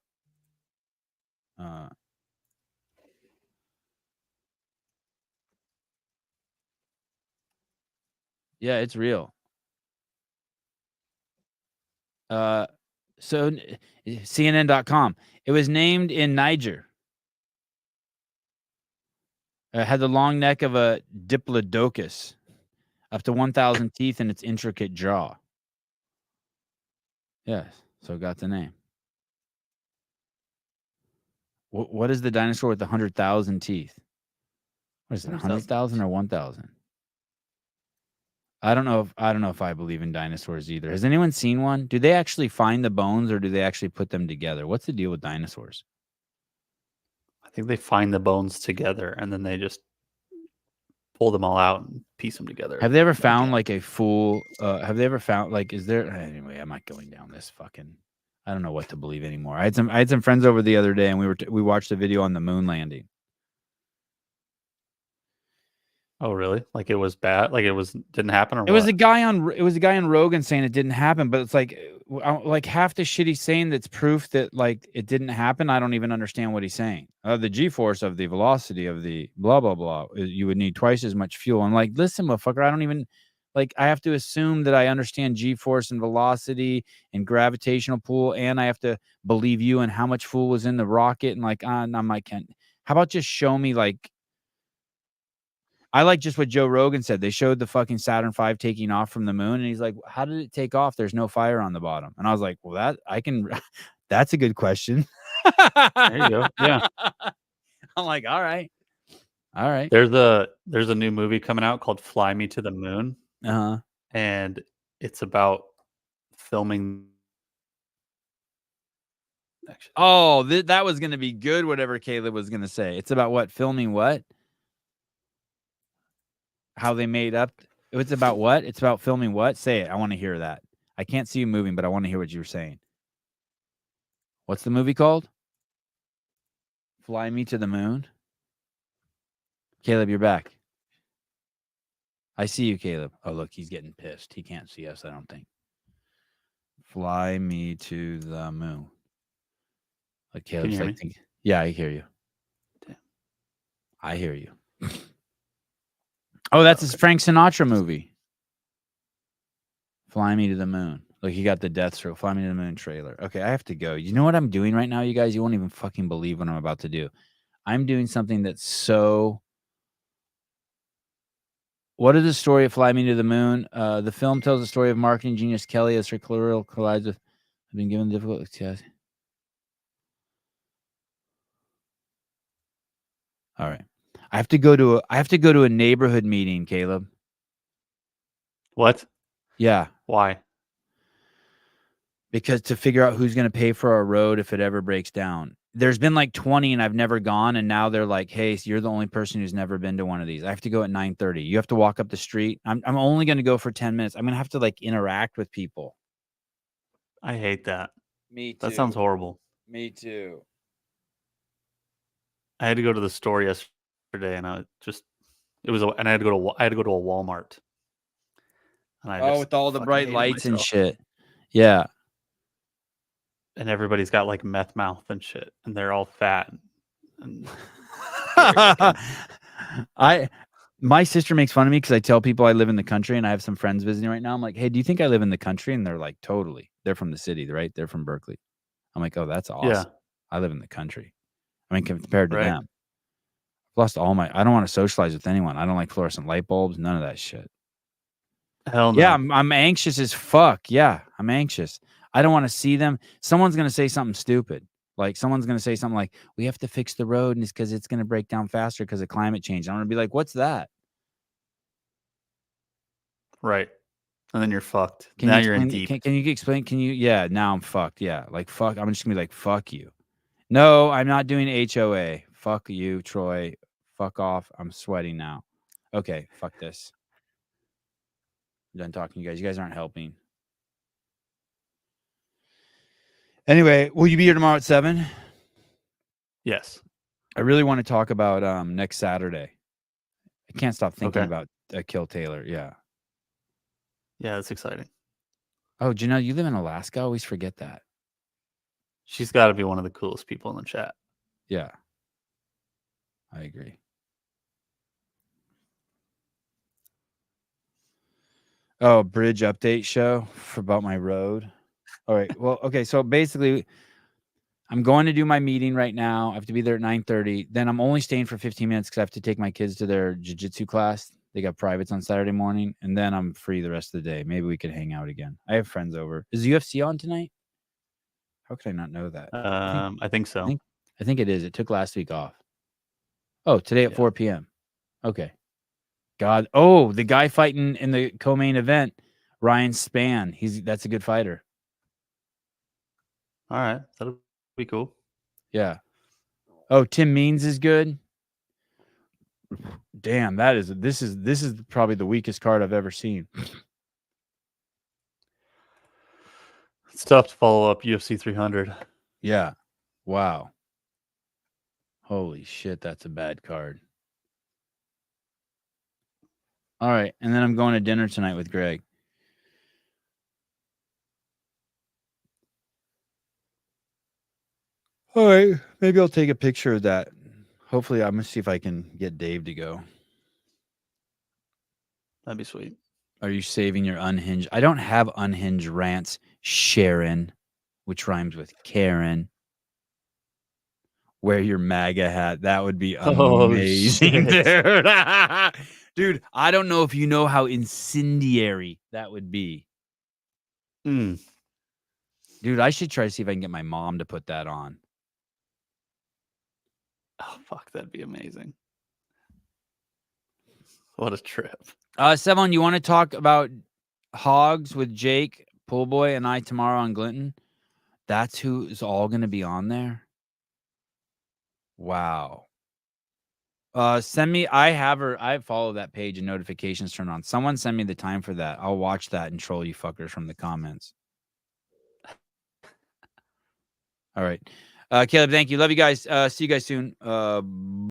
Yeah, it's real. So CNN.com. It was named in Niger. It had the long neck of a diplodocus, up to 1,000 teeth in its intricate jaw. Yes, so it got the name. What is the dinosaur with 100,000 teeth? What is it, 100,000 or 1,000? I don't know if I believe in dinosaurs either. Has anyone seen one? Do they actually find the bones or do they actually put them together? What's the deal with dinosaurs? I think they find the bones together and then they just pull them all out and piece them together. Have they ever found like a full have they ever found like is there anyway, I'm not going down this fucking I don't know what to believe anymore. I had some friends over the other day and we watched a video on the moon landing. Oh, really? Like it was bad? Like it didn't happen, or It was what? a guy on Rogan saying it didn't happen, but it's like half the shit he's saying that's proof that like it didn't happen. I don't even understand what he's saying. The G-force of the velocity of the blah blah blah. You would need twice as much fuel. I'm like, listen, motherfucker, I don't even like. I have to assume that I understand G-force and velocity and gravitational pull, and I have to believe you and how much fuel was in the rocket. And like, no, I can't. How about just show me like. I like just what Joe Rogan said. They showed the fucking Saturn V taking off from the moon, and he's like, "How did it take off? There's no fire on the bottom." And I was like, "Well, that I can. That's a good question." There you go. Yeah. I'm like, "All right, all right." There's a new movie coming out called Fly Me to the Moon, Uh-huh. and it's about filming. Actually, Oh, that was gonna be good. Whatever Caleb was gonna say. It's about what filming what. How they made up. It's about what? It's about filming what? Say it. I want to hear that. I can't see you moving, but I want to hear what you were saying. What's the movie called? Fly Me to the Moon. Caleb, you're back. I see you, Caleb. Oh, look, he's getting pissed. He can't see us, I don't think. Fly me to the moon. Like Caleb's hear like, me? yeah, I hear you. Damn. I hear you. Oh, that's his Frank Sinatra movie. Fly Me to the Moon. Look, he got the Death Stroke. Fly Me to the Moon trailer. Okay, I have to go. You know what I'm doing right now, you guys? You won't even fucking believe what I'm about to do. I'm doing something that's so... What is the story of Fly Me to the Moon? The film tells the story of marketing genius Kelly as her career collides with... I've been given difficult... All right. I have to go to a neighborhood meeting, Caleb. what? Yeah. Why? Because to figure out who's going to pay for our road if it ever breaks down. There's been like 20 and I've never gone, and now they're like, "Hey, so you're the only person who's never been to one of these." I have to go at 9:30. You have to walk up the street. I'm only going to go for 10 minutes. I'm going to have to like interact with people. I hate that. Me too. That sounds horrible. Me too. I had to go to the store yesterday, and I had to go to a Walmart. And I just with all the fucking bright hated lights and myself. shit. Yeah. And everybody's got like meth mouth and shit, and they're all fat. And My sister makes fun of me because I tell people I live in the country, and I have some friends visiting right now. I'm like, "Hey, do you think I live in the country?" And they're like, "Totally." They're from the city, right? They're from Berkeley. I'm like, "Oh, that's awesome." Yeah. I live in the country. I mean, compared to Right. them, I've lost all my. I don't want to socialize with anyone. I don't like fluorescent light bulbs. None of that shit. Hell no. Yeah, I'm anxious as fuck. Yeah, I'm anxious. I don't want to see them. Someone's gonna say something stupid. Like someone's gonna say something like, "We have to fix the road, and it's because it's gonna break down faster because of climate change." I'm gonna be like, "What's that?" Right. And then you're fucked. Can Now you you're in explain- deep. Can you explain? Can you? Yeah, now I'm fucked. Yeah, like fuck. I'm just gonna be like, "Fuck you." No, I'm not doing HOA. Fuck you, Troy. Fuck off. I'm sweating now. Okay, fuck this. I'm done talking to you guys. You guys aren't helping. Anyway, will you be here tomorrow at 7? Yes. I really want to talk about next Saturday. I can't stop thinking Okay. about Kill Taylor. Yeah. Yeah, that's exciting. Oh, Janelle, you live in Alaska? I always forget that. She's got to be one of the coolest people in the chat. Yeah. I agree. Oh, bridge update show about my road. All right. Well, okay. So basically, I'm going to do my meeting right now. I have to be there at 9:30. Then I'm only staying for 15 minutes because I have to take my kids to their jiu-jitsu class. They got privates on Saturday morning, and then I'm free the rest of the day. Maybe we could hang out again. I have friends over. Is UFC on tonight? How could I not know that? I think so. I think it is. It took last week off. Oh, today at Yeah. 4 p.m. Okay. God. Oh, the guy fighting in the co-main event, Ryan Spann. That's a good fighter. All right. That'll be cool. Yeah. Oh, Tim Means is good. Damn, this is probably the weakest card I've ever seen. It's tough to follow up UFC 300. Yeah. Wow. Holy shit, that's a bad card. All right. And then I'm going to dinner tonight with Greg. All right. Maybe I'll take a picture of that. Hopefully, I'm going to see if I can get Dave to go. That'd be sweet. Are you saving your unhinged? I don't have unhinged rants, Sharon, which rhymes with Karen. Wear your MAGA hat. That would be amazing, dude. Dude, I don't know if you know how incendiary that would be. Mm. Dude, I should try to see if I can get my mom to put that on. Oh, fuck. That'd be amazing. What a trip. Sevon, you want to talk about hogs with Jake, Poolboy, and I tomorrow on Glinton? That's who is all going to be on there? Wow. Send me. I follow that page and notifications turned on. Someone send me the time for that. I'll watch that and troll you fuckers from the comments. All right. Caleb, thank you. Love you guys. See you guys soon.